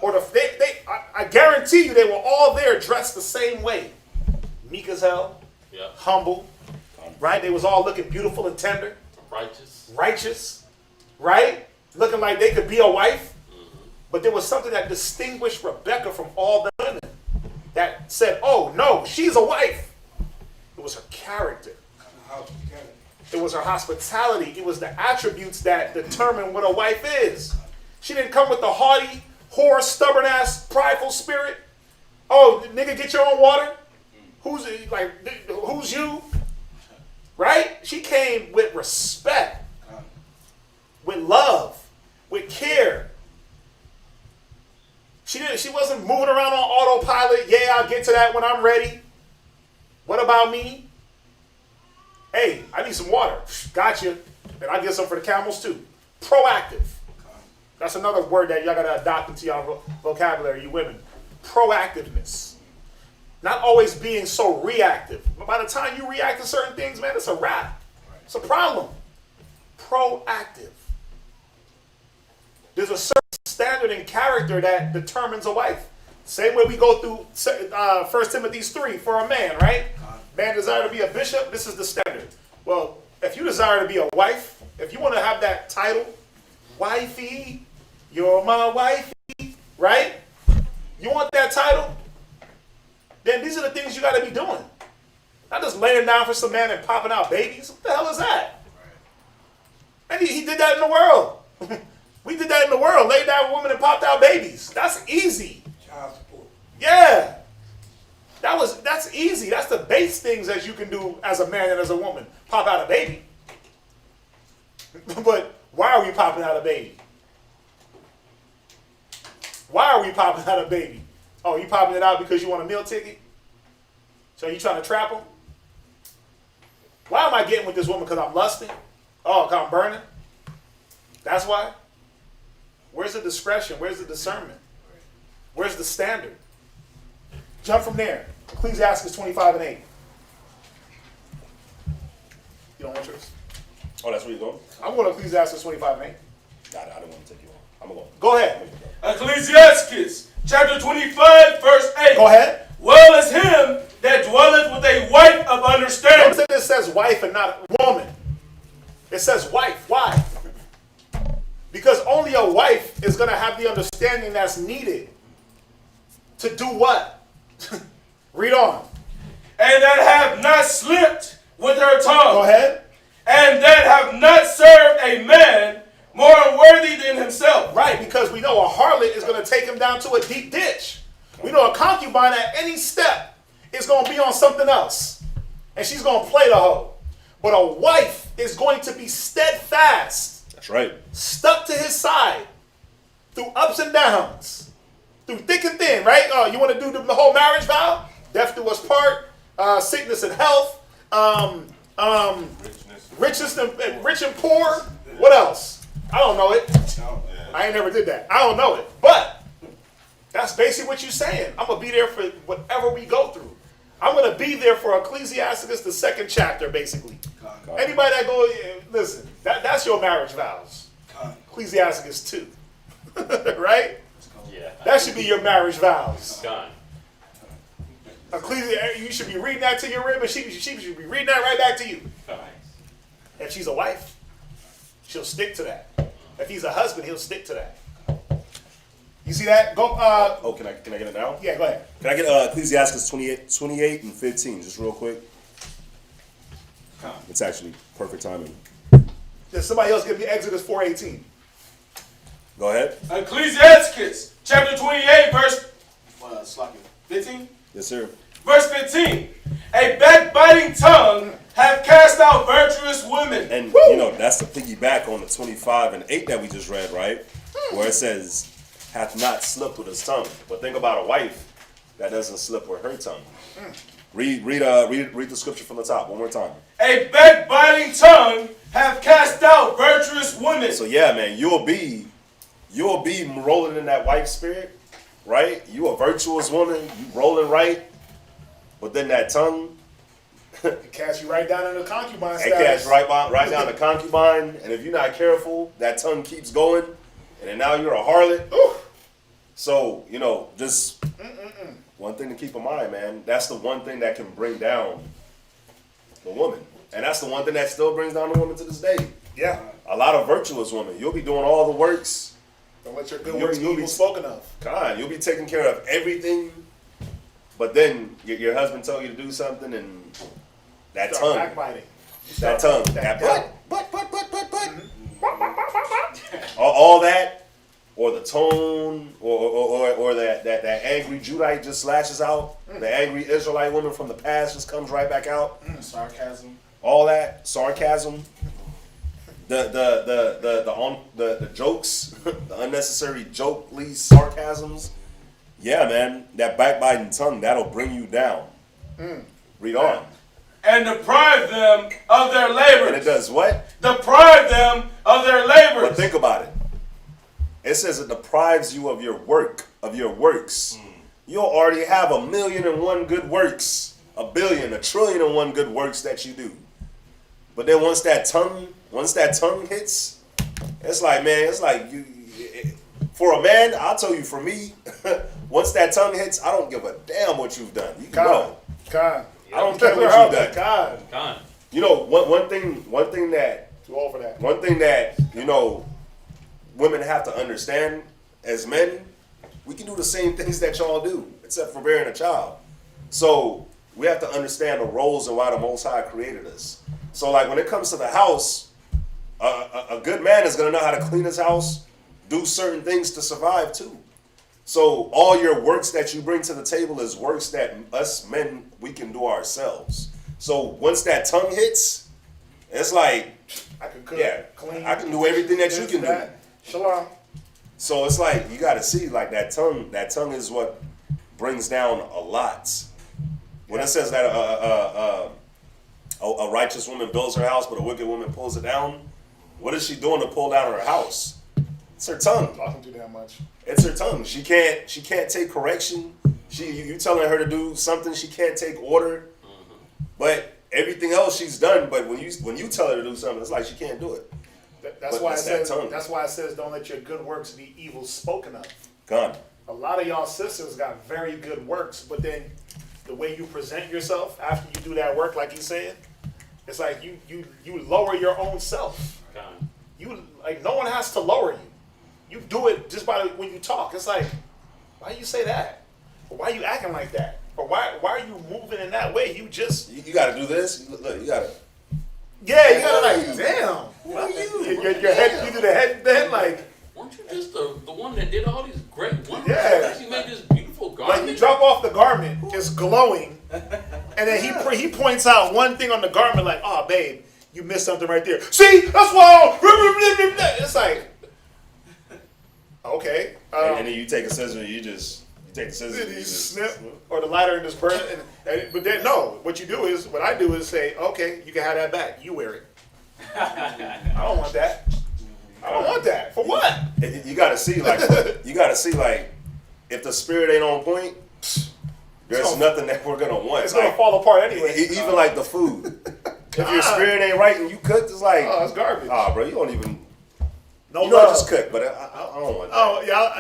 Or I guarantee you they were all there dressed the same way. Meek as hell. Yeah. Humble. Right? They was all looking beautiful and tender. Righteous. Right? Looking like they could be a wife. Mm-hmm. But there was something that distinguished Rebecca from all the women. That said, oh no, she's a wife. It was her character. It was her hospitality. It was the attributes that determine what a wife is. She didn't come with the haughty, whore, stubborn-ass, prideful spirit. Oh, nigga, get your own water? Who's you? Right? She came with respect, with love, with care. She wasn't moving around on autopilot. Yeah, I'll get to that when I'm ready. What about me? Hey, I need some water. Gotcha. And I'll get some for the camels too. Proactive. That's another word that y'all gotta adopt into your vocabulary, you women. Proactiveness. Not always being so reactive. But by the time you react to certain things, man, it's a wrap. It's a problem. Proactive. There's a certain standard and character that determines a wife. Same way we go through 1 Timothy 3 for a man, right? Man desire to be a bishop, this is the standard. Well, if you desire to be a wife, if you want to have that title, wifey, you're my wifey, right? You want that title? Then these are the things you got to be doing. Not just laying down for some man and popping out babies. What the hell is that? And he did that in the world. We did that in the world. Laid down with women and popped out babies. That's easy. Child support. Yeah. That's easy. That's the base things that you can do as a man and as a woman. Pop out a baby. But why are we popping out a baby? Why are we popping out a baby? Oh, you popping it out because you want a meal ticket? So you trying to trap them? Why am I getting with this woman? Because I'm lusting? Oh, because I'm burning? That's why? Where's the discretion? Where's the discernment? Where's the standard? Jump from there. Ecclesiasticus 25:8. You don't want yours? Oh, that's where you're going? I'm going to Ecclesiasticus 25:8. Nah, I didn't want to take you on. I'm going to go. Go ahead. Ecclesiasticus chapter 25, verse 8. Go ahead. Well is him that dwelleth with a wife of understanding. Notice that it says wife and not woman. It says wife. Why? Because only a wife is going to have the understanding that's needed to do what? Read on. And that have not slipped with her tongue. Go ahead. And that have not served a man more unworthy than himself. Right, because we know a harlot is going to take him down to a deep ditch. We know a concubine at any step is going to be on something else. And she's going to play the hoe. But a wife is going to be steadfast. That's right. Stuck to his side. Through ups and downs. Through thick and thin, right? You want to do the whole marriage vow? Death do us part. Sickness and health. Richness and rich and poor. What else? I don't know it. I ain't never did that. I don't know it. But that's basically what you're saying. I'm going to be there for whatever we go through. I'm going to be there for Ecclesiasticus, the 2nd chapter, basically. Anybody that go, listen, that's your marriage vows. Ecclesiasticus 2. Right? Yeah. That should be your marriage vows. God. You should be reading that to your rib, and she should be reading that right back to you. If she's a wife, she'll stick to that. If he's a husband, he'll stick to that. You see that? Go. Can I get it now? Yeah, go ahead. Can I get Ecclesiastes 28 and 15, just real quick? It's actually perfect timing. Does somebody else give me Exodus 4:18? Go ahead. Ecclesiasticus chapter 28, verse 15? Yes, sir. Verse 15. A backbiting tongue have cast out virtuous women. And, you know, that's the piggyback on the 25 and 8 that we just read, right? Where it says, hath not slipped with his tongue. But think about a wife that doesn't slip with her tongue. Read the scripture from the top one more time. A backbiting tongue have cast out virtuous women. So yeah, man, you'll be rolling in that wife spirit, right? You a virtuous woman, you rolling right, but then that tongue, It casts you right down in the concubine it status. casts right down the concubine, and if you're not careful, that tongue keeps going, and then now you're a harlot. Ooh. So, you know, just one thing to keep in mind, man. That's the one thing that can bring down the woman. And that's the one thing that still brings down the woman to this day. Yeah. A lot of virtuous women. You'll be doing all the works. Don't let your good works be evil spoken of. God, you'll be taking care of everything. But then your husband tell you to do something and that Start tongue. backbiting. That tongue, that yeah. but. All that, or the tone, or that angry Judite just lashes out. The angry Israelite woman from the past just comes right back out. Sarcasm. All that sarcasm, the jokes, the unnecessary jokely sarcasms. Yeah, man, that backbiting tongue, that'll bring you down. Read on. And deprive them of their labors. And it does what? Deprive them of their labors. But think about it. It says it deprives you of your work, of your works. You'll already have 1,000,001 good works, 1,000,000,000, 1,000,000,001 good works that you do. But then once that tongue hits, it's like, man, for a man, I'll tell you, for me, once that tongue hits, I don't give a damn what you've done. You can go. God. I don't care what you've done. God. You know, one thing that Too old for that. one thing that, you know, women have to understand as men, we can do the same things that y'all do, except for bearing a child. So we have to understand the roles and why the Most High created us. So like when it comes to the house, a good man is going to know how to clean his house, do certain things to survive too. So all your works that you bring to the table is works that us men, we can do ourselves. So once that tongue hits, it's like, I can cook, clean. I can do everything that you can do. Shalom. So it's like, you got to see, like that tongue is what brings down a lot. When it says that a righteous woman builds her house, but a wicked woman pulls it down, what is she doing to pull down her house? It's her tongue. Talking too damn much. It's her tongue. She can't take correction. You telling her to do something, she can't take order. But everything else she's done. But when you tell her to do something, it's like she can't do it. That's why it says. That's why it says, "Don't let your good works be evil spoken of." Gone. A lot of y'all sisters got very good works, but then the way you present yourself after you do that work, like he's saying, it's like you lower your own self. Gone. You like no one has to lower you. You do it just by when you talk. It's like, why you say that? Or why you acting like that? Or why are you moving in that way? You just you got to do this. Look, you got to. Yeah, you gotta like, damn. Who are you? Your head, you do the head bend like. Weren't you just the one that did all these great wonders? Yeah. You made this beautiful garment. Like you drop off the garment, it's glowing, and then he points out one thing on the garment, like, oh babe, you missed something right there. See, that's why. It's like, okay. And then you take a scissor, you take the scissors, you just snip, or the lighter and just burn it. But then no, what I do is say, okay, you can have that back. You wear it. I don't want that. I don't want that. For what? You got to see like if the spirit ain't on point, there's nothing that we're gonna want. It's gonna fall apart anyway. Even like the food. If your spirit ain't right and you cooked, it's like, oh, it's garbage. Oh, bro, you don't even. No, you don't just cook, but I don't want that. Oh, yeah,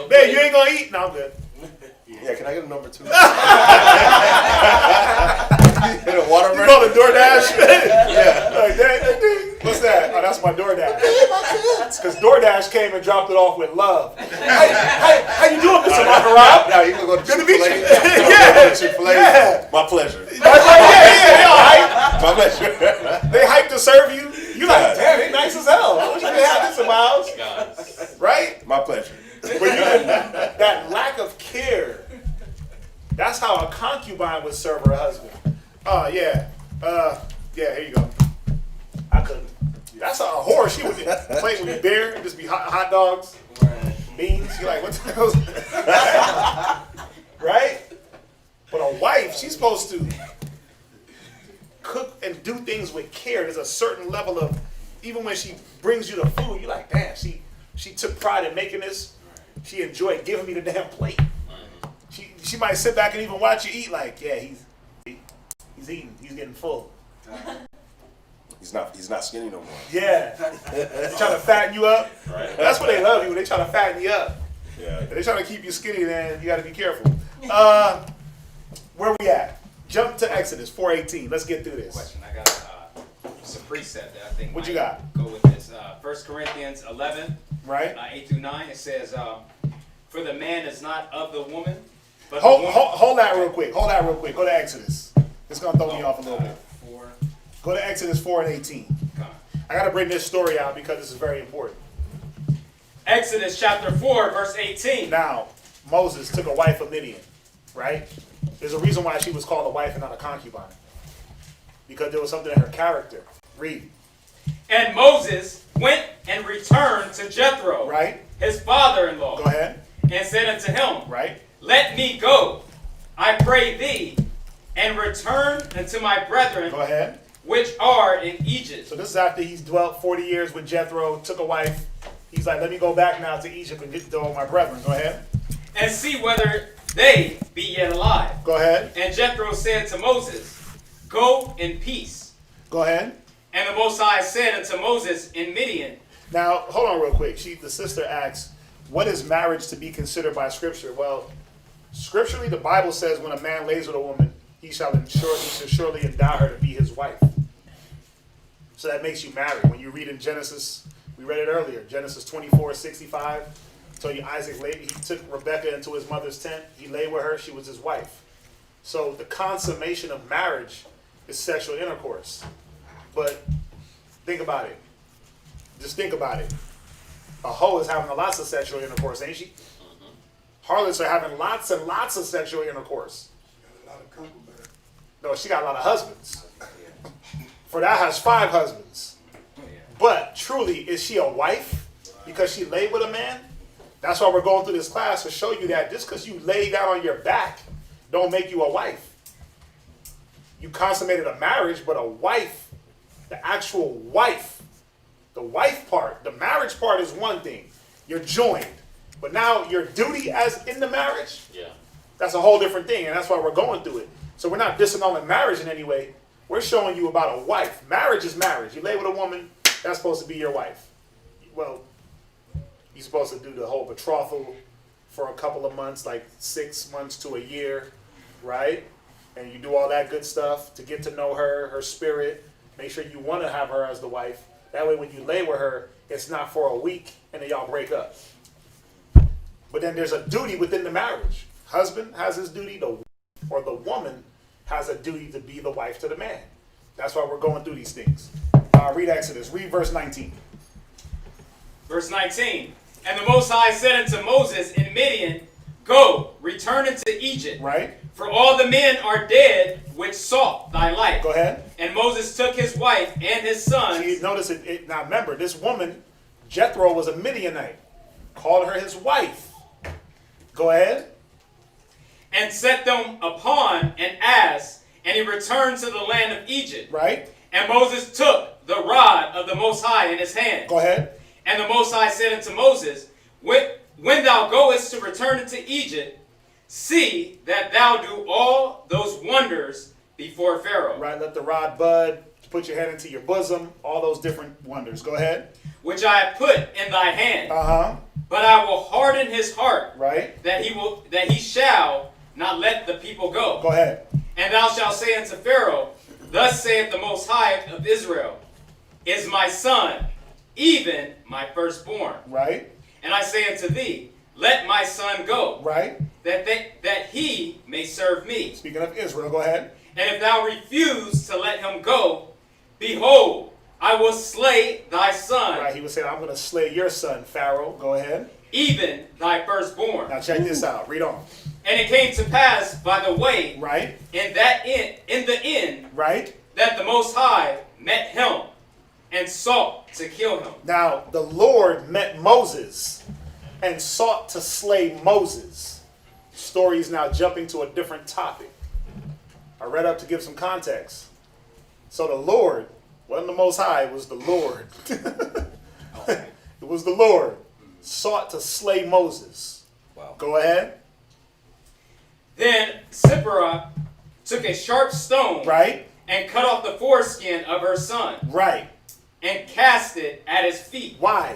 babe, you ain't gonna eat? No, I'm good. Yeah, can I get a number 2? You call it DoorDash? Yeah. Like, what's that? Oh, that's my DoorDash. Because DoorDash came and dropped it off with love. How you doing, Mr. Rob? Now you can go to Chick-fil-A. Yeah. Chick-fil-A. Yeah. My pleasure. Yeah. My pleasure. They hype to serve you. You like, damn, they nice as hell. I wish I could have this in my house. Right? My pleasure. But that lack of care. That's how a concubine would serve her husband. Oh, yeah. Yeah, here you go. I couldn't. That's how a whore, she would play with me beer and just be hot dogs, beans. You're like, what the hell? Right? But a wife, she's supposed to cook and do things with care. There's a certain level of, even when she brings you the food, you're like, damn, she took pride in making this. She enjoyed giving me the damn plate. She might sit back and even watch you eat like, yeah, he's eating. He's getting full. He's not skinny no more. Yeah. They're trying to fatten you up. Right. That's what they love you. They trying to fatten you up. Yeah. If they're trying to keep you skinny, then you got to be careful. Where we at? Jump to Exodus 4:18. Let's get through this. Question. I got some precept that I think what you got? Go with this. 1 Corinthians 11, right? 8 through 9. It says, "For the man is not of the woman, but hold that real quick. Hold that real quick. Go to Exodus. It's gonna throw me off a little bit. 4. Go to Exodus 4 and 18. I got to bring this story out because this is very important. Exodus chapter 4, verse 18. Now, Moses took a wife of Midian, right? There's a reason why she was called a wife and not a concubine. Because there was something in her character. Read. And Moses went and returned to Jethro, Right. his father-in-law, Go ahead. and said unto him, Right. Let me go, I pray thee, and return unto my brethren, Go ahead. which are in Egypt. So this is after he's dwelt 40 years with Jethro, took a wife. He's like, let me go back now to Egypt and get to all my brethren. Go ahead. And see whether they be yet alive. Go ahead. And Jethro said to Moses, Go in peace. Go ahead. And the Most High said unto Moses in Midian. Now, hold on real quick. The sister asks, what is marriage to be considered by Scripture? Well, scripturally, the Bible says when a man lays with a woman, he shall surely endow her to be his wife. So that makes you married. When you read in Genesis, we read it earlier, Genesis 24:65. So Isaac he took Rebekah into his mother's tent. He lay with her. She was his wife. So the consummation of marriage is sexual intercourse. But think about it. Just think about it. A hoe is having lots of sexual intercourse, ain't she? Harlots are having lots and lots of sexual intercourse. Got a lot of concubines. No, she got a lot of husbands. For that has 5 husbands. But truly, is she a wife because she laid with a man? That's why we're going through this class to show you that just because you lay down on your back don't make you a wife. You consummated a marriage, but a wife, the actual wife, the wife part, the marriage part is one thing. You're joined. But now your duty as in the marriage, that's a whole different thing. And that's why we're going through it. So we're not disannulling marriage in any way. We're showing you about a wife. Marriage is marriage. You lay with a woman, that's supposed to be your wife. Well, you're supposed to do the whole betrothal for a couple of months, like 6 months to a year, right? And you do all that good stuff to get to know her, her spirit. Make sure you want to have her as the wife. That way when you lay with her, it's not for a week and then y'all break up. But then there's a duty within the marriage. Husband has his duty, or the woman has a duty to be the wife to the man. That's why we're going through these things. Read Exodus. Read verse 19. Verse 19. And the Most High said unto Moses in Midian, Go, return into Egypt. Right. For all the men are dead which sought thy life. Go ahead. And Moses took his wife and his sons. See, notice it. Now remember, this woman, Jethro, was a Midianite. Called her his wife. Go ahead. And set them upon an ass, and he returned to the land of Egypt. Right. And Moses took the rod of the Most High in his hand. Go ahead. And the Most High said unto Moses, When thou goest to return into Egypt, see that thou do all those wonders before Pharaoh. Right, let the rod bud, put your hand into your bosom, all those different wonders. Go ahead. Which I have put in thy hand. Uh-huh. But I will harden his heart. Right. That he shall not let the people go. Go ahead. And thou shalt say unto Pharaoh, Thus saith the Most High of Israel, Is my son, even my firstborn. Right. And I say unto thee, Let my son go. Right. That he may serve me. Speaking of Israel, go ahead. And if thou refuse to let him go, behold, I will slay thy son. Right, he was saying, I'm going to slay your son, Pharaoh. Go ahead. Even thy firstborn. Now check this out. Read on. And it came to pass by the way, right, in the end, right, that the Most High met him and sought to kill him. Now the Lord met Moses and sought to slay Moses. Story is now jumping to a different topic. I read up to give some context. So the Lord wasn't the Most High, it was the Lord. It was the Lord sought to slay Moses. Wow. Go ahead. Then Sipporah took a sharp stone, right, and cut off the foreskin of her son, right, and cast it at his feet. Why?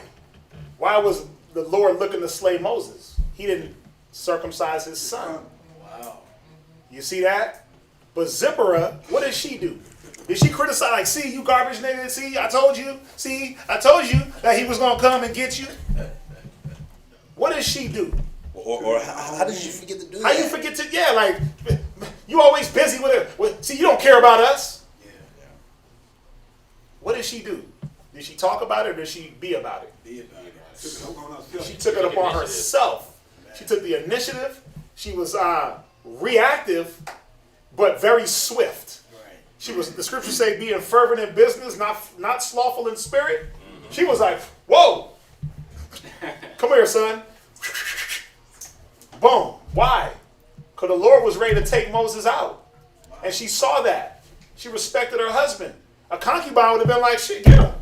Why was the Lord looking to slay Moses? He didn't circumcise his son. Wow. You see that? But Zipporah, what did she do? Did she criticize, like, see, you garbage nigga, see, I told you, see, I told you that he was going to come and get you? What did she do? Or how did you forget to do that? How you forget to, yeah, like, you always busy with it. See, you don't care about us. What did she do? Did she talk about it or did she be about it? Be about it. She took it upon herself. She took the initiative. She was reactive, but very swift. She was, the scriptures say, being fervent in business, not slothful in spirit. She was like, whoa, come here, son. Boom. Why? Because the Lord was ready to take Moses out. And she saw that. She respected her husband. A concubine would have been like, shit, get him.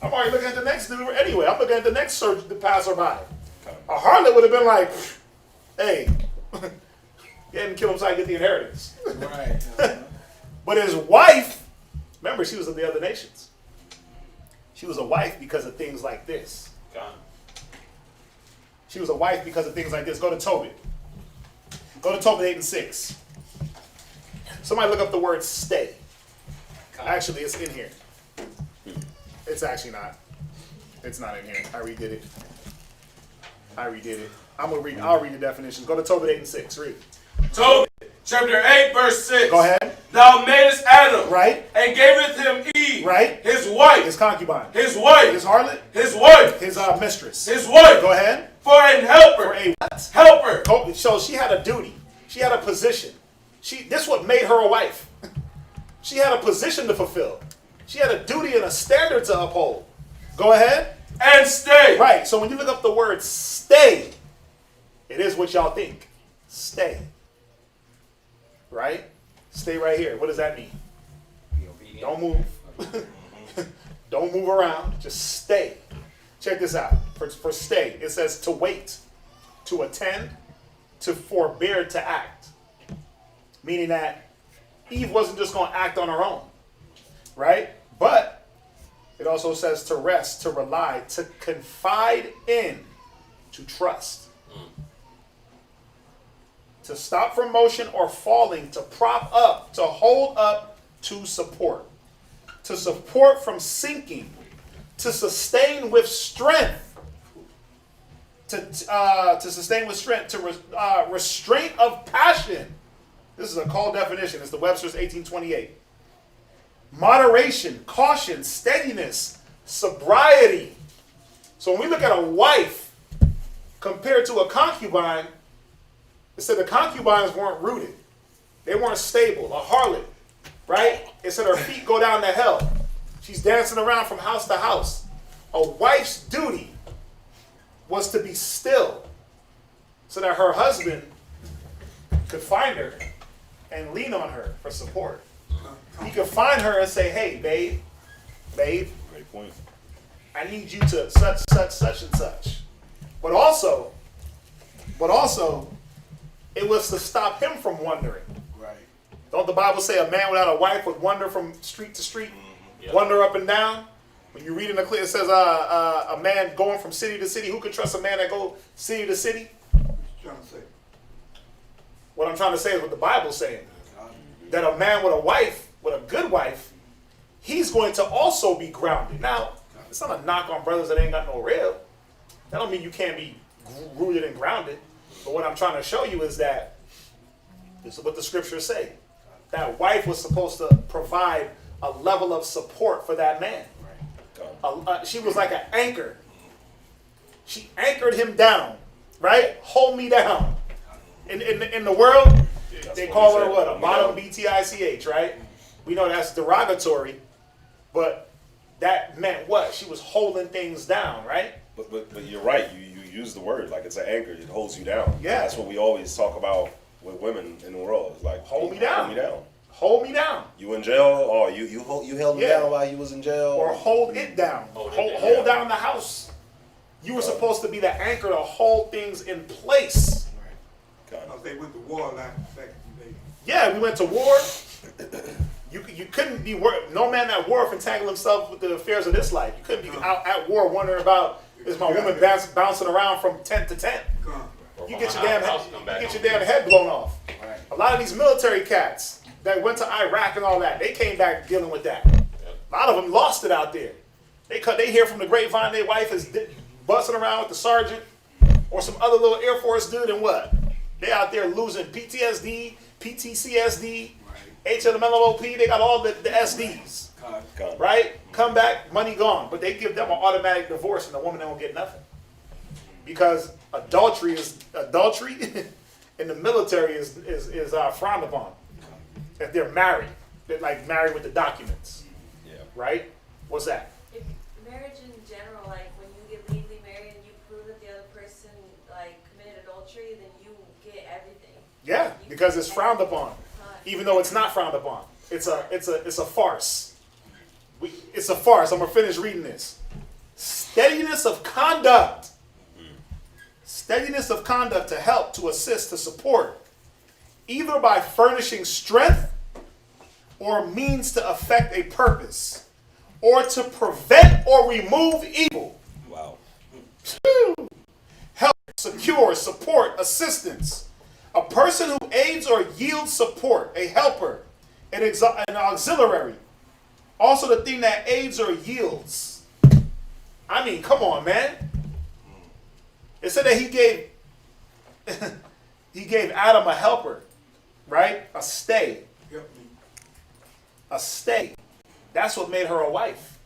I'm already looking at the next dude anyway. I'm looking at the next surgeon to pass her by. A harlot would have been like, hey, get him, kill him so I get the inheritance. Right. But his wife, remember, she was of the other nations. She was a wife because of things like this. She was a wife because of things like this. Go to Tobit. Go to Tobit 8 and 6. Somebody look up the word stay. Actually, it's in here. It's actually not. It's not in here. I redid it. I'll read the definitions. Go to Tobit 8 and 6. Read. Tobit, chapter 8, verse 6. Go ahead. Thou madest Adam. Right. And gavest him Eve. Right. His wife. His concubine. His wife. His harlot. His wife. His mistress. His wife. Go ahead. For an helper. For a what? Helper. So she had a duty. She had a position. This what made her a wife. She had a position to fulfill. She had a duty and a standard to uphold. Go ahead. And stay. Right. So when you look up the word stay, it is what y'all think. Stay. Right? Stay right here. What does that mean? Don't move. Don't move around. Just stay. Check this out. For stay, it says to wait, to attend, to forbear to act. Meaning that Eve wasn't just going to act on her own. Right? But it also says to rest, to rely, to confide in, to trust. To stop from motion or falling, to prop up, to hold up, to support. To support from sinking, to sustain with strength. To sustain with strength, to restraint of passion. This is a cold definition. It's the Webster's 1828. Moderation, caution, steadiness, sobriety. So when we look at a wife compared to a concubine, it said the concubines weren't rooted. They weren't stable. A harlot, right? It said her feet go down to hell. She's dancing around from house to house. A wife's duty was to be still so that her husband could find her and lean on her for support. He could find her and say, hey, babe, Great point. I need you to such, and such. But also, it was to stop him from wandering. Right. Don't the Bible say a man without a wife would wander from street to street, wander up and down? When you read in Ecclesiasticus, it says a man going from city to city. Who can trust a man that go city to city? What I'm trying to say is what the Bible's saying. That a man with a wife, with a good wife, he's going to also be grounded. Now, it's not a knock on brothers that ain't got no rib. That don't mean you can't be rooted and grounded. But what I'm trying to show you is that this is what the scriptures say. That wife was supposed to provide a level of support for that man. She was like an anchor. She anchored him down, right? Hold me down. In the world, they call her what? A bottom bitch, right? We know that's derogatory, but that meant what? She was holding things down, right? But you're right. You use the word like it's an anchor. It holds you down. Yeah. That's what we always talk about with women in the world. It's like hold me down. Hold me down. Hold me down. You in jail? Oh, you held me down while you was in jail. Or hold it down. Hold down the house. You were supposed to be the anchor to hold things in place. They went to war like back in the day. Yeah, we went to war. You couldn't be no man at war entangle himself with the affairs of this life. You couldn't be out at war wondering about is my woman bouncing around from tent to tent. You get your damn head blown off. Right. A lot of these military cats that went to Iraq and all that, they came back dealing with that. A lot of them lost it out there. They hear from the grapevine their wife is busting around with the sergeant or some other little Air Force dude, and what? They out there losing PTSD, PTCSD, HLMLOP. They got all the SDs. Gone. Right? Come back, money gone. But they give them an automatic divorce and the woman don't get nothing. Because adultery in the military is frowned upon. If they're married. They're like married with the documents. Yeah. Right? What's that? If marriage in general, like when you get legally married and you prove that the other person like committed adultery, then you get everything. Yeah, because it's frowned upon. Even though it's not frowned upon. It's a farce. It's a farce. I'm gonna finish reading this. Steadiness of conduct. Steadiness of conduct to help, to assist, to support, either by furnishing strength or means to effect a purpose, or to prevent or remove evil. Wow. Help, secure, support, assistance. A person who aids or yields support, a helper, an auxiliary. Also the thing that aids or yields. I mean, come on, man. It said that he gave Adam a helper, right? A stay. A stay. That's what made her a wife.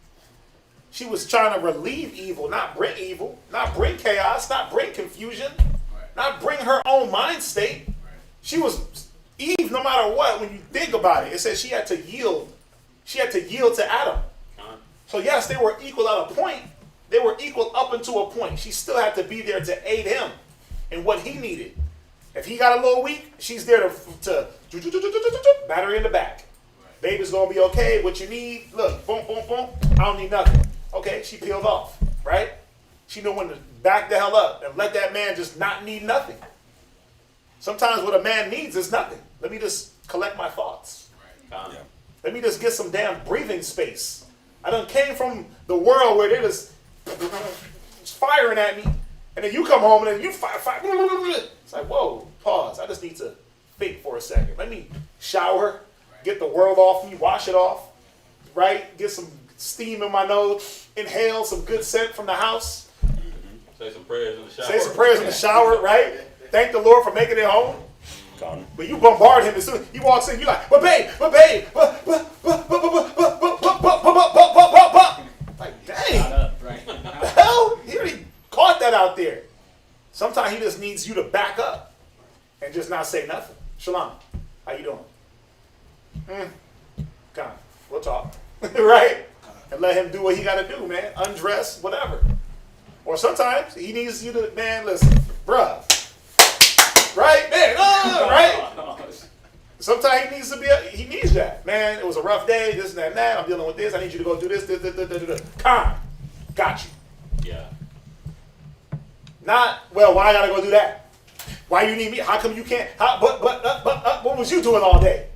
She was trying to relieve evil, not bring chaos, not bring confusion, not bring her own mind state. She was Eve, no matter what, when you think about it. It says she had to yield. She had to yield to Adam. So yes, they were equal at a point. They were equal up until a point. She still had to be there to aid him in what he needed. If he got a little weak, she's there to batter in the back. Baby's gonna be okay. What you need? Look, boom, boom, boom. I don't need nothing. Okay, she peeled off, right? She knew when to back the hell up and let that man just not need nothing. Sometimes what a man needs is nothing. Let me just collect my thoughts. Yeah. Let me just get some damn breathing space. I done came from the world where they're just firing at me, and then you come home and then you fire. It's like, whoa, pause. I just need to think for a second. Let me shower, get the world off me, wash it off, right? Get some steam in my nose, inhale some good scent from the house. Say some prayers in the shower. Say some prayers in the shower, right? Thank the Lord for making it home. Gone. But you bombard him as soon as he walks in, you like, but babe. Like, dang. The hell? He already caught that out there. Sometimes he just needs you to back up and just not say nothing. Shalom, how you doing? Come, we'll talk. Right? And let him do what he got to do, man. Undress, whatever. Or sometimes he needs you to, man, listen, bruh. Right? Man, right? Sometimes he needs that. Man, it was a rough day, this and that. I'm dealing with this. I need you to go do this. Calm. Got you. Yeah. Not, well, why I gotta go do that? Why you need me? How come you can't? What was you doing all day?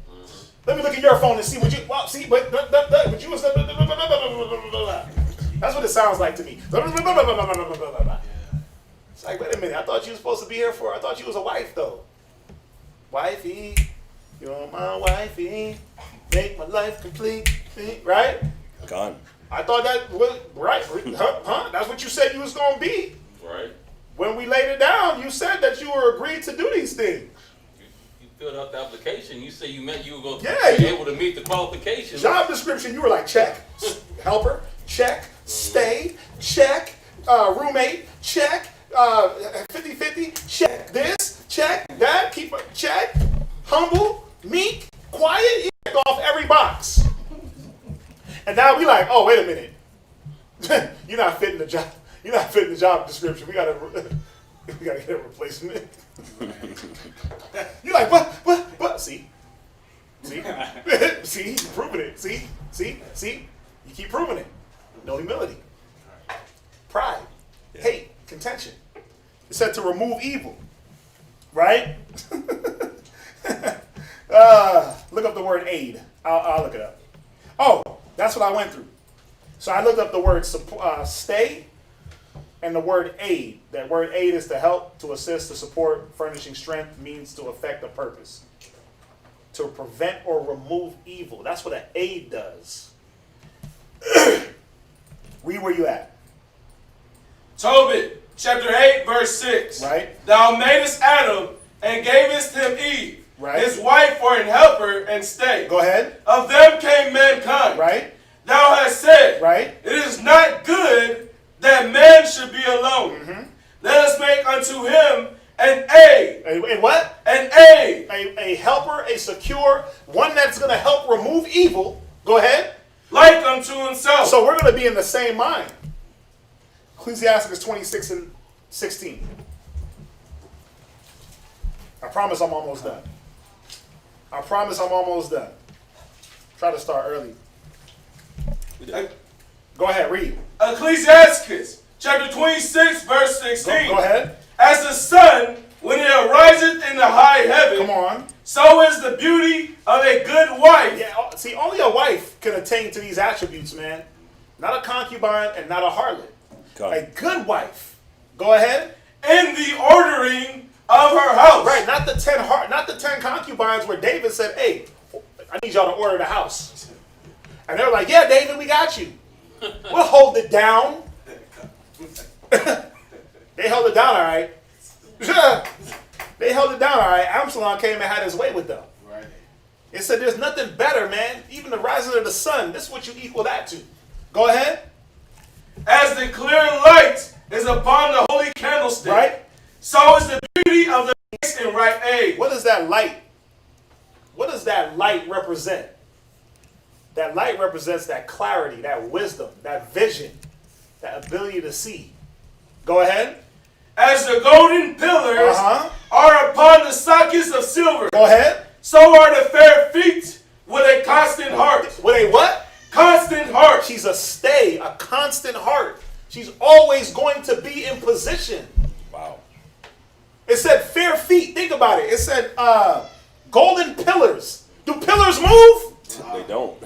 Let me look at your phone and see what you, well, see, but you was, that's what it sounds like to me. It's like, wait a minute, I thought you were supposed to be here I thought you was a wife, though. Wifey, you're my wifey, make my life complete, right? Gone. I thought that was, right, huh? That's what you said you was going to be. Right. When we laid it down, you said that you were agreed to do these things. You filled out the application. You said you meant you were going to Yeah, be able to meet the qualifications. Job description, you were like, check, helper, check, stay, check, roommate, check, 50-50, check this, check that, keep a check, humble, meek, quiet, you check off every box. And now we like, oh, wait a minute. You're not fitting the job. You're not fitting the job description. We gotta get a replacement. You're like, but see, see, you're proving it. See, you keep proving it. No humility, pride, hate, contention. It said to remove evil, right? Look up the word aid. I'll look it up. Oh, that's what I went through. So I looked up the word stay and the word aid. That word aid is to help, to assist, to support, furnishing strength, means to effect a purpose. To prevent or remove evil. That's what an aid does. Read where you at. Tobit, chapter 8, verse 6. Right. Thou madest Adam and gavest him Eve, right, his wife for an helper and stay. Go ahead. Of them came mankind. Right. thou hast said, Right. it is not good that man should be alone. Let us make unto him an aid. A what? An aid. A helper, a secure, one that's going to help remove evil. Go ahead. Like unto himself. So we're going to be in the same mind. Ecclesiasticus 26 and 16. I promise I'm almost done. I promise I'm almost done. Try to start early. Go ahead, read. Ecclesiasticus chapter 26, verse 16. Go ahead. As the sun, when it ariseth in the high heaven, Come on. so is the beauty of a good wife. Yeah, see, only a wife can attain to these attributes, man. Not a concubine and not a harlot. A good wife. Go ahead. In the ordering of her house. Right, not the 10 concubines where David said, "Hey, I need y'all to order the house." And they're like, "Yeah, David, we got you. We'll hold it down." They held it down, all right. They held it down, all right. Absalom came and had his way with them. Right. It said, "There's nothing better, man. Even the rising of the sun. This is what you equal that to." Go ahead. As the clear light is upon the holy candlestick, Right. so is the beauty of the place in right age. What is that light? What does that light represent? That light represents that clarity, that wisdom, that vision, that ability to see. Go ahead. As the golden pillars are upon the sockets of silver, Go ahead. so are the fair feet with a constant heart. With a what? Constant heart. She's a stay, a constant heart. She's always going to be in position. Wow. It said fair feet. Think about it. It said golden pillars. Do pillars move? They don't.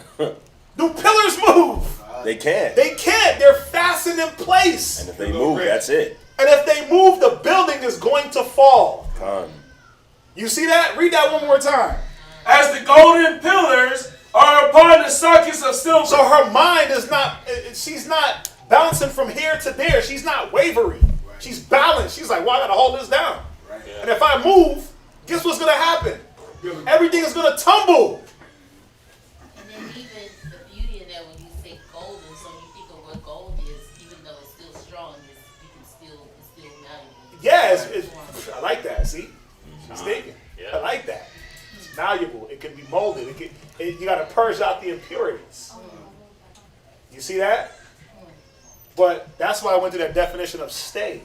Do pillars move? They can't. They can't. They're fastened in place. And if they move, that's it. And if they move, the building is going to fall. Con. You see that? Read that one more time. As the golden pillars are upon the sockets of silver. So her mind is not, she's not bouncing from here to there. She's not wavering. Right. She's balanced. She's like, well, I got to hold this down. Right. Yeah. And if I move, guess what's going to happen? Everything is going to tumble. And then even the beauty in that when you say golden, so you think of what gold is, even though it's still strong, it's still valuable. Yeah, I like that. See? She's thinking. Yeah. I like that. It's valuable. It can be molded. You got to purge out the impurities. You see that? But that's why I went to that definition of stay.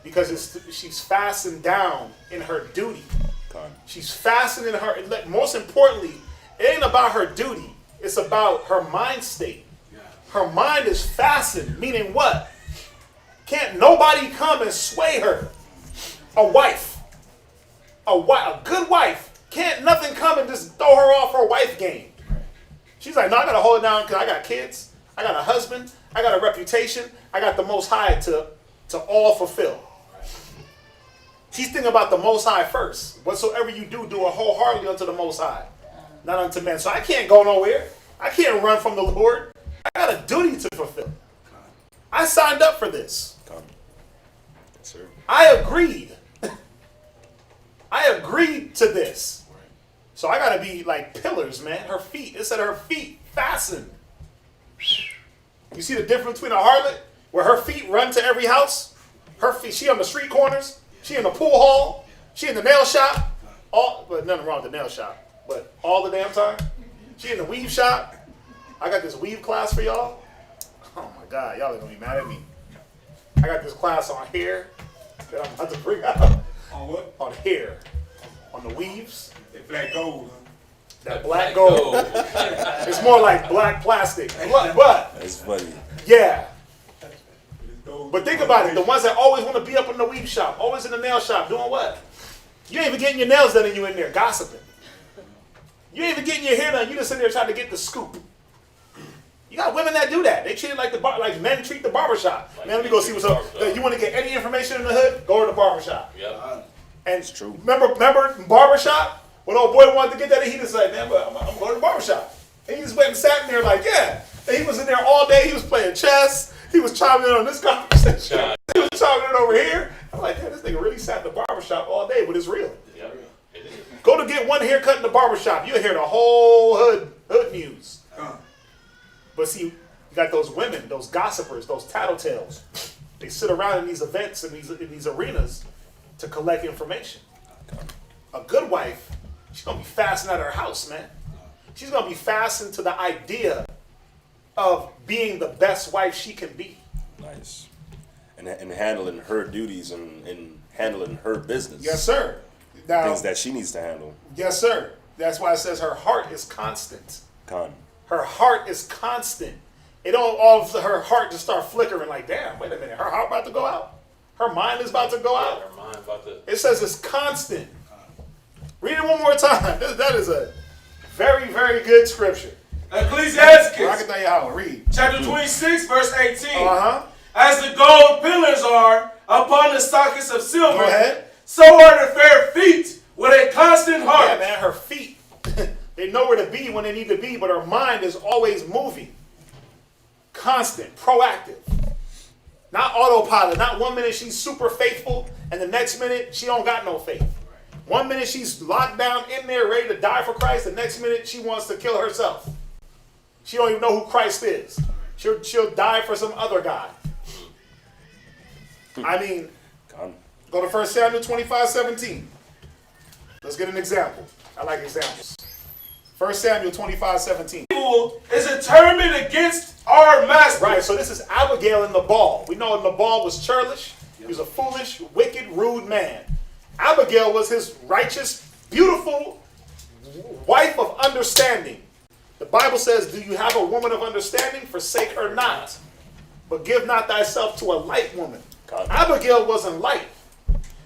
Because she's fastened down in her duty. She's fastened in her, most importantly, it ain't about her duty. It's about her mind state. Her mind is fastened, meaning what? Can't nobody come and sway her. A wife, a good wife, can't nothing come and just throw her off her wife game. She's like, no, I got to hold it down because I got kids, I got a husband, I got a reputation, I got the Most High to all fulfill. She's thinking about the Most High first. Whatsoever you do, do it wholeheartedly unto the Most High, not unto men. So I can't go nowhere. I can't run from the Lord. I got a duty to fulfill. I signed up for this. Yes, sir. I agreed. I agreed to this. So I got to be like pillars, man. Her feet. It said her feet fastened. You see the difference between a harlot, where her feet run to every house? Her feet, she on the street corners. She in the pool hall. She in the nail shop. But nothing wrong with the nail shop. But all the damn time. She in the weave shop. I got this weave class for y'all. Oh my God, y'all are gonna be mad at me. I got this class on hair that I'm about to bring out. On what? On hair. On the weaves. That black gold, huh? That black gold. It's more like black plastic. But That's funny. yeah. But think about it. The ones that always want to be up in the weave shop, always in the nail shop, doing what? You ain't even getting your nails done and you in there gossiping. You ain't even getting your hair done. You just in there trying to get the scoop. You got women that do that. They treat it like men treat the barbershop. Man, let me go see what's up. You want to get any information in the hood? Go to the barbershop. Yep. And It's true. Remember barbershop? When old boy wanted to get that, he just like, man, but I'm going to the barbershop. And he just went and sat in there like, yeah. And he was in there all day. He was playing chess. He was chiming in on this conversation. He was chiming in over here. I'm like, man, this nigga really sat in the barbershop all day, but it's real. Yep. It is. Go to get one haircut in the barbershop. You'll hear the whole hood news. But see, you got those women, those gossipers, those tattletales. They sit around in these events and in these arenas to collect information. A good wife, she's gonna be fastened at her house, man. She's gonna be fastened to the idea of being the best wife she can be. Nice. And handling her duties and handling her business. Yes, sir. Now, things that she needs to handle. Yes, sir. That's why it says her heart is constant. Her heart is constant. It don't all of her heart just start flickering like, damn, wait a minute, her heart about to go out? Her mind is about to go out? Her mind about to... It says it's constant. Read it one more time. That is a very, very good scripture. Ecclesiasticus. I can tell you how to read. Chapter 26, verse 18. Uh-huh. As the gold pillars are upon the sockets of silver, Go ahead. so are the fair feet with a constant heart. Yeah, man, her feet, they know where to be when they need to be, but her mind is always moving. Constant, proactive. Not autopilot. Not 1 minute she's super faithful and the next minute she don't got no faith. 1 minute she's locked down in there ready to die for Christ. The next minute she wants to kill herself. She don't even know who Christ is. She'll die for some other guy. I mean, go to 1 Samuel 25:17. Let's get an example. I like examples. 1 Samuel 25:17. Evil is determined against our master. Right, so this is Abigail in Nabal. We know Nabal was churlish. He was a foolish, wicked, rude man. Abigail was his righteous, beautiful wife of understanding. The Bible says, do you have a woman of understanding? Forsake her not. But give not thyself to a light woman. Abigail wasn't light.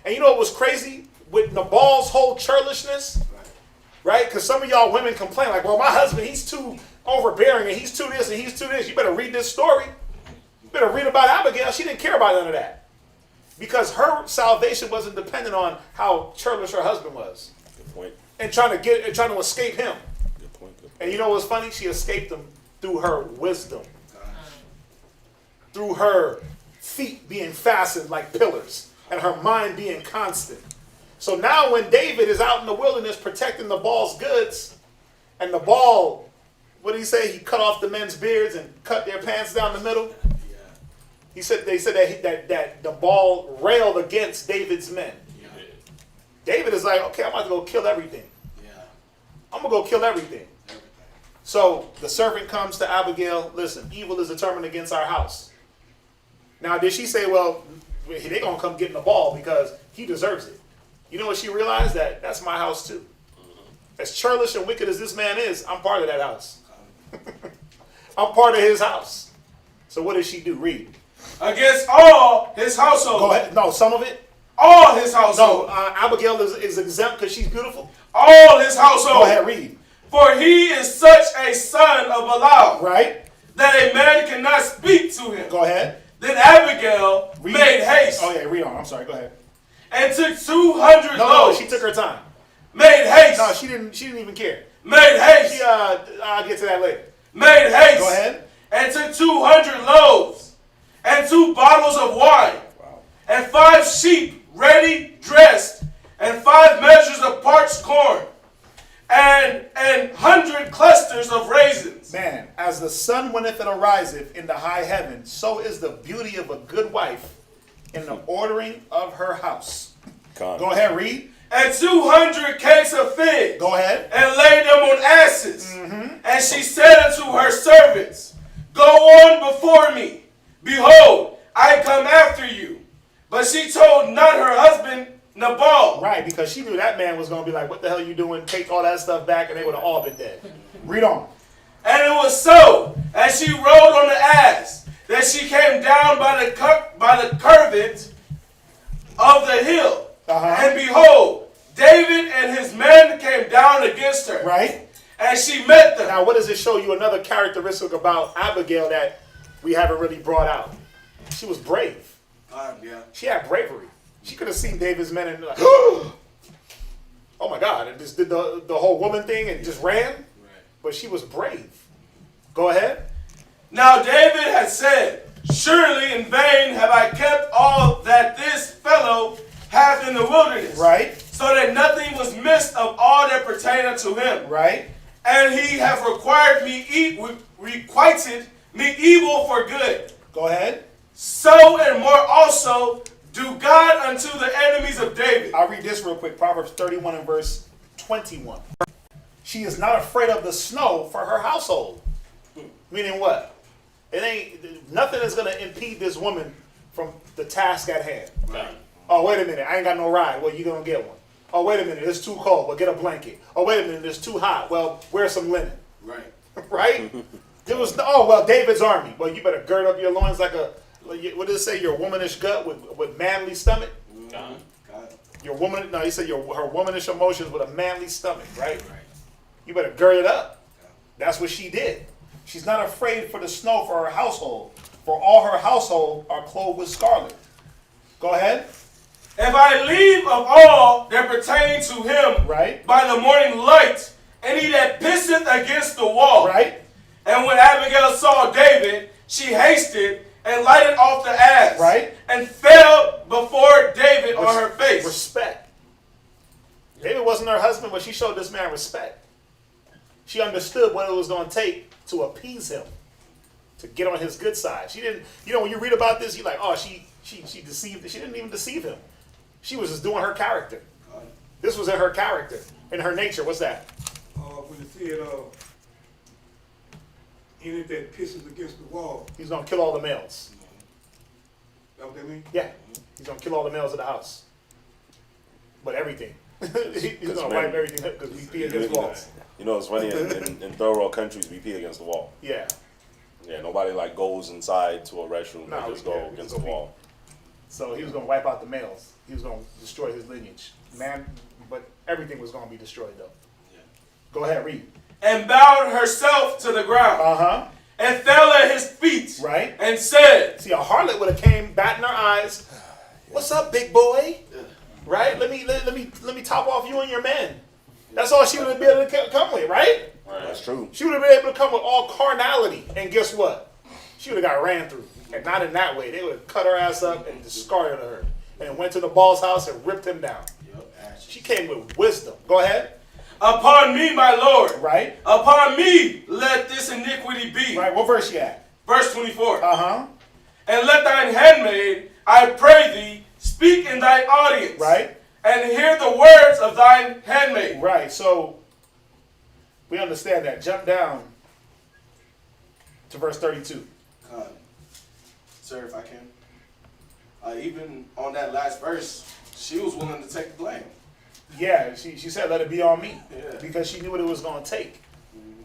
And you know what was crazy? With Nabal's whole churlishness, right? Because some of y'all women complain like, well, my husband, he's too overbearing and he's too this and he's too this. You better read this story. You better read about Abigail. She didn't care about none of that. Because her salvation wasn't dependent on how churlish her husband was. Good point. And trying to escape him. Good point. And you know what's funny? She escaped him through her wisdom. Through her feet being fastened like pillars. And her mind being constant. So now when David is out in the wilderness protecting Nabal's goods, and Nabal, what did he say? He cut off the men's beards and cut their pants down the middle. They said that Nabal railed against David's men. Yeah. David is like, okay, I'm about to go kill everything. Yeah. I'm going to go kill everything. So the servant comes to Abigail. Listen, evil is determined against our house. Now, did she say, well, they're going to come get Nabal because he deserves it? You know what she realized? That's my house too. As churlish and wicked as this man is, I'm part of that house. I'm part of his house. So what does she do? Read. Against all his household. Go ahead. No, some of it. All his household. No, Abigail is exempt because she's beautiful. All his household. Go ahead, read. For he is such a son of Belial. Right. That a man cannot speak to him. Go ahead. Then Abigail made haste. Oh yeah, read on. I'm sorry. Go ahead. And took 200 No, loaves. she took her time. Made haste. No, she didn't even care. Made haste. I'll get to that later. Made haste. Go ahead. And took 200 loaves and 2 bottles of wine. Wow. And 5 sheep ready dressed and 5 measures of parched corn and 100 clusters of raisins. Man, as the sun winneth and ariseth in the high heaven, so is the beauty of a good wife in the ordering of her house. Go ahead, read. And 200 cakes of figs. Go ahead. And laid them on asses. Mm-hmm. And she said unto her servants, go on before me. Behold, I come after you. But she told not her husband Nabal. Right, because she knew that man was going to be like, what the hell are you doing? Take all that stuff back, and they would have all been dead. Read on. And it was so, as she rode on the ass, that she came down by the curvet of the hill. And behold, David and his men came down against her. Right. And she met them. Now, what does it show you? Another characteristic about Abigail that we haven't really brought out. She was brave. Yeah. She had bravery. She could have seen David's men and like, oh my God, and just did the whole woman thing and just ran. Right. But she was brave. Go ahead. Now David had said, surely in vain have I kept all that this fellow hath in the wilderness. Right. So that nothing was missed of all that pertained unto him. Right. And he hath required me eat with requited me evil for good. Go ahead. So and more also do God unto the enemies of David. I'll read this real quick. Proverbs 31 and verse 21. She is not afraid of the snow for her household. Meaning what? It ain't, nothing is going to impede this woman from the task at hand. Right. Oh, wait a minute. I ain't got no ride. Well, you going to get one. Oh, wait a minute. It's too cold. Well, get a blanket. Oh, wait a minute. It's too hot. Well, wear some linen. Right. Right? There was, oh, well, David's army. Well, you better gird up your loins like a, what does it say? Your womanish gut with manly stomach? God. Your woman, no, he said her womanish emotions with a manly stomach, right? You better gird it up. That's what she did. She's not afraid for the snow for her household, for all her household are clothed with scarlet. Go ahead. If I leave of all that pertain to him Right. by the morning light, and he that pisseth against the wall. Right. And when Abigail saw David, she hasted and lighted off the ass. Right. And fell before David on her face. Respect. David wasn't her husband, but she showed this man respect. She understood what it was going to take to appease him, to get on his good side. She didn't, when you read about this, you're like, oh, she deceived. She didn't even deceive him. She was just doing her character. This was in her character, in her nature. What's that? When it said, any that pisses against the wall. He's going to kill all the males. That what that mean? Yeah. He's going to kill all the males of the house. But everything. He's going to wipe everything up because we pee against walls. You know, it's funny, in third world countries, we pee against the wall. Yeah. Yeah, nobody like goes inside to a restroom. No, They just go against the wall. So he was going to wipe out the males. He was going to destroy his lineage. Man, but everything was going to be destroyed though. Yeah. Go ahead, read. And bowed herself to the ground. Uh-huh. And fell at his feet. Right. And said. See, a harlot would have came batting her eyes. What's up, big boy? Right? Let me top off you and your men. That's all she would have been able to come with, right? That's true. She would have been able to come with all carnality. And guess what? She would have got ran through. And not in that way. They would have cut her ass up and discarded her. And went to the boss's house and ripped him down. She came with wisdom. Go ahead. Upon me, my Lord. Right. Upon me let this iniquity be. Right. What verse you at? Verse 24. Uh-huh. And let thine handmaid, I pray thee, speak in thy audience. Right. And hear the words of thine handmaid. Right. So we understand that. Jump down to verse 32. Sir, if I can. Even on that last verse, she was willing to take the blame. Yeah, she said, let it be on me. Yeah. Because she knew what it was going to take.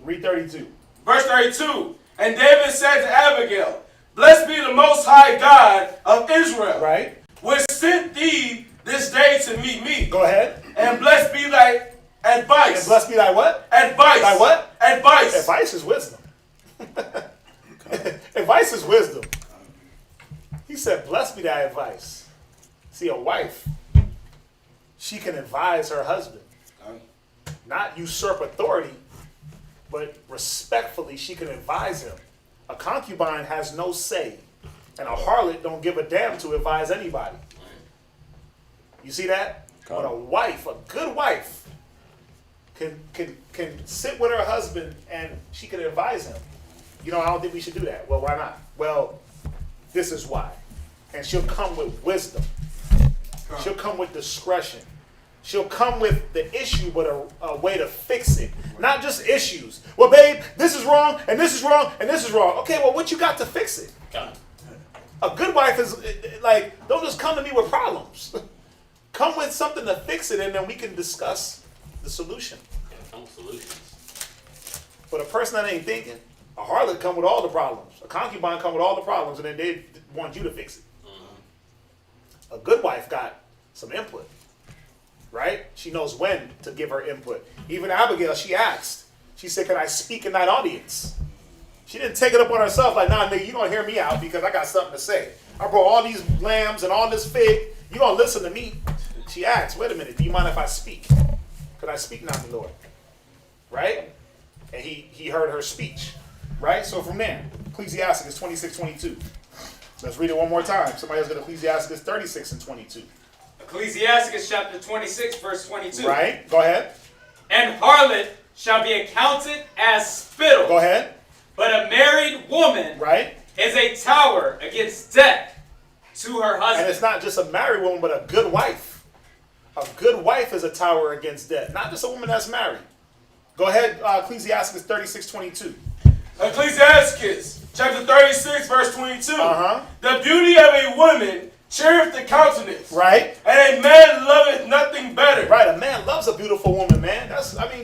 Read 32. Verse 32. And David said to Abigail, blessed be the most high God of Israel. Right. Which sent thee this day to meet me. Go ahead. And blessed be thy advice. And blessed be thy what? Advice. Thy what? Advice. Advice is wisdom. Advice is wisdom. He said, blessed be thy advice. See, a wife, she can advise her husband. Not usurp authority, but respectfully she can advise him. A concubine has no say, and a harlot don't give a damn to advise anybody. You see that? But a wife, a good wife, can sit with her husband and she can advise him. I don't think we should do that. Well, why not? Well, this is why. And she'll come with wisdom. She'll come with discretion. She'll come with the issue, but a way to fix it. Not just issues. Well, babe, this is wrong, and this is wrong, and this is wrong. Okay, well, what you got to fix it? A good wife is like, don't just come to me with problems. Come with something to fix it, and then we can discuss the solution. Come with solutions. But a person that ain't thinking, a harlot come with all the problems. A concubine come with all the problems, and then they want you to fix it. A good wife got some input, right? She knows when to give her input. Even Abigail, she asked. She said, can I speak in that audience? She didn't take it up on herself like, nah, nigga, you're going to hear me out because I got something to say. I brought all these lambs and all this fig. You're going to listen to me. She asked, wait a minute, do you mind if I speak? Could I speak now, my Lord? Right? And he heard her speech. Right? So from there, Ecclesiasticus 26:22. Let's read it one more time. Somebody else got Ecclesiasticus 36 and 22. Ecclesiasticus chapter 26, verse 22. Right? Go ahead. And harlot shall be accounted as spittle. Go ahead. But a married woman right? is a tower against death to her husband. And it's not just a married woman, but a good wife. A good wife is a tower against death, not just a woman that's married. Go ahead, Ecclesiasticus 36:22. Ecclesiasticus chapter 36, verse 22. Uh-huh. The beauty of a woman cheereth the countenance. Right? And a man loveth nothing better. Right, a man loves a beautiful woman, man.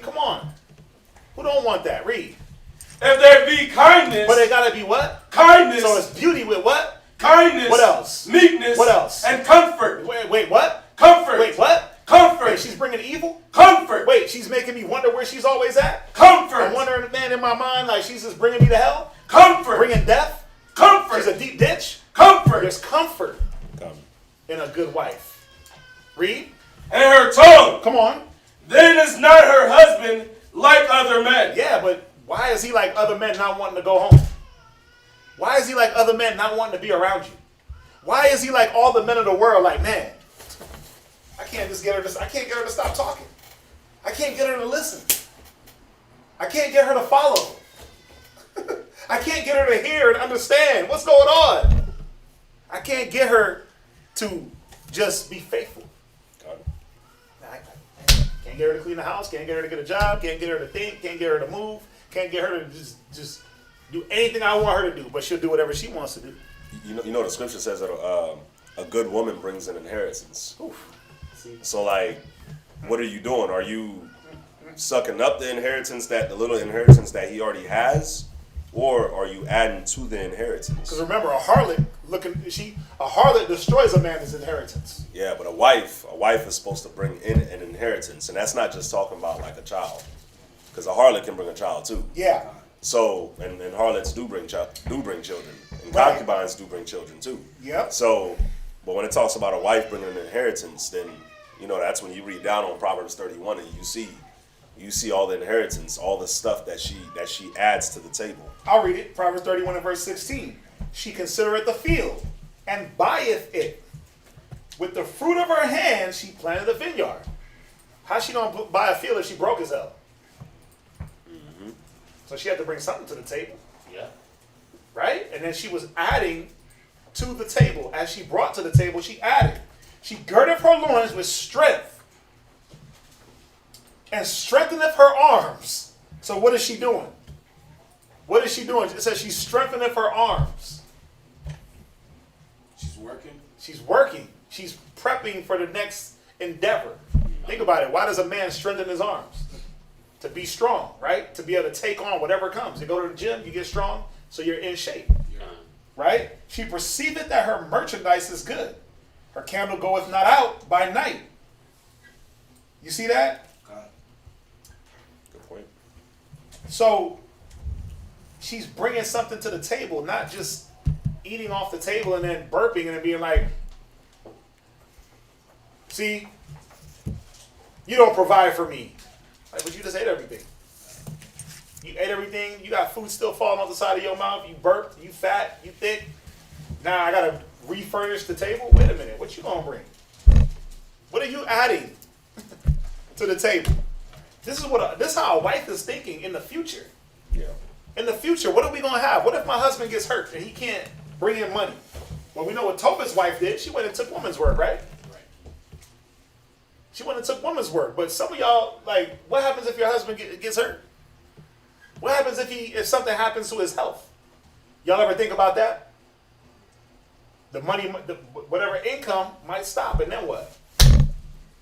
Come on. Who don't want that? Read. If there be kindness. But it gotta be what? Kindness. So it's beauty with what? Kindness. What else? Meekness. What else? And comfort. Wait, what? Comfort. Wait, what? Comfort. Wait, she's bringing evil? Comfort. Wait, she's making me wonder where she's always at? Comfort. I'm wondering, man, in my mind, like she's just bringing me to hell? Comfort. Bringing death? Comfort. She's a deep ditch? Comfort. There's comfort in a good wife. Read. And her tongue. Come on. Then is not her husband like other men. Yeah, but why is he like other men not wanting to go home? Why is he like other men not wanting to be around you? Why is he like all the men of the world like, man, I can't get her to stop talking. I can't get her to listen. I can't get her to follow. I can't get her to hear and understand what's going on. I can't get her to just be faithful. I can't get her to clean the house, can't get her to get a job, can't get her to think, can't get her to move, can't get her to just do anything I want her to do, but she'll do whatever she wants to do. You know the scripture says that a good woman brings an inheritance. Oof. See? So like, what are you doing? Are you sucking up the little inheritance that he already has, or are you adding to the inheritance? Because remember, a harlot destroys a man's inheritance. Yeah, but a wife is supposed to bring in an inheritance, and that's not just talking about like a child, because a harlot can bring a child too. Yeah. So and harlots do bring children, and Right. concubines do bring children too. Yep. So, but when it talks about a wife bringing an inheritance, then that's when you read down on Proverbs 31 and you see all the inheritance, all the stuff that she adds to the table. I'll read it. Proverbs 31 and verse 16. She considereth the field and buyeth it. With the fruit of her hands she planted a vineyard. How she don't buy a field if she broke as hell? Mm-hmm. So she had to bring something to the table. Yeah. Right? And then she was adding to the table. As she brought to the table, she added. She girdeth her loins with strength and strengtheneth her arms. So what is she doing? What is she doing? It says she strengtheneth her arms. She's working. She's working. She's prepping for the next endeavor. Think about it. Why does a man strengthen his arms? To be strong, right? To be able to take on whatever comes. You go to the gym, you get strong, so you're in shape. Right? She perceiveth that her merchandise is good. Her candle goeth not out by night. You see that? Good point. So she's bringing something to the table, not just eating off the table and then burping and then being like, see, you don't provide for me. Like, but you just ate everything. You ate everything. You got food still falling off the side of your mouth. You burped. You fat. You thick. Now I got to refurnish the table. Wait a minute. What you going to bring? What are you adding to the table? This is how a wife is thinking in the future. Yeah. In the future, what are we going to have? What if my husband gets hurt and he can't bring in money? Well, we know what Tobit's wife did. She went and took woman's work, right? She went and took woman's work. But some of y'all, like, what happens if your husband gets hurt? What happens if something happens to his health? Y'all ever think about that? The money, whatever income might stop, and then what?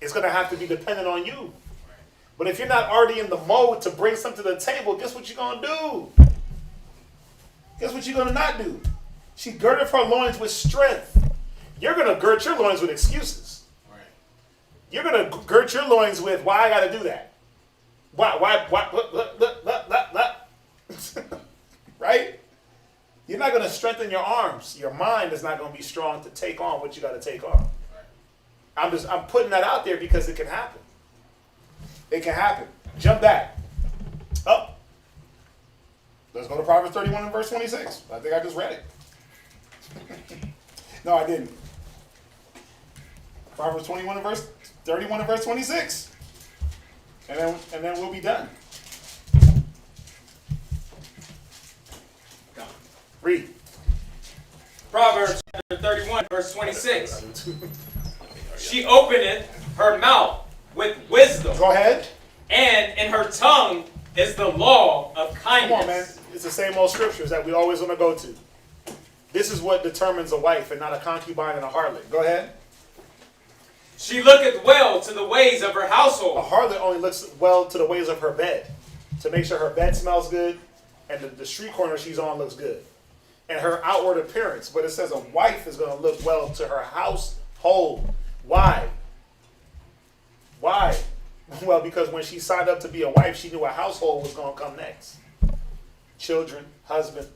It's going to have to be dependent on you. But if you're not already in the mode to bring something to the table, guess what you're going to do? Guess what you're going to not do? She girded her loins with strength. You're going to gird your loins with excuses. Right. You're going to gird your loins with, why I got to do that? Why, right? You're not going to strengthen your arms. Your mind is not going to be strong to take on what you got to take on. I'm putting that out there because it can happen. It can happen. Jump back. Up. Let's go to Proverbs 31 and verse 26. I think I just read it. No, I didn't. Proverbs 31 and verse 26. And then we'll be done. Read. Proverbs chapter 31, verse 26. She openeth her mouth with wisdom, Go ahead. and in her tongue is the law of kindness. Come on, man. It's the same old scriptures that we always want to go to. This is what determines a wife and not a concubine and a harlot. Go ahead. She looketh well to the ways of her A household. harlot only looks well to the ways of her bed, to make sure her bed smells good and the street corner she's on looks good. And her outward appearance. But it says a wife is going to look well to her household. Why? Why? Well, because when she signed up to be a wife, she knew a household was going to come next. Children, husband,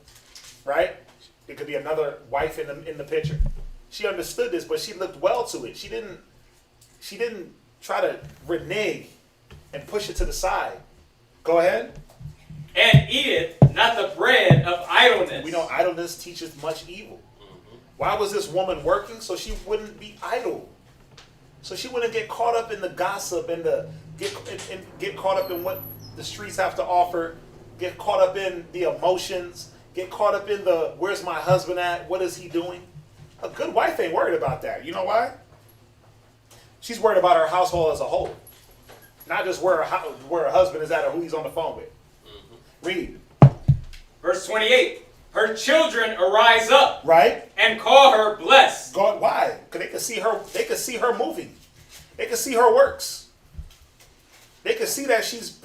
right? It could be another wife in the picture. She understood this, but she looked well to it. She didn't try to renege and push it to the side. Go ahead. And eateth not the bread of idleness. We know idleness teaches much evil. Why was this woman working? So she wouldn't be idle. So she wouldn't get caught up in the gossip and get caught up in what the streets have to offer, get caught up in the emotions, get caught up in the where's my husband at? What is he doing? A good wife ain't worried about that. You know why? She's worried about her household as a whole. Not just where her husband is at or who he's on the phone with. Read. Verse 28. Her children arise up, Right? and call her blessed. God, why? Because they could see her. They could see her moving. They could see her works. They could see that she's.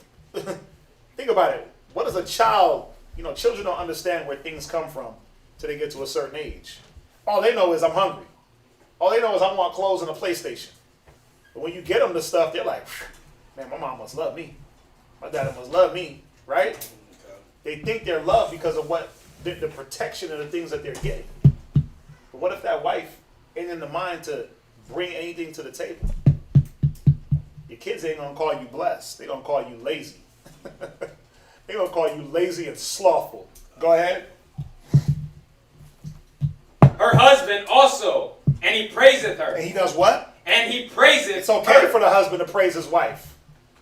Think about it. What is a child? You know, children don't understand where things come from till they get to a certain age. All they know is I'm hungry. All they know is I want clothes and a PlayStation. But when you get them the stuff, they're like, man, my mom must love me. My dad must love me, right? They think they're loved because of what the protection of the things that they're getting. But what if that wife ain't in the mind to bring anything to the table? Your kids ain't gonna call you blessed. They gonna call you lazy. They gonna call you lazy and slothful. Go ahead. Her husband also, and he praiseth her. And he does what? And he praiseth It's okay her. for the husband to praise his wife.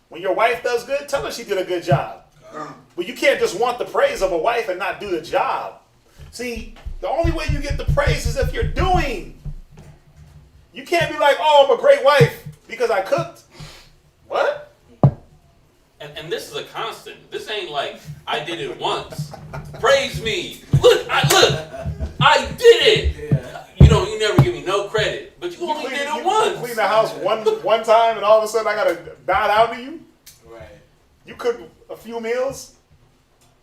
When your wife does good, tell her she did a good job. But you can't just want the praise of a wife and not do the job. See, the only way you get the praise is if you're doing. You can't be like, oh, I'm a great wife because I cooked. What? And this is a constant. This ain't like I did it once. Praise me. Look, I did it. Yeah. You never give me no credit, but you only did it once. Clean the house one time and all of a sudden I gotta bow down to you. Right. You cook a few meals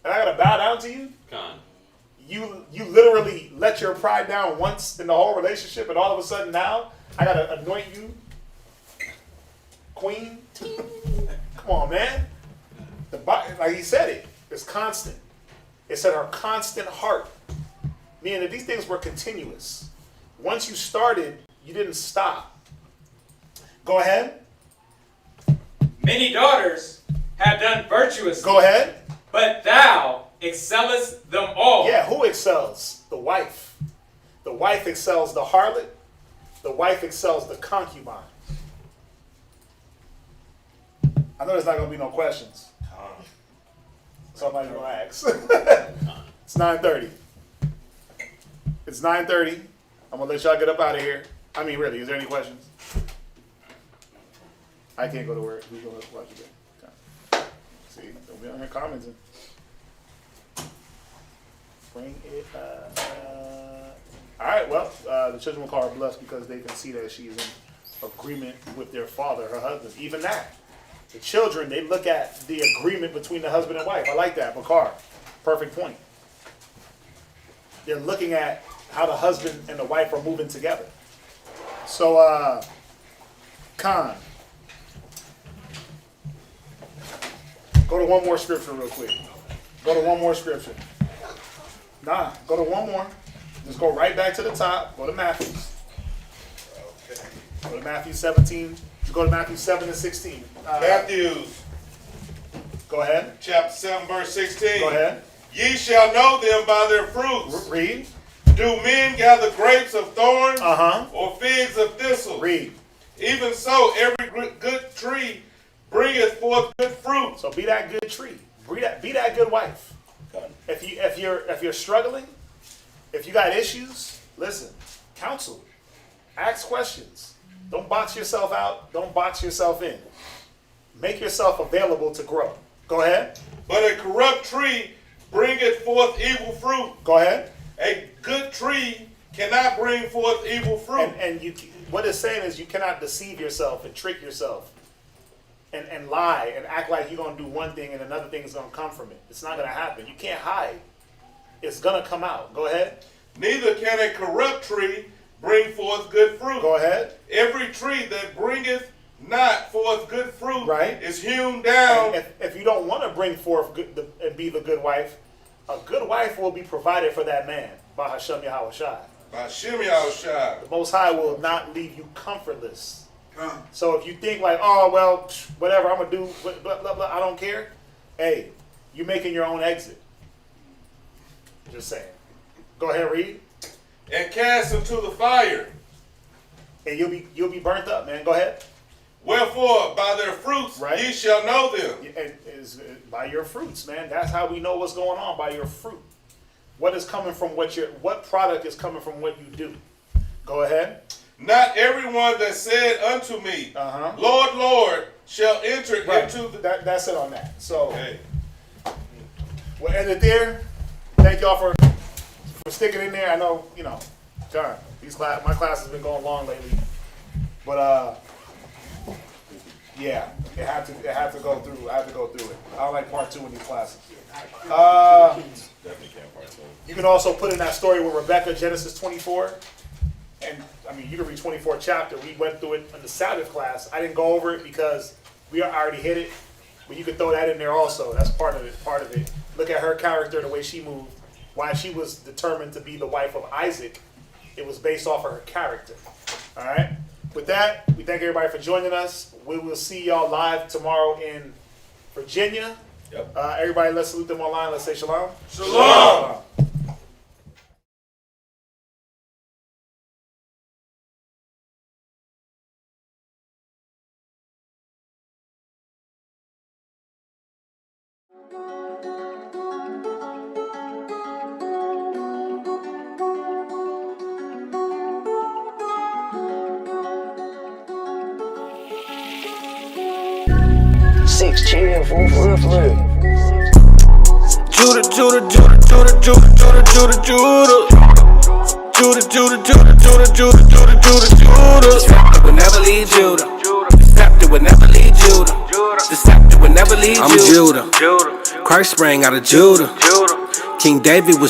and I gotta bow down to you. Con. You literally let your pride down once in the whole relationship, and all of a sudden now I gotta anoint you queen. Come on, man. Like he said, it's constant. It said her constant heart, meaning that these things were continuous. Once you started, you didn't stop. Go ahead. Many daughters have done virtuously. Go ahead. But thou excellest them all. Yeah, who excels? The wife. The wife excels the harlot. The wife excels the concubine. I know there's not going to be no questions. Somebody's going to ask. It's 9:30. It's 9:30. I'm going to let y'all get up out of here. I mean, really, is there any questions? I can't go to work. Who's going to watch again? Okay. See, don't be on here commenting. Bring it all right, well, the children will call her blessed because they can see that she's in agreement with their father, her husband. Even that. The children, they look at the agreement between the husband and wife. I like that, Bakar. Perfect point. They're looking at how the husband and the wife are moving together. So, Khan. Go to one more scripture real quick. Go to one more scripture. Nah, go to one more. Just go right back to the top. Go to Matthew. Okay. Go to Matthew 17. Go to Matthew 7 and 16. Matthew Go ahead. chapter 7, verse 16. Go ahead. Ye shall know them by their fruits. Read. Do men gather grapes of thorns Uh-huh. or figs of thistles? Read. Even so, every good tree bringeth forth good fruit. So be that good tree. Be that good wife. If you're struggling, If you got issues, listen, counsel, ask questions. Don't box yourself out. Don't box yourself in. Make yourself available to grow. Go ahead. But a corrupt tree bringeth forth evil fruit. Go ahead. A good tree cannot bring forth evil fruit. And you, what it's saying is you cannot deceive yourself and trick yourself and lie and act like you're going to do one thing and another thing is going to come from it. It's not going to happen. You can't hide. It's going to come out. Go ahead. Neither can a corrupt tree bring forth good fruit. Go ahead. Every tree that bringeth not forth good fruit is hewn And down. if you don't want to bring forth good, and be the good wife, a good wife will be provided for that man by Hashem Yahushai. By Hashem Yahushai. The Most High will not leave you comfortless. So if you think like, oh, well, whatever, I'm going to do, blah, blah, blah, I don't care. Hey, you're making your own exit. Just saying. Go ahead, read. And cast into the fire. And you'll be burnt up, man. Go ahead. Wherefore, by their fruits ye shall know them. And by your fruits, man. That's how we know what's going on, by your fruit. What is coming from what product is coming from what you do. Go ahead. Not everyone that said unto me, Lord, Lord, shall enter into the... That's it on that. So, we'll end it there. Thank y'all for sticking in there. I know, John, my class has been going long lately. But, yeah, it had to go through. I had to go through it. I don't like part 2 in these classes. You can also put in that story with Rebecca, Genesis 24. And, I mean, you can read 24th chapter. We went through it in the Sabbath class. I didn't go over it because we already hit it. But you can throw that in there also. That's part of it. Look at her character, the way she moved. Why she was determined to be the wife of Isaac. It was based off of her character. All right? With that, we thank everybody for joining us. We will see y'all live tomorrow in Virginia. Yep. Everybody, let's salute them online. Let's say shalom. Shalom. 6 chill, for real. Judah. Will never leave Judah. The scepter will never leave Judah. The scepter will never leave Judah. I'm Judah. Christ sprang out of Judah. King David was